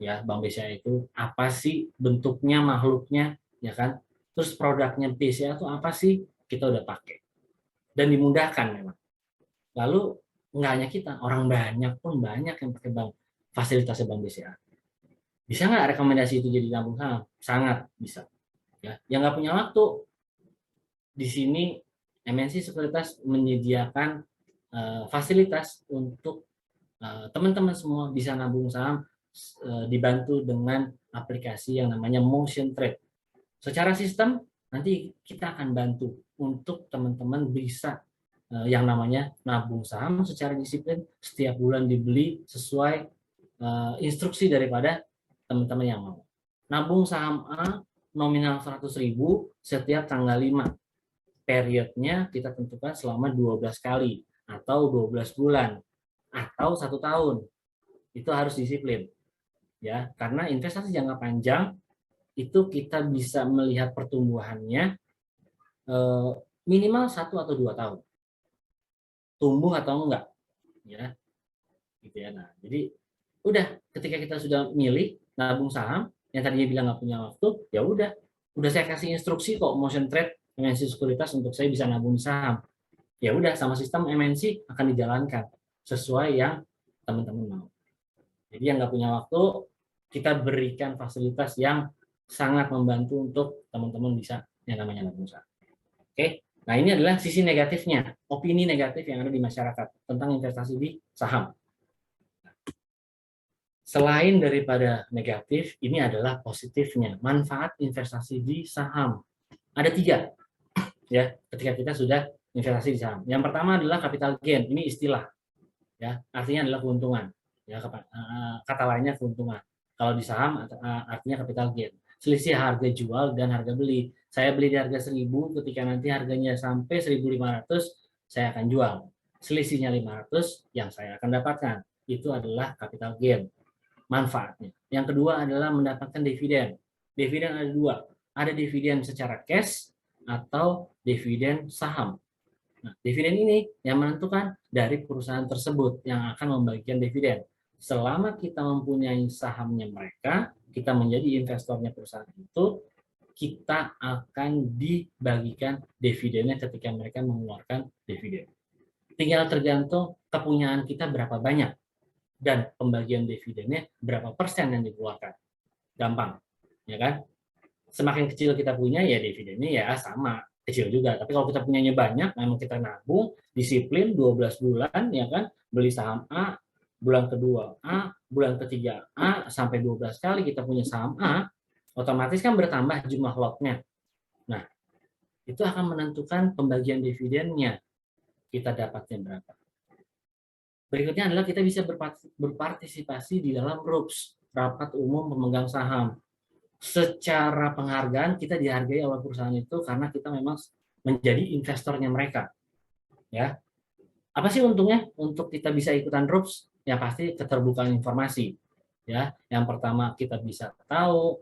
Ya, Bank BCA itu apa sih bentuknya, makhluknya, ya kan? Terus produknya BCA itu apa sih? Kita udah pakai. Dan dimudahkan memang. Lalu nggak hanya kita, orang banyak pun banyak yang pakai fasilitasnya Bank BCA. Bisa nggak rekomendasi itu jadi nabung saham? Sangat bisa. Ya, yang nggak punya waktu, di sini MNC Sekuritas menyediakan fasilitas untuk teman-teman semua bisa nabung saham dibantu dengan aplikasi yang namanya Motion Trade. Secara sistem nanti kita akan bantu untuk teman-teman bisa yang namanya nabung saham secara disiplin, setiap bulan dibeli sesuai instruksi daripada teman-teman yang mau. Nabung saham A nominal 100.000 setiap tanggal 5. Periodnya kita tentukan selama 12 kali atau 12 bulan atau 1 tahun. Itu harus disiplin. Ya, karena investasi jangka panjang itu kita bisa melihat pertumbuhannya minimal 1 atau 2 tahun. Tumbuh atau enggak, ya. Gitu ya. Nah, jadi udah ketika kita sudah milih nabung saham yang tadinya bilang nggak punya waktu, ya udah saya kasih instruksi kok Motion Trade MNC Sekuritas untuk saya bisa nabung saham. Ya udah, sama sistem MNC akan dijalankan sesuai yang teman-teman mau. Jadi yang nggak punya waktu, kita berikan fasilitas yang sangat membantu untuk teman-teman bisa yang namanya nabung saham. Oke, nah ini adalah sisi negatifnya, opini negatif yang ada di masyarakat tentang investasi di saham. Selain daripada negatif, ini adalah positifnya, manfaat investasi di saham. Ada 3, ya, ketika kita sudah investasi di saham. Yang pertama adalah capital gain, ini istilah, ya, artinya adalah keuntungan. Ya, kata lainnya keuntungan. Kalau di saham artinya capital gain, selisih harga jual dan harga beli. Saya beli di harga 1.000, ketika nanti harganya sampai 1.500, saya akan jual. Selisihnya 500 yang saya akan dapatkan. Itu adalah capital gain. Manfaatnya. Yang kedua adalah mendapatkan dividen. Dividen ada 2. Ada dividen secara cash atau dividen saham. Nah, dividen ini yang menentukan dari perusahaan tersebut yang akan membagikan dividen. Selama kita mempunyai sahamnya mereka, kita menjadi investornya perusahaan itu, kita akan dibagikan dividennya ketika mereka mengeluarkan dividen. Tinggal tergantung kepunyaan kita berapa banyak dan pembagian dividennya berapa persen yang dikeluarkan. Gampang, ya kan? Semakin kecil kita punya, ya dividennya ya sama, kecil juga. Tapi kalau kita punyanya banyak, memang kita nabung, disiplin 12 bulan, ya kan? Beli saham A, bulan kedua A, bulan ketiga A, sampai 12 kali kita punya saham A, otomatis kan bertambah jumlah lotnya. Nah, itu akan menentukan pembagian dividennya, kita dapatnya berapa. Berikutnya adalah kita bisa berpartisipasi di dalam RUPS, Rapat Umum Pemegang Saham. Secara penghargaan kita dihargai oleh perusahaan itu karena kita memang menjadi investornya mereka. Ya. Apa sih untungnya untuk kita bisa ikutan RUPS? Ya pasti keterbukaan informasi. Ya, yang pertama kita bisa tahu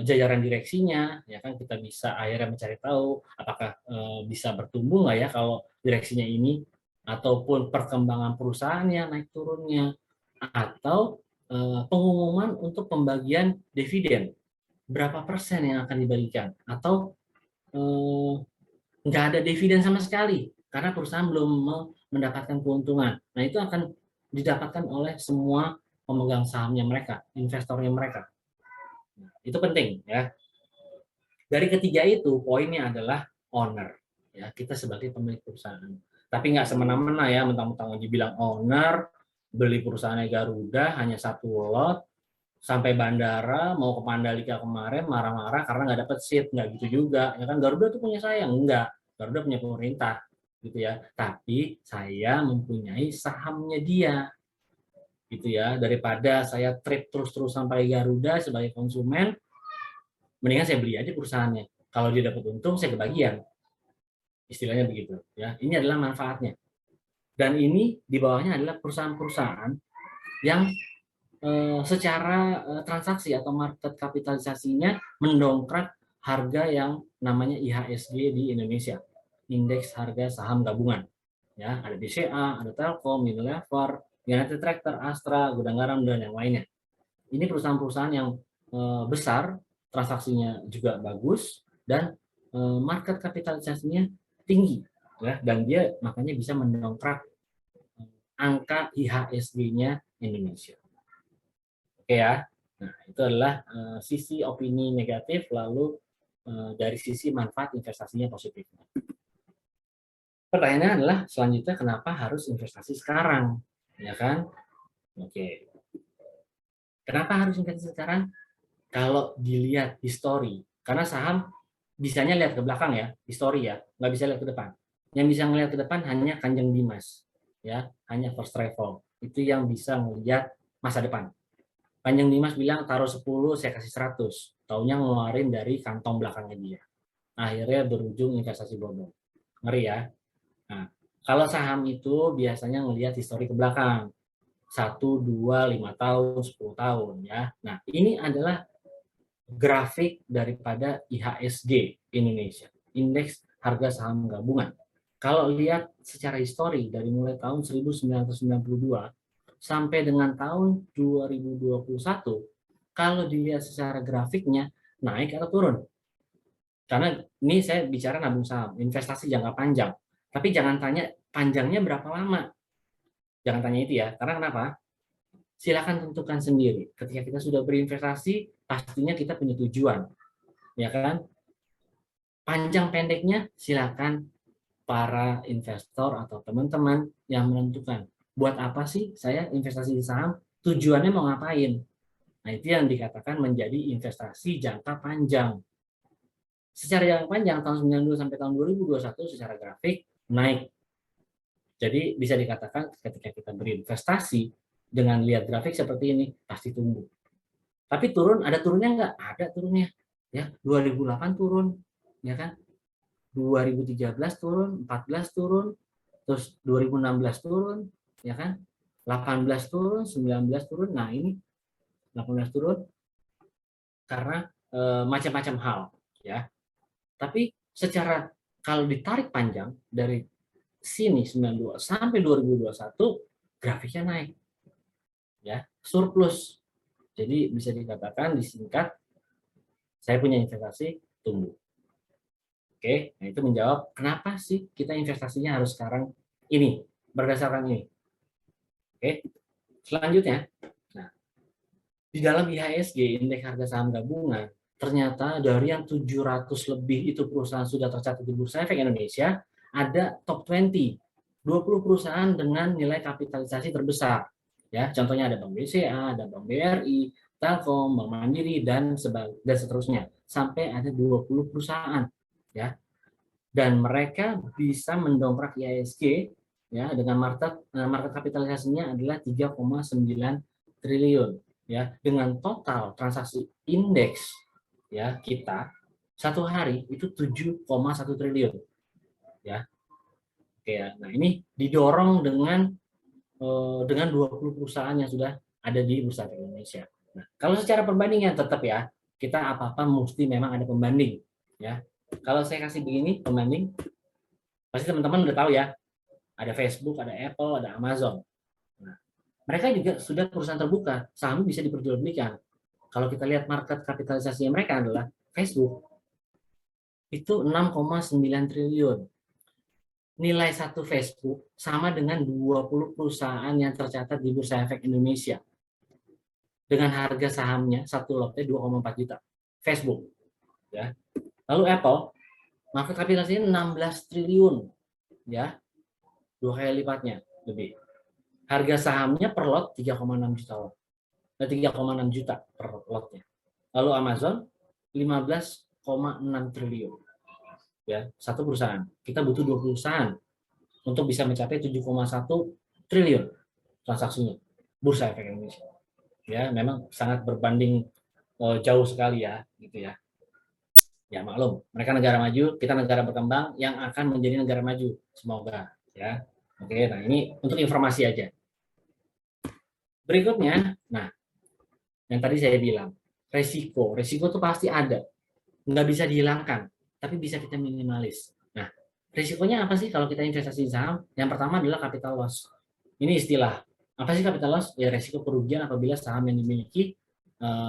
jajaran direksinya, ya kan, kita bisa akhirnya mencari tahu apakah bisa bertumbuh nggak ya kalau direksinya ini, ataupun perkembangan perusahaannya naik turunnya, atau pengumuman untuk pembagian dividen berapa persen yang akan dibagikan, atau nggak ada dividen sama sekali karena perusahaan belum mendapatkan keuntungan. Nah, itu akan didapatkan oleh semua pemegang sahamnya mereka, investornya mereka. Nah, itu penting ya. Dari ketiga itu poinnya adalah owner. ya, kita sebagai pemilik perusahaan. Tapi nggak semena-mena ya, mentang-mentang dibilang owner, beli perusahaannya Garuda hanya 1 lot, sampai bandara mau ke Mandalika kemarin marah-marah karena nggak dapet seat, nggak gitu juga ya kan. Garuda tuh punya saya, enggak, Garuda punya pemerintah gitu ya, tapi saya mempunyai sahamnya dia gitu ya. Daripada saya trip terus-terus sampai Garuda sebagai konsumen, mendingan saya beli aja perusahaannya, kalau dia dapat untung saya kebagian, istilahnya begitu ya. Ini adalah manfaatnya, dan ini di bawahnya adalah perusahaan-perusahaan yang secara transaksi atau market kapitalisasinya mendongkrak harga yang namanya IHSG di Indonesia, indeks harga saham gabungan. Ya, ada BCA, ada Telkom, Unilever, United Tractor, Astra, Gudang Garam, dan yang lainnya. Ini perusahaan-perusahaan yang besar, transaksinya juga bagus, dan market kapitalisasinya tinggi, ya, dan dia makanya bisa mendongkrak angka IHSG-nya Indonesia. Oke ya, nah itu adalah sisi opini negatif, lalu dari sisi manfaat investasinya positif. Pertanyaannya adalah selanjutnya, kenapa harus investasi sekarang, ya kan? Oke, kenapa harus investasi sekarang? Kalau dilihat history, karena saham bisanya lihat ke belakang ya, history ya, nggak bisa lihat ke depan. Yang bisa ngelihat ke depan hanya Kanjeng Dimas, ya, hanya First Travel, itu yang bisa melihat masa depan. Kanjeng Dimas bilang taruh 10, saya kasih 100. Taunya ngeluarin dari kantong belakangnya dia. Akhirnya berujung investasi bodong. Ngeri ya. Nah, kalau saham itu biasanya ngelihat histori ke belakang. 1, 2, 5 tahun, 10 tahun ya. Nah, ini adalah grafik daripada IHSG Indonesia, indeks harga saham gabungan. Kalau lihat secara histori dari mulai tahun 1992 sampai dengan tahun 2021, kalau dilihat secara grafiknya naik atau turun. Karena ini saya bicara nabung saham, investasi jangka panjang. Tapi jangan tanya panjangnya berapa lama. Jangan tanya itu ya. Karena kenapa? Silakan tentukan sendiri. Ketika kita sudah berinvestasi, pastinya kita punya tujuan. Ya kan? Panjang pendeknya silakan para investor atau teman-teman yang menentukan. Buat apa sih saya investasi di saham? Tujuannya mau ngapain? Nah, itu yang dikatakan menjadi investasi jangka panjang. Secara jangka panjang, tahun 92 sampai tahun 2021 secara grafik naik. Jadi bisa dikatakan ketika kita berinvestasi dengan lihat grafik seperti ini, pasti tumbuh. Tapi turun, ada turunnya nggak? Ada turunnya. Ya, 2008 turun, ya kan? 2013 turun, 14 turun, terus 2016 turun, ya kan? 18 turun, 19 turun. Nah, ini 18 turun karena macam-macam hal, ya. Tapi secara kalau ditarik panjang dari sini 92 sampai 2021 grafiknya naik. Ya, surplus. Jadi bisa dikatakan disingkat saya punya investasi tumbuh. Oke, nah itu menjawab kenapa sih kita investasinya harus sekarang ini, berdasarkan ini. Oke, selanjutnya, nah, di dalam IHSG, indeks harga saham gabungan, ternyata dari yang 700 lebih itu perusahaan sudah tercatat di Bursa Efek Indonesia, ada top 20, 20 perusahaan dengan nilai kapitalisasi terbesar. Ya, contohnya ada Bank BCA, ada Bank BRI, Telkom, Bank Mandiri, dan seterusnya. Sampai ada 20 perusahaan. Ya, dan mereka bisa mendongkrak IHSG ya dengan market kapitalisasinya adalah 3,9 triliun ya, dengan total transaksi indeks ya kita satu hari itu 7,1 triliun ya. Oke ya. Nah, ini didorong dengan 20 perusahaan yang sudah ada di Bursa Efek Indonesia. Nah, kalau secara perbandingan tetap ya, kita apa-apa mesti memang ada pembanding ya. Kalau saya kasih begini pembanding, pasti teman-teman udah tahu ya, ada Facebook, ada Apple, ada Amazon. Nah, mereka juga sudah perusahaan terbuka, saham bisa diperjualbelikan. Kalau kita lihat market kapitalisasi mereka adalah Facebook, itu 6,9 triliun. Nilai satu Facebook sama dengan 20 perusahaan yang tercatat di Bursa Efek Indonesia. Dengan harga sahamnya, satu lotnya 2,4 juta. Facebook. Ya. Lalu Apple, market kapitalisasinya 16 triliun, ya, 2 kali lipatnya lebih. Harga sahamnya per lot 3,6 juta lot, 3,6 juta per lotnya. Lalu Amazon 15,6 triliun, ya, satu perusahaan. Kita butuh 2 perusahaan untuk bisa mencapai 7,1 triliun transaksinya Bursa Efek Indonesia. Ya, memang sangat berbanding jauh sekali ya, gitu ya. Ya maklum, mereka negara maju, kita negara berkembang yang akan menjadi negara maju. Semoga ya. Oke, nah ini untuk informasi aja. Berikutnya, nah yang tadi saya bilang, resiko itu pasti ada, nggak bisa dihilangkan, tapi bisa kita minimalis. Nah, resikonya apa sih kalau kita investasi di saham? Yang pertama adalah capital loss. Ini istilah. Apa sih capital loss? Ya resiko kerugian apabila saham yang dimiliki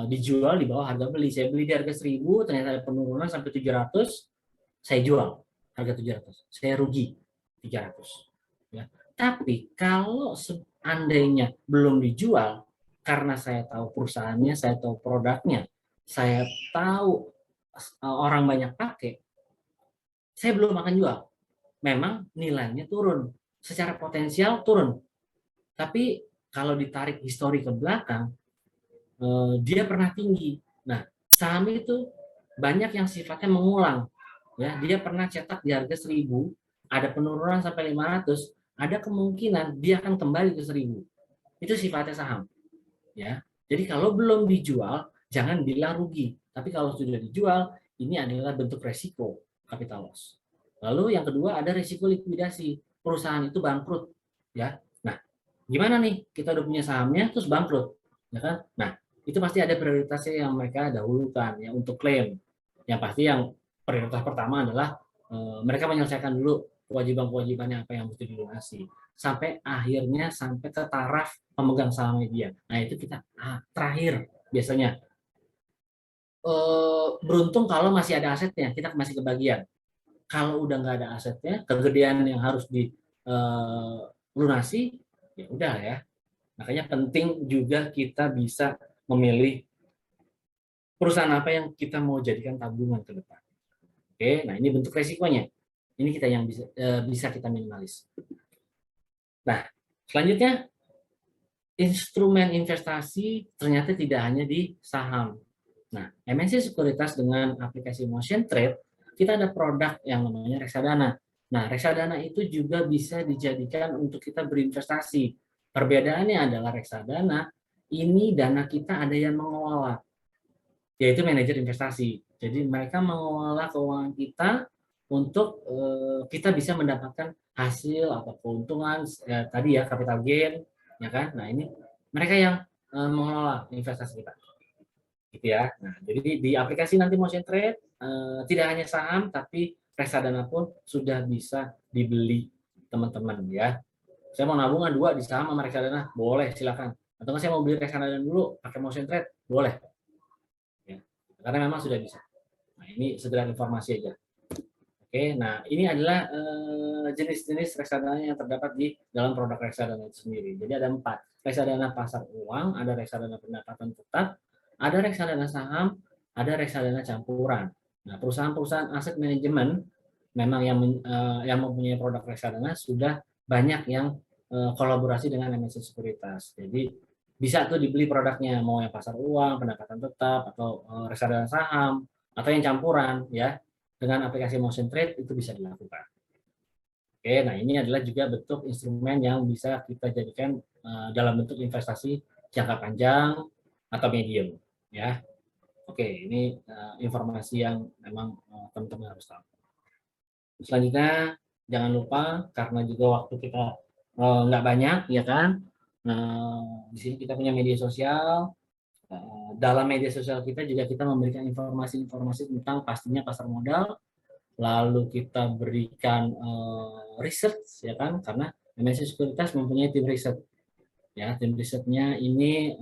dijual di bawah harga beli. Saya beli di harga 1.000, ternyata ada penurunan sampai 700, saya jual harga 700. Saya rugi 300. Ya. Tapi kalau seandainya belum dijual, karena saya tahu perusahaannya, saya tahu produknya, saya tahu orang banyak pakai, saya belum akan jual. Memang nilainya turun, secara potensial turun. Tapi kalau ditarik histori ke belakang, dia pernah tinggi. Nah, saham itu banyak yang sifatnya mengulang. Ya, dia pernah cetak di harga 1.000, ada penurunan sampai 500, ada kemungkinan dia akan kembali ke 1.000. Itu sifatnya saham. Ya. Jadi kalau belum dijual, jangan bilang rugi. Tapi kalau sudah dijual, ini adalah bentuk resiko capital loss. Lalu yang kedua ada resiko likuidasi. Perusahaan itu bangkrut, ya. Nah, gimana nih? Kita udah punya sahamnya terus bangkrut, ya kan? Nah, itu pasti ada prioritasnya yang mereka dahulukan ya untuk klaim. Yang pasti yang prioritas pertama adalah mereka menyelesaikan dulu kewajiban-kewajibannya apa yang mesti dilunasi sampai akhirnya sampai ke taraf pemegang sahamnya dia. Nah, itu kita terakhir biasanya beruntung kalau masih ada asetnya, kita masih kebagian. Kalau udah nggak ada asetnya, kegedean yang harus dilunasi, ya udah ya. Makanya penting juga kita bisa memilih perusahaan apa yang kita mau jadikan tabungan ke depan. Oke, nah ini bentuk resikonya. Ini kita yang bisa kita minimalis. Nah, selanjutnya instrumen investasi ternyata tidak hanya di saham. Nah, MNC Sekuritas dengan aplikasi Motion Trade, kita ada produk yang namanya reksadana. Nah, reksadana itu juga bisa dijadikan untuk kita berinvestasi. Perbedaannya adalah reksadana, ini dana kita ada yang mengelola, yaitu manajer investasi. Jadi mereka mengelola keuangan kita untuk kita bisa mendapatkan hasil atau keuntungan tadi ya, capital gain, ya kan? Nah, ini mereka yang mengelola investasi kita. Gitu ya. Nah, jadi di aplikasi nanti Motion Trade tidak hanya saham tapi reksadana pun sudah bisa dibeli teman-teman ya. Saya mau nabungan 2 di saham sama reksadana, boleh silakan. Atau saya mau beli reksadana dulu pakai Motion Trade, boleh. Ya. Karena memang sudah bisa. Nah, ini sekedar informasi aja. Oke, nah ini adalah jenis-jenis reksadana yang terdapat di dalam produk reksadana itu sendiri. Jadi ada 4. Reksadana pasar uang, ada reksadana pendapatan tetap, ada reksadana saham, ada reksadana campuran. Nah, perusahaan-perusahaan aset manajemen memang yang mempunyai produk reksadana sudah banyak yang kolaborasi dengan MNC Sekuritas. Jadi bisa tuh dibeli produknya, mau yang pasar uang, pendapatan tetap, atau reksadana saham, atau yang campuran ya. Dengan aplikasi Motion Trade itu bisa dilakukan. Oke, nah ini adalah juga bentuk instrumen yang bisa kita jadikan dalam bentuk investasi jangka panjang atau medium, ya. Oke, ini informasi yang memang teman-teman harus tahu. Selanjutnya, jangan lupa karena juga waktu kita nggak banyak, ya kan. Nah, di sini kita punya media sosial. Dalam media sosial kita juga kita memberikan informasi-informasi tentang pastinya pasar modal, lalu kita berikan research ya kan, karena MNC Sekuritas mempunyai tim riset ya. Tim risetnya ini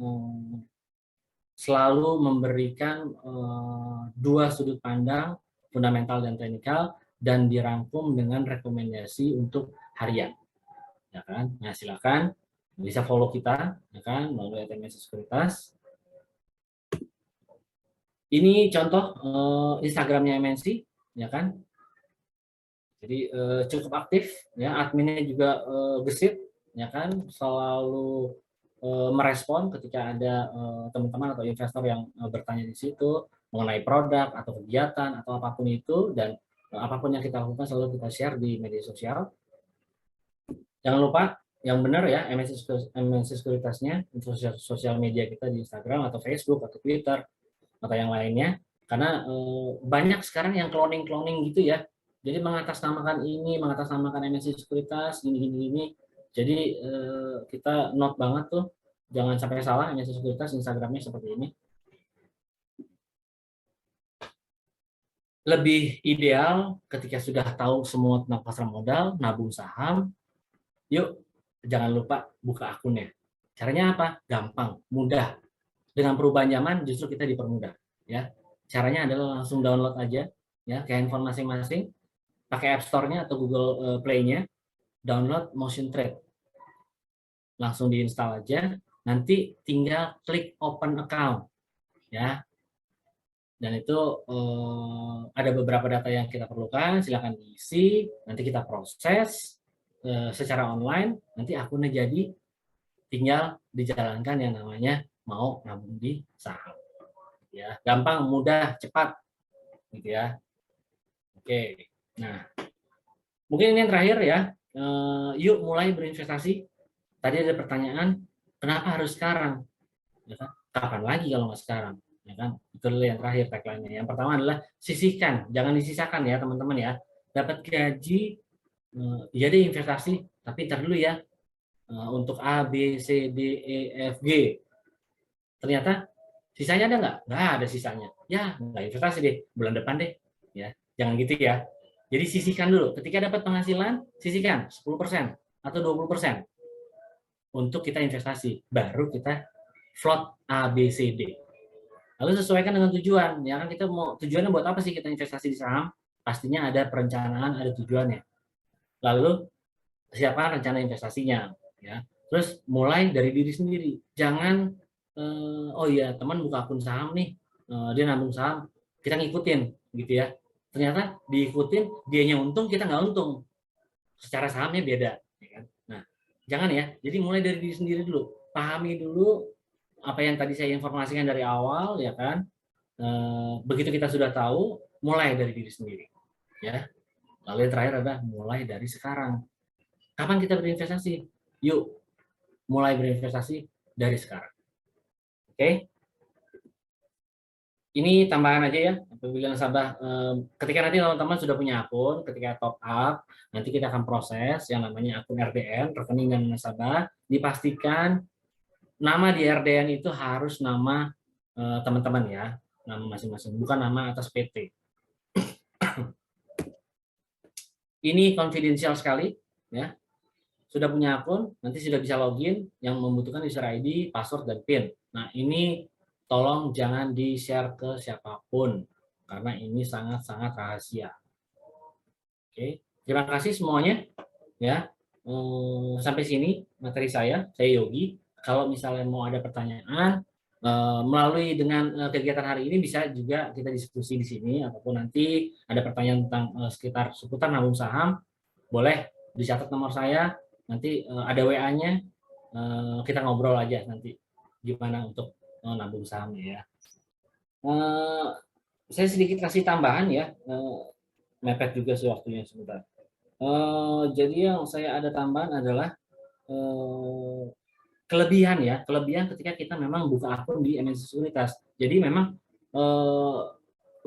selalu memberikan 2 sudut pandang, fundamental dan teknikal, dan dirangkum dengan rekomendasi untuk harian ya kan. Nah, silakan bisa follow kita ya kan melalui MNC Sekuritas. Ini contoh Instagramnya MNC ya kan. Jadi cukup aktif, ya, adminnya juga gesit, ya kan, selalu merespon ketika ada teman-teman atau investor yang bertanya di situ mengenai produk atau kegiatan atau apapun itu, dan apapun yang kita lakukan selalu kita share di media sosial. Jangan lupa yang benar ya, MNC Sekuritasnya, sosial media kita di Instagram atau Facebook atau Twitter atau yang lainnya, karena banyak sekarang yang cloning gitu ya. Jadi mengatasnamakan ini, mengatasnamakan MNC Sekuritas, gini. Jadi kita note banget tuh, jangan sampai salah MNC Sekuritas Instagramnya seperti ini. Lebih ideal ketika sudah tahu semua tentang pasar modal, nabung saham, yuk jangan lupa buka akunnya. Caranya apa? Gampang, mudah. Dengan perubahan zaman justru kita dipermudah, ya. Caranya adalah langsung download aja, ya, ke handphone masing-masing, pakai App Store-nya atau Google Play-nya, download Motion Trade. Langsung diinstal aja, nanti tinggal klik open account, ya. Dan itu ada beberapa data yang kita perlukan, silakan diisi, nanti kita proses secara online, nanti akunnya jadi, tinggal dijalankan yang namanya mau nabung di saham. Ya, gampang, mudah, cepat, gitu ya. Oke, nah mungkin ini yang terakhir ya. Yuk mulai berinvestasi. Tadi ada pertanyaan, kenapa harus sekarang? Ya kan? Kapan lagi kalau nggak sekarang? Ya kan? Itu yang terakhir tagline-nya. Yang pertama adalah sisihkan, jangan disisakan ya teman-teman ya. Dapat gaji, ya deh investasi, tapi ntar dulu ya. Untuk A, B, C, D, E, F, G. Ternyata sisanya ada nggak? Nggak ada sisanya. Ya, nggak investasi deh, bulan depan deh. Ya, jangan gitu ya. Jadi sisihkan dulu. Ketika dapat penghasilan, sisihkan 10% atau 20% untuk kita investasi. Baru kita float A, B, C, D. Lalu sesuaikan dengan tujuan. Ya kan, kita mau tujuannya buat apa sih kita investasi di saham? Pastinya ada perencanaan, ada tujuannya. Lalu siapa rencana investasinya? Ya. Terus mulai dari diri sendiri. Jangan oh iya teman buka akun saham nih, dia nabung saham, kita ngikutin gitu ya. Ternyata diikutin, dianya untung, kita nggak untung. Secara sahamnya beda. Ya kan? Nah, jangan ya. Jadi mulai dari diri sendiri dulu. Pahami dulu apa yang tadi saya informasikan dari awal, ya kan. Begitu kita sudah tahu, mulai dari diri sendiri. Ya. Lalu yang terakhir adalah mulai dari sekarang. Kapan kita berinvestasi? Yuk, mulai berinvestasi dari sekarang. Oke, ini tambahan aja ya. Apabila nasabah, ketika nanti teman-teman sudah punya akun, ketika top up, nanti kita akan proses yang namanya akun RDN, rekening dan nasabah. Dipastikan nama di RDN itu harus nama teman-teman ya, nama masing-masing, bukan nama atas PT. Ini konfidensial sekali, ya. Sudah punya akun, nanti sudah bisa login, yang membutuhkan user ID, password, dan PIN. Nah, ini tolong jangan di-share ke siapapun, karena ini sangat-sangat rahasia. Oke, terima kasih semuanya. Ya, sampai sini materi saya Yogi. Kalau misalnya mau ada pertanyaan, melalui dengan kegiatan hari ini bisa juga kita diskusi di sini, ataupun nanti ada pertanyaan tentang sekitar seputar nabung saham, boleh dicatat nomor saya. Nanti ada WA-nya, kita ngobrol aja nanti gimana untuk nabung sahamnya ya. Saya sedikit kasih tambahan ya, mepet juga sih waktunya sebentar. Jadi yang saya ada tambahan adalah kelebihan ya, kelebihan ketika kita memang buka akun di MNC Sekuritas. Jadi memang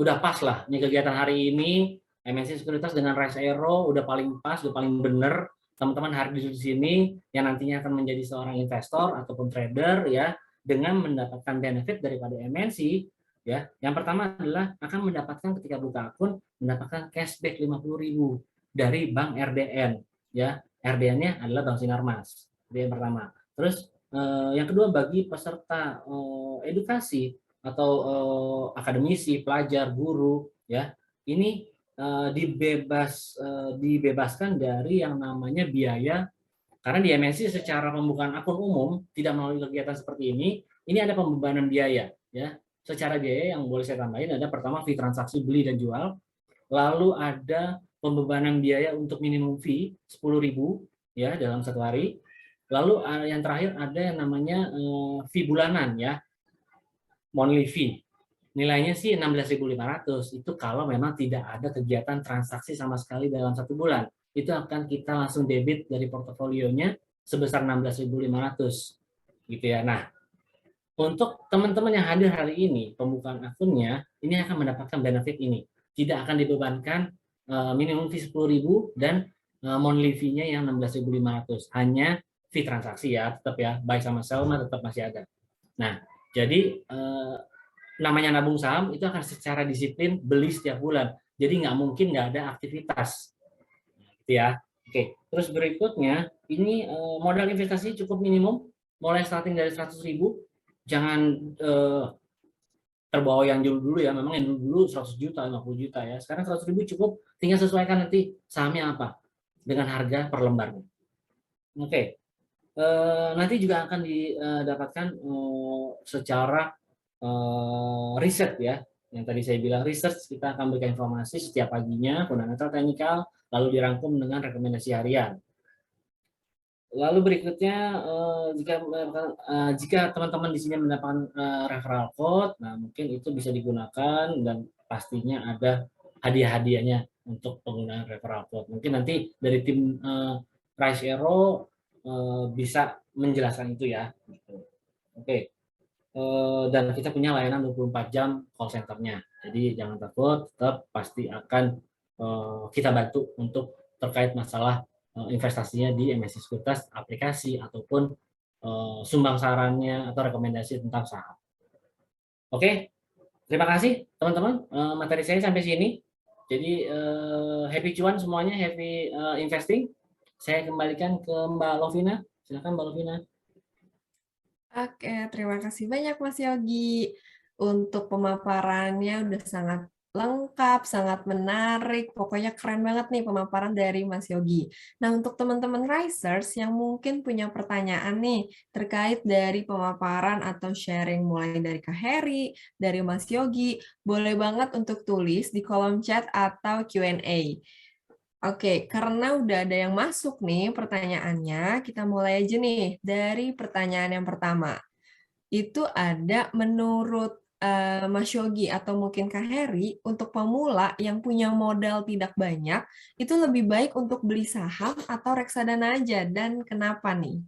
udah pas lah nih kegiatan hari ini, MNC Sekuritas dengan Rise Aero udah paling pas, udah paling bener. Teman-teman hadir di sini yang nantinya akan menjadi seorang investor ataupun trader ya, dengan mendapatkan benefit daripada MNC ya. Yang pertama adalah akan mendapatkan ketika buka akun mendapatkan cashback 50.000 dari Bank RDN ya. RDN-nya adalah Bank Sinarmas. Itu yang pertama. Terus yang kedua, bagi peserta edukasi atau akademisi, pelajar, guru ya, ini dibebaskan dari yang namanya biaya, karena di MNC secara pembukaan akun umum tidak melalui kegiatan seperti ini ada pembebanan biaya ya. Secara biaya yang boleh saya tambahin ada pertama fee transaksi beli dan jual, lalu ada pembebanan biaya untuk minimum fee 10.000 ya dalam satu hari. Lalu yang terakhir ada yang namanya fee bulanan ya, monthly fee. Nilainya sih 16.500, itu kalau memang tidak ada kegiatan transaksi sama sekali dalam satu bulan. Itu akan kita langsung debit dari portofolionya sebesar 16.500 gitu ya. Nah, untuk teman-teman yang hadir hari ini, pembukaan akunnya, ini akan mendapatkan benefit ini. Tidak akan dibebankan minimum fee 10.000 dan monthly fee-nya yang 16.500. Hanya fee transaksi ya, tetap ya, baik sama Selma tetap masih ada. Nah, jadi namanya nabung saham itu akan secara disiplin beli setiap bulan. Jadi nggak mungkin nggak ada aktivitas. Gitu ya. Oke, terus berikutnya, ini modal investasi cukup minimum, mulai starting dari 100.000. Jangan terbawa yang dulu-dulu ya, memang yang dulu 100 juta, 50 juta ya. Sekarang 100.000 cukup, tinggal sesuaikan nanti sahamnya apa dengan harga per lembarnya. Oke, nanti juga akan didapatkan secara riset ya, yang tadi saya bilang research, kita akan berikan informasi setiap paginya, fundamental, teknikal, lalu dirangkum dengan rekomendasi harian. Lalu berikutnya jika teman-teman di sini mendapatkan referral code, nah mungkin itu bisa digunakan dan pastinya ada hadiah-hadiahnya untuk penggunaan referral code. Mungkin nanti dari tim Rise Aero bisa menjelaskan itu ya. Oke. Dan kita punya layanan 24 jam call center-nya. Jadi jangan takut, tetap pasti akan kita bantu untuk terkait masalah investasinya di MSC Sekuritas, aplikasi ataupun sumbang sarannya atau rekomendasi tentang saham. Oke, terima kasih teman-teman. Materi saya sampai sini. Jadi happy cuan semuanya, happy investing. Saya kembalikan ke Mbak Lovina. Silakan Mbak Lovina. Oke, terima kasih banyak Mas Yogi. Untuk pemaparannya udah sangat lengkap, sangat menarik. Pokoknya keren banget nih pemaparan dari Mas Yogi. Nah, untuk teman-teman Risers yang mungkin punya pertanyaan nih terkait dari pemaparan atau sharing mulai dari Kak Heri, dari Mas Yogi, boleh banget untuk tulis di kolom chat atau Q&A. Oke, karena udah ada yang masuk nih pertanyaannya, kita mulai aja nih dari pertanyaan yang pertama. Itu ada menurut Mas Yogi atau mungkin Kak Heri, untuk pemula yang punya modal tidak banyak, itu lebih baik untuk beli saham atau reksadana aja, dan kenapa nih?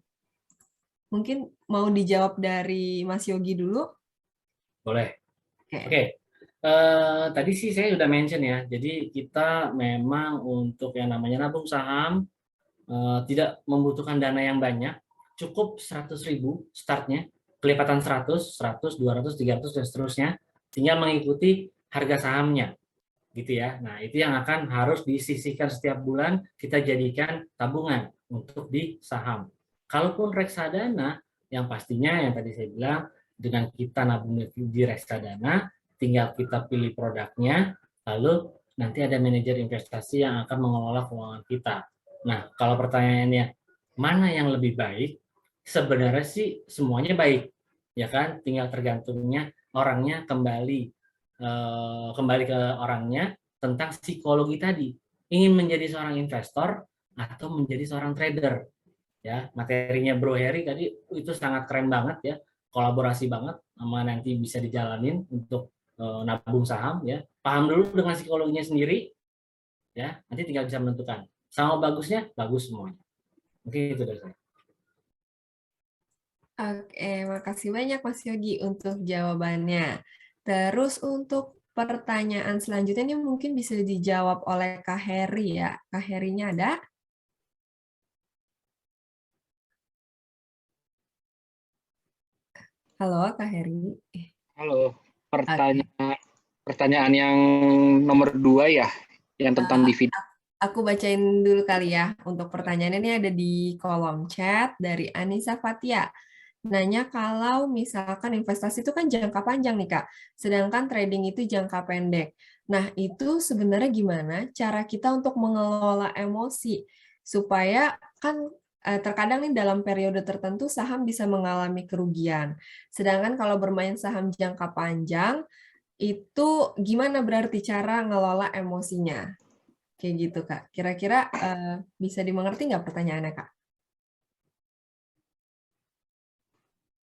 Mungkin mau dijawab dari Mas Yogi dulu? Boleh. Oke. Oke. Tadi sih saya sudah mention ya, jadi kita memang untuk yang namanya nabung saham tidak membutuhkan dana yang banyak, cukup 100.000 startnya, kelipatan 100, 100, 200, 300 dan seterusnya, tinggal mengikuti harga sahamnya, gitu ya. Nah itu yang akan harus disisihkan setiap bulan, kita jadikan tabungan untuk di saham. Kalaupun reksadana, yang pastinya yang tadi saya bilang, dengan kita nabung di reksadana, tinggal kita pilih produknya, lalu nanti ada manajer investasi yang akan mengelola keuangan kita. Nah, kalau pertanyaannya mana yang lebih baik, sebenarnya sih semuanya baik, ya kan? Tinggal tergantungnya orangnya kembali ke orangnya tentang psikologi tadi. Ingin menjadi seorang investor atau menjadi seorang trader, ya. Materinya Bro Heri tadi itu sangat keren banget ya, kolaborasi banget, sama nanti bisa dijalanin untuk nabung saham ya. Paham dulu dengan psikologinya sendiri ya, nanti tinggal bisa menentukan sama bagusnya, bagus semuanya. Mungkin itu dari saya. Oke, makasih banyak Mas Yogi untuk jawabannya. Terus untuk pertanyaan selanjutnya ini mungkin bisa dijawab oleh Kak Heri ya. Kak Herinya ada? Halo Kak Heri. Halo, pertanyaan yang nomor 2 ya, yang tentang dividen. Aku bacain dulu kali ya. Untuk pertanyaan ini ada di kolom chat dari Anissa Fatia. Nanya kalau misalkan investasi itu kan jangka panjang nih Kak, sedangkan trading itu jangka pendek. Nah itu sebenarnya gimana cara kita untuk mengelola emosi supaya kan terkadang nih dalam periode tertentu saham bisa mengalami kerugian. Sedangkan kalau bermain saham jangka panjang itu gimana berarti cara ngelola emosinya? Kayak gitu, Kak. Kira-kira bisa dimengerti nggak pertanyaannya, Kak?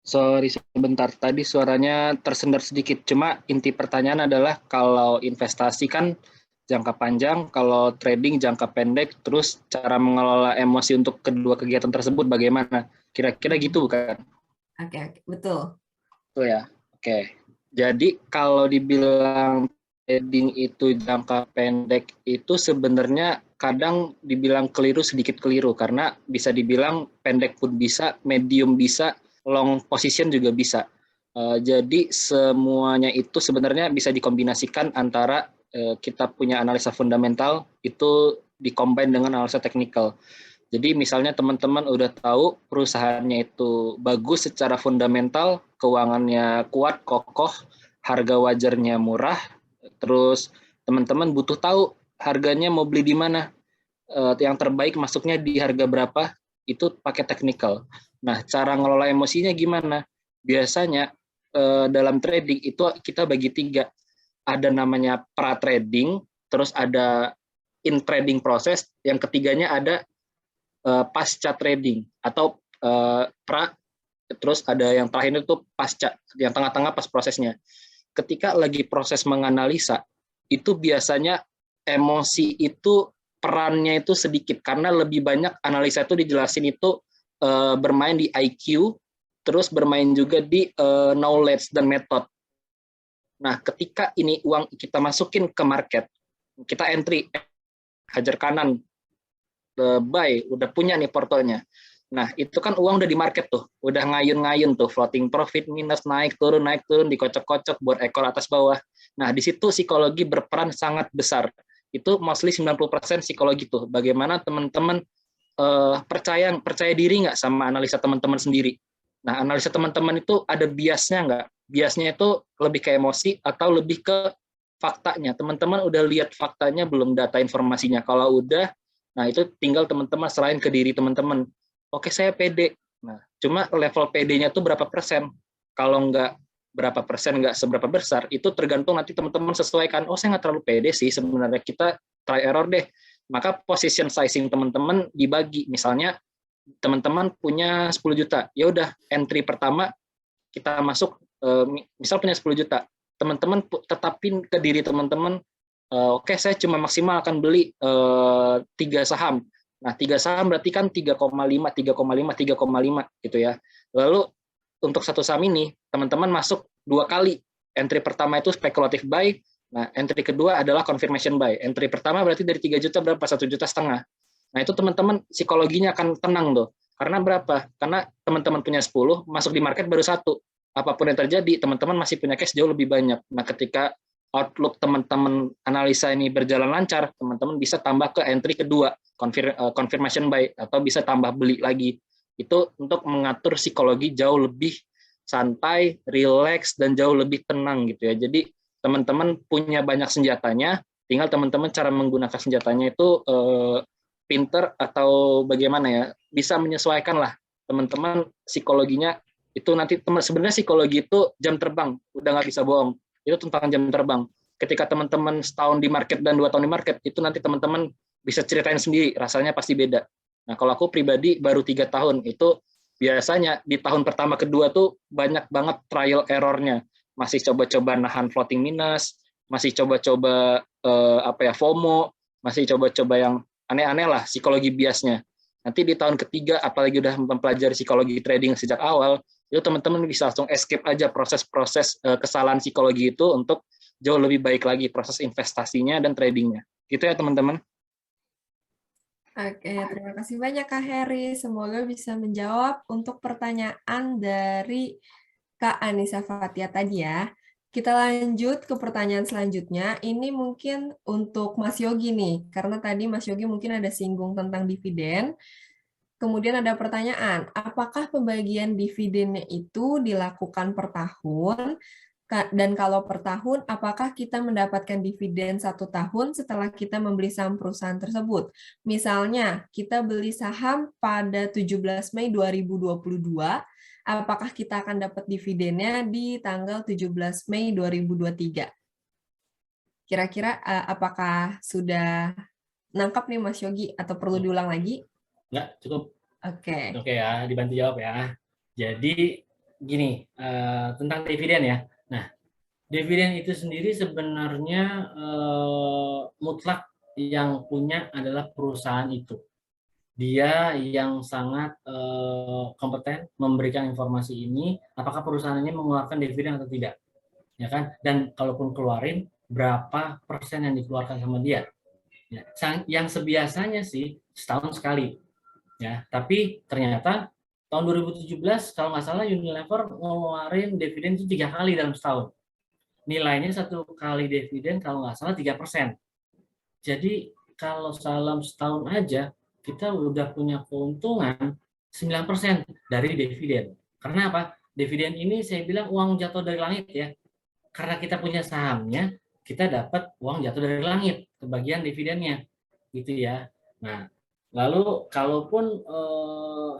Sorry sebentar, tadi suaranya tersendat sedikit. Cuma inti pertanyaan adalah kalau investasi kan jangka panjang, kalau trading jangka pendek, terus cara mengelola emosi untuk kedua kegiatan tersebut bagaimana? Kira-kira gitu bukan? Oke, betul. Betul ya? Oke. Jadi kalau dibilang trading itu jangka pendek itu sebenarnya kadang dibilang keliru, sedikit keliru, karena bisa dibilang pendek pun bisa, medium bisa, long position juga bisa. Jadi semuanya itu sebenarnya bisa dikombinasikan antara kita punya analisa fundamental itu dikombin dengan analisa teknikal. Jadi misalnya teman-teman udah tahu perusahaannya itu bagus secara fundamental, keuangannya kuat, kokoh, harga wajarnya murah, terus teman-teman butuh tahu harganya mau beli di mana, yang terbaik masuknya di harga berapa, itu pakai teknikal. Nah, cara ngelola emosinya gimana? Biasanya dalam trading itu kita bagi 3. Ada namanya pra-trading, terus ada in-trading proses, yang ketiganya ada pasca trading atau pra, terus ada yang terakhir itu pasca, yang tengah-tengah pas prosesnya. Ketika lagi proses menganalisa, itu biasanya emosi itu perannya itu sedikit, karena lebih banyak analisa itu dijelasin itu bermain di IQ, terus bermain juga di knowledge dan method. Nah, ketika ini uang kita masukin ke market, kita entry, hajar kanan, buy, udah punya nih portonya. Nah, itu kan uang udah di market tuh, udah ngayun-ngayun tuh, floating profit minus, naik turun, dikocok-kocok buat ekor atas bawah. Nah, di situ psikologi berperan sangat besar. Itu mostly 90% psikologi tuh. Bagaimana teman-teman percaya diri nggak sama analisa teman-teman sendiri. Nah, analisa teman-teman itu ada biasnya nggak? Biasnya itu lebih ke emosi atau lebih ke faktanya. Teman-teman udah lihat faktanya belum, data informasinya? Kalau udah, nah itu tinggal teman-teman serahin ke diri teman-teman. Oke, saya pede. Nah, cuma level PD-nya tuh berapa persen? Kalau nggak berapa persen, nggak seberapa besar, itu tergantung nanti teman-teman sesuaikan. Oh, saya nggak terlalu pede sih, sebenarnya kita try error deh. Maka position sizing teman-teman dibagi. Misalnya teman-teman punya 10 juta, ya udah entry pertama kita masuk, misal punya 10 juta, teman-teman tetapin ke diri teman-teman, oke, saya cuma maksimal akan beli 3 saham. Nah, 3 saham berarti kan 3,5, 3,5, 3,5 gitu ya. Lalu untuk satu saham ini, teman-teman masuk 2 kali. Entry pertama itu speculative buy, nah entry kedua adalah confirmation buy. Entry pertama berarti dari 3 juta berapa? 1,5 juta. Nah, itu teman-teman psikologinya akan tenang tuh. Karena berapa? Karena teman-teman punya 10, masuk di market baru 1. Apapun yang terjadi, teman-teman masih punya cash jauh lebih banyak. Nah, ketika outlook teman-teman analisa ini berjalan lancar, teman-teman bisa tambah ke entry kedua, confirmation buy, atau bisa tambah beli lagi. Itu untuk mengatur psikologi jauh lebih santai, relax, dan jauh lebih tenang gitu ya. Jadi teman-teman punya banyak senjatanya, tinggal teman-teman cara menggunakan senjatanya itu pinter atau bagaimana ya, bisa menyesuaikan lah teman-teman psikologinya. Itu nanti sebenarnya psikologi itu jam terbang, udah nggak bisa bohong, itu tentang jam terbang. Ketika teman-teman setahun di market dan 2 tahun di market, itu nanti teman-teman bisa ceritain sendiri, rasanya pasti beda. Nah, kalau aku pribadi baru 3 tahun, itu biasanya di tahun pertama kedua tuh banyak banget trial errornya, masih coba-coba nahan floating minus, masih coba-coba FOMO, masih coba-coba yang aneh-aneh lah psikologi biasnya. Nanti di tahun ketiga, apalagi udah mempelajari psikologi trading sejak awal, itu teman-teman bisa langsung escape aja proses-proses kesalahan psikologi itu untuk jauh lebih baik lagi proses investasinya dan tradingnya. Gitu ya teman-teman. Oke, terima kasih banyak Kak Heri. Semoga bisa menjawab untuk pertanyaan dari Kak Anissa Fatia tadi ya. Kita lanjut ke pertanyaan selanjutnya. Ini mungkin untuk Mas Yogi nih, karena tadi Mas Yogi mungkin ada singgung tentang dividen. Kemudian ada pertanyaan, apakah pembagian dividennya itu dilakukan per tahun? Dan kalau per tahun, apakah kita mendapatkan dividen 1 tahun setelah kita membeli saham perusahaan tersebut? Misalnya, kita beli saham pada 17 Mei 2022, apakah kita akan dapat dividennya di tanggal 17 Mei 2023? Kira-kira apakah sudah nangkap nih Mas Yogi atau perlu diulang lagi? Enggak, cukup. Oke. Oke ya, dibantu jawab ya. Jadi gini, tentang dividen ya. Nah, dividen itu sendiri sebenarnya mutlak yang punya adalah perusahaan itu. Dia yang sangat kompeten memberikan informasi ini, apakah perusahaan ini mengeluarkan dividen atau tidak, ya kan? Dan kalaupun keluarin, berapa persen yang dikeluarkan sama dia? Ya, yang sebiasanya sih setahun sekali, ya. Tapi ternyata tahun 2017 kalau nggak salah Unilever ngeluarin dividen itu 3 kali dalam setahun. Nilainya 1 kali dividen kalau nggak salah 3%. Jadi kalau dalam setahun aja kita udah punya keuntungan 9% dari dividen. Karena apa? Dividen ini saya bilang uang jatuh dari langit ya. Karena kita punya sahamnya, kita dapat uang jatuh dari langit, kebagian dividennya, gitu ya. Nah, lalu kalaupun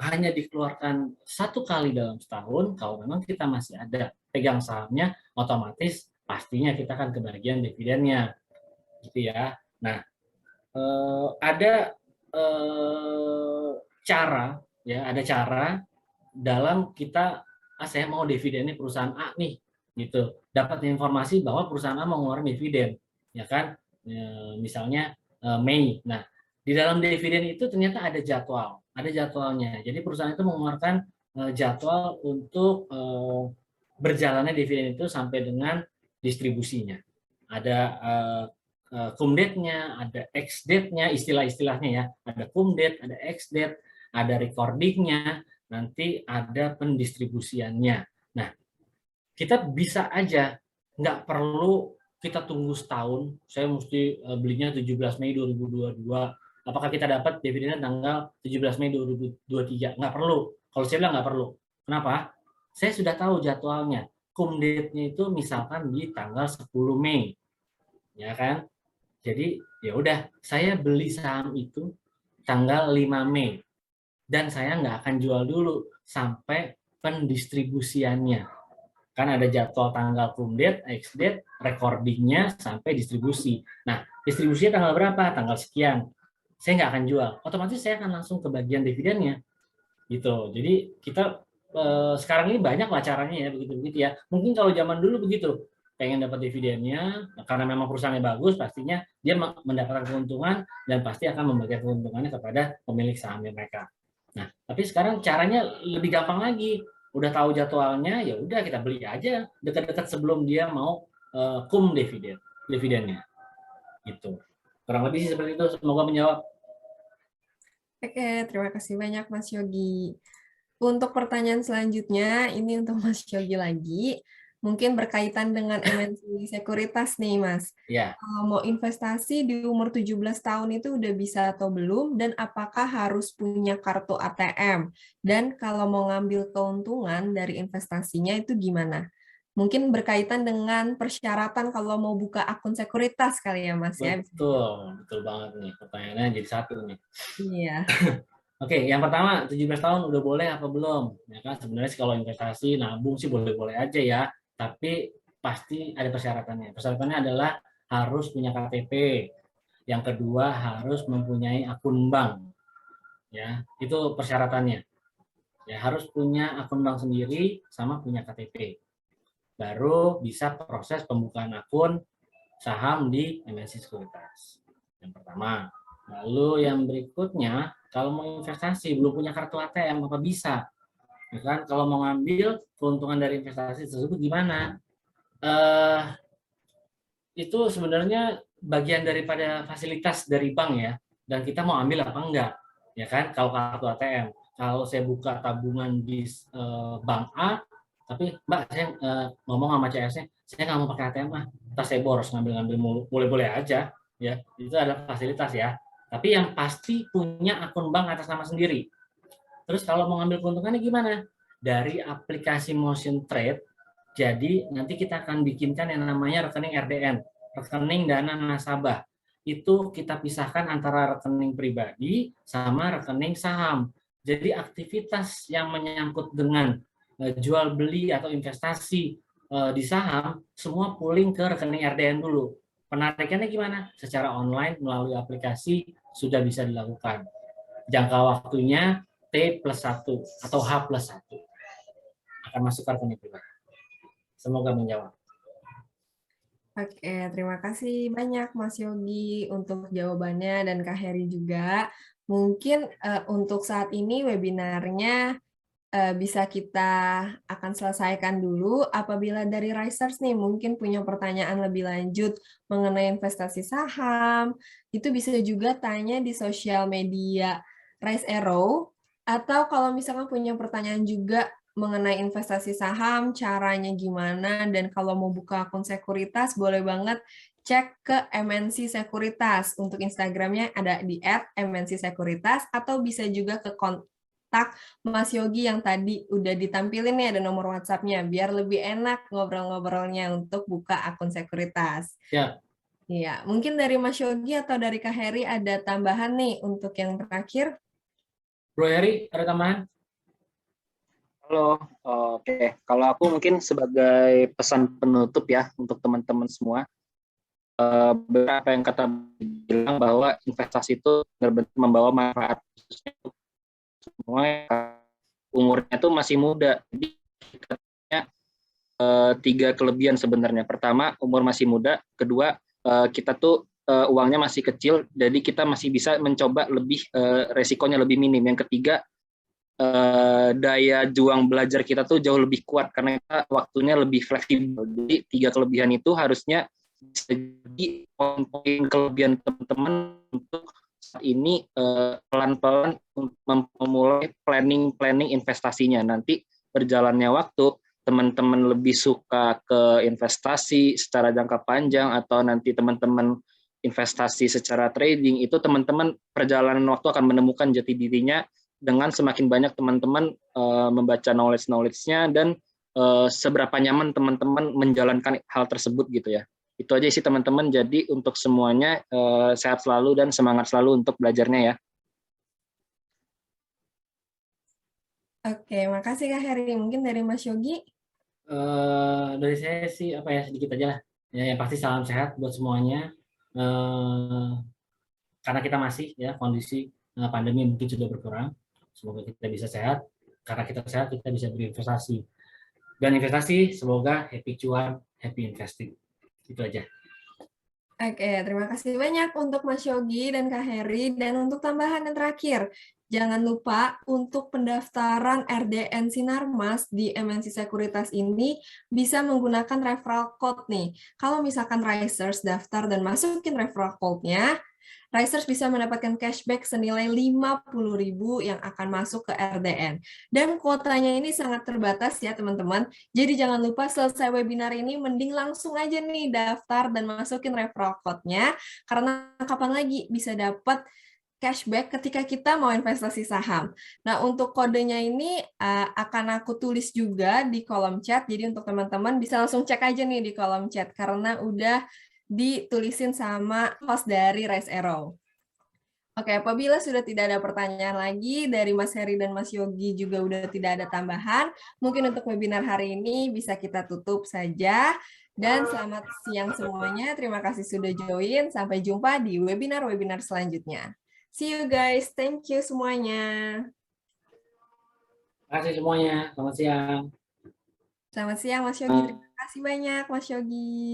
hanya dikeluarkan 1 kali dalam setahun, kalau memang kita masih ada pegang sahamnya, otomatis pastinya kita akan kebagian dividennya, gitu ya. Nah, ada cara, ya, ada cara dalam kita, saya mau dividennya perusahaan A nih, gitu. Dapat informasi bahwa perusahaan A mau ngeluarin dividen, ya kan? Misalnya Mei. Nah, di dalam dividen itu ternyata ada jadwalnya. Jadi perusahaan itu mengeluarkan jadwal untuk berjalannya dividen itu sampai dengan distribusinya. Ada cum date-nya, ada ex date-nya, istilah-istilahnya ya. Ada cum date, ada ex date, ada recording-nya, nanti ada pendistribusiannya. Nah, kita bisa aja, nggak perlu kita tunggu setahun, saya mesti belinya 17 Mei 2022, apakah kita dapat dividennya tanggal 17 Mei 2023? Nggak perlu. Kalau saya bilang nggak perlu. Kenapa? Saya sudah tahu jadwalnya. Cum date-nya itu misalkan di tanggal 10 Mei. Ya kan? Jadi ya udah, saya beli saham itu tanggal 5 Mei. Dan saya nggak akan jual dulu sampai pendistribusiannya. Kan ada jadwal tanggal cum date, ex date, recordingnya sampai distribusi. Nah, distribusinya tanggal berapa? Tanggal sekian. Saya nggak akan jual. Otomatis saya akan langsung ke bagian dividennya. Gitu. Jadi kita sekarang ini banyak lah caranya ya, begitu-begitu ya. Mungkin kalau zaman dulu begitu, pengen dapat dividennya, karena memang perusahaannya bagus, pastinya dia mendapatkan keuntungan dan pasti akan membagikan keuntungannya kepada pemilik sahamnya mereka. Nah, tapi sekarang caranya lebih gampang lagi. Udah tahu jadwalnya, ya udah kita beli aja dekat-dekat sebelum dia mau cum dividennya. Gitu. Kurang lebih sih seperti itu. Semoga menjawab. Oke, terima kasih banyak Mas Yogi. Untuk pertanyaan selanjutnya, ini untuk Mas Yogi lagi. Mungkin berkaitan dengan MNC sekuritas nih, Mas. Ya. Kalau mau investasi di umur 17 tahun itu udah bisa atau belum? Dan apakah harus punya kartu ATM? Dan kalau mau ngambil keuntungan dari investasinya itu gimana? Mungkin berkaitan dengan persyaratan kalau mau buka akun sekuritas kali ya, Mas ya. Betul banget nih. Pertanyaannya jadi satu nih. Iya. Oke, yang pertama 17 tahun udah boleh apa belum? Ya kan sebenarnya kalau investasi nabung sih boleh-boleh aja ya, tapi pasti ada persyaratannya. Persyaratannya adalah harus punya KTP. Yang kedua harus mempunyai akun bank. Ya, itu persyaratannya. Ya, harus punya akun bank sendiri sama punya KTP. Baru bisa proses pembukaan akun saham di MNC Sekuritas. Yang pertama. Lalu yang berikutnya, kalau mau investasi belum punya kartu ATM apa bisa? Ya kan? Kalau mau ngambil keuntungan dari investasi tersebut gimana? Itu sebenarnya bagian daripada fasilitas dari bank ya. Dan kita mau ambil apa enggak? Ya kan? Kalau kartu ATM, kalau saya buka tabungan di bank A, tapi Mbak saya ngomong sama CS-nya, saya nggak mau pakai ATM lah, tas saya boros ngambil boleh-boleh aja, ya itu adalah fasilitas ya. Tapi yang pasti punya akun bank atas nama sendiri. Terus kalau mau ngambil keuntungannya gimana? Dari aplikasi Motion Trade, jadi nanti kita akan bikinkan yang namanya rekening RDN, rekening dana nasabah. Itu kita pisahkan antara rekening pribadi sama rekening saham. Jadi aktivitas yang menyangkut dengan jual beli atau investasi di saham, semua pooling ke rekening RDN dulu. Penarikannya gimana? Secara online melalui aplikasi sudah bisa dilakukan. Jangka waktunya T+1 atau H+1 akan masuk ke rekening pribadi. Semoga menjawab. Oke, terima kasih banyak Mas Yogi untuk jawabannya dan Kak Heri juga. Mungkin untuk saat ini webinarnya bisa kita akan selesaikan dulu. Apabila dari Risers nih mungkin punya pertanyaan lebih lanjut mengenai investasi saham, itu bisa juga tanya di sosial media Rise Arrow, atau kalau misalkan punya pertanyaan juga mengenai investasi saham, caranya gimana, dan kalau mau buka akun sekuritas, boleh banget cek ke MNC Sekuritas. Untuk Instagramnya ada di @MNC-sekuritas, atau bisa juga ke kontak Mas Yogi yang tadi udah ditampilin nih, ada nomor WhatsApp-nya, biar lebih enak ngobrol-ngobrolnya untuk buka akun sekuritas. Ya. Iya, mungkin dari Mas Yogi atau dari Kak Heri ada tambahan nih untuk yang terakhir. Bro Heri, ada tambahan? Halo, oke. Kalau aku mungkin sebagai pesan penutup ya untuk teman-teman semua, beberapa yang kata bilang bahwa investasi itu benar-benar membawa manfaat semua. Umurnya tuh masih muda. Jadi katanya 3 kelebihan sebenarnya. Pertama, umur masih muda. Kedua, kita tuh uangnya masih kecil, jadi kita masih bisa mencoba lebih, resikonya lebih minim. Yang ketiga, daya juang belajar kita tuh jauh lebih kuat karena kita waktunya lebih fleksibel. Jadi 3 kelebihan itu harusnya bisa jadi poin-poin kelebihan teman-teman untuk saat ini pelan-pelan memulai planning investasinya. Nanti berjalannya waktu, teman-teman lebih suka ke investasi secara jangka panjang atau nanti teman-teman investasi secara trading, itu teman-teman perjalanan waktu akan menemukan jati dirinya dengan semakin banyak teman-teman membaca knowledge-nya dan seberapa nyaman teman-teman menjalankan hal tersebut gitu ya. Itu aja sih teman-teman. Jadi untuk semuanya sehat selalu dan semangat selalu untuk belajarnya ya. Oke, makasih Kak Heri. Mungkin dari Mas Yogi? Dari saya sih apa ya, sedikit aja lah. Ya, yang pasti salam sehat buat semuanya. Karena kita masih ya kondisi pandemi mungkin sudah berkurang. Semoga kita bisa sehat. Karena kita sehat, kita bisa berinvestasi. Dan investasi, semoga happy cuan, happy investing. Itu aja. Oke, terima kasih banyak untuk Mas Yogi dan Kak Heri. Dan untuk tambahan yang terakhir, jangan lupa untuk pendaftaran RDN Sinarmas di MNC Sekuritas ini bisa menggunakan referral code nih. Kalau misalkan Risers daftar dan masukin referral code-nya, Risers bisa mendapatkan cashback senilai 50.000 yang akan masuk ke RDN. Dan kuotanya ini sangat terbatas ya teman-teman. Jadi jangan lupa selesai webinar ini mending langsung aja nih daftar dan masukin referral code-nya, karena kapan lagi bisa dapat cashback ketika kita mau investasi saham. Nah, untuk kodenya ini akan aku tulis juga di kolom chat, jadi untuk teman-teman bisa langsung cek aja nih di kolom chat, karena udah ditulisin sama host dari Rise Arrow. Oke, apabila sudah tidak ada pertanyaan lagi dari Mas Heri dan Mas Yogi juga udah tidak ada tambahan, mungkin untuk webinar hari ini bisa kita tutup saja. Dan selamat siang semuanya, terima kasih sudah join. Sampai jumpa di webinar-webinar selanjutnya. See you guys, thank you semuanya. Terima kasih semuanya, selamat siang. Selamat siang Mas Yogi, terima kasih banyak Mas Yogi.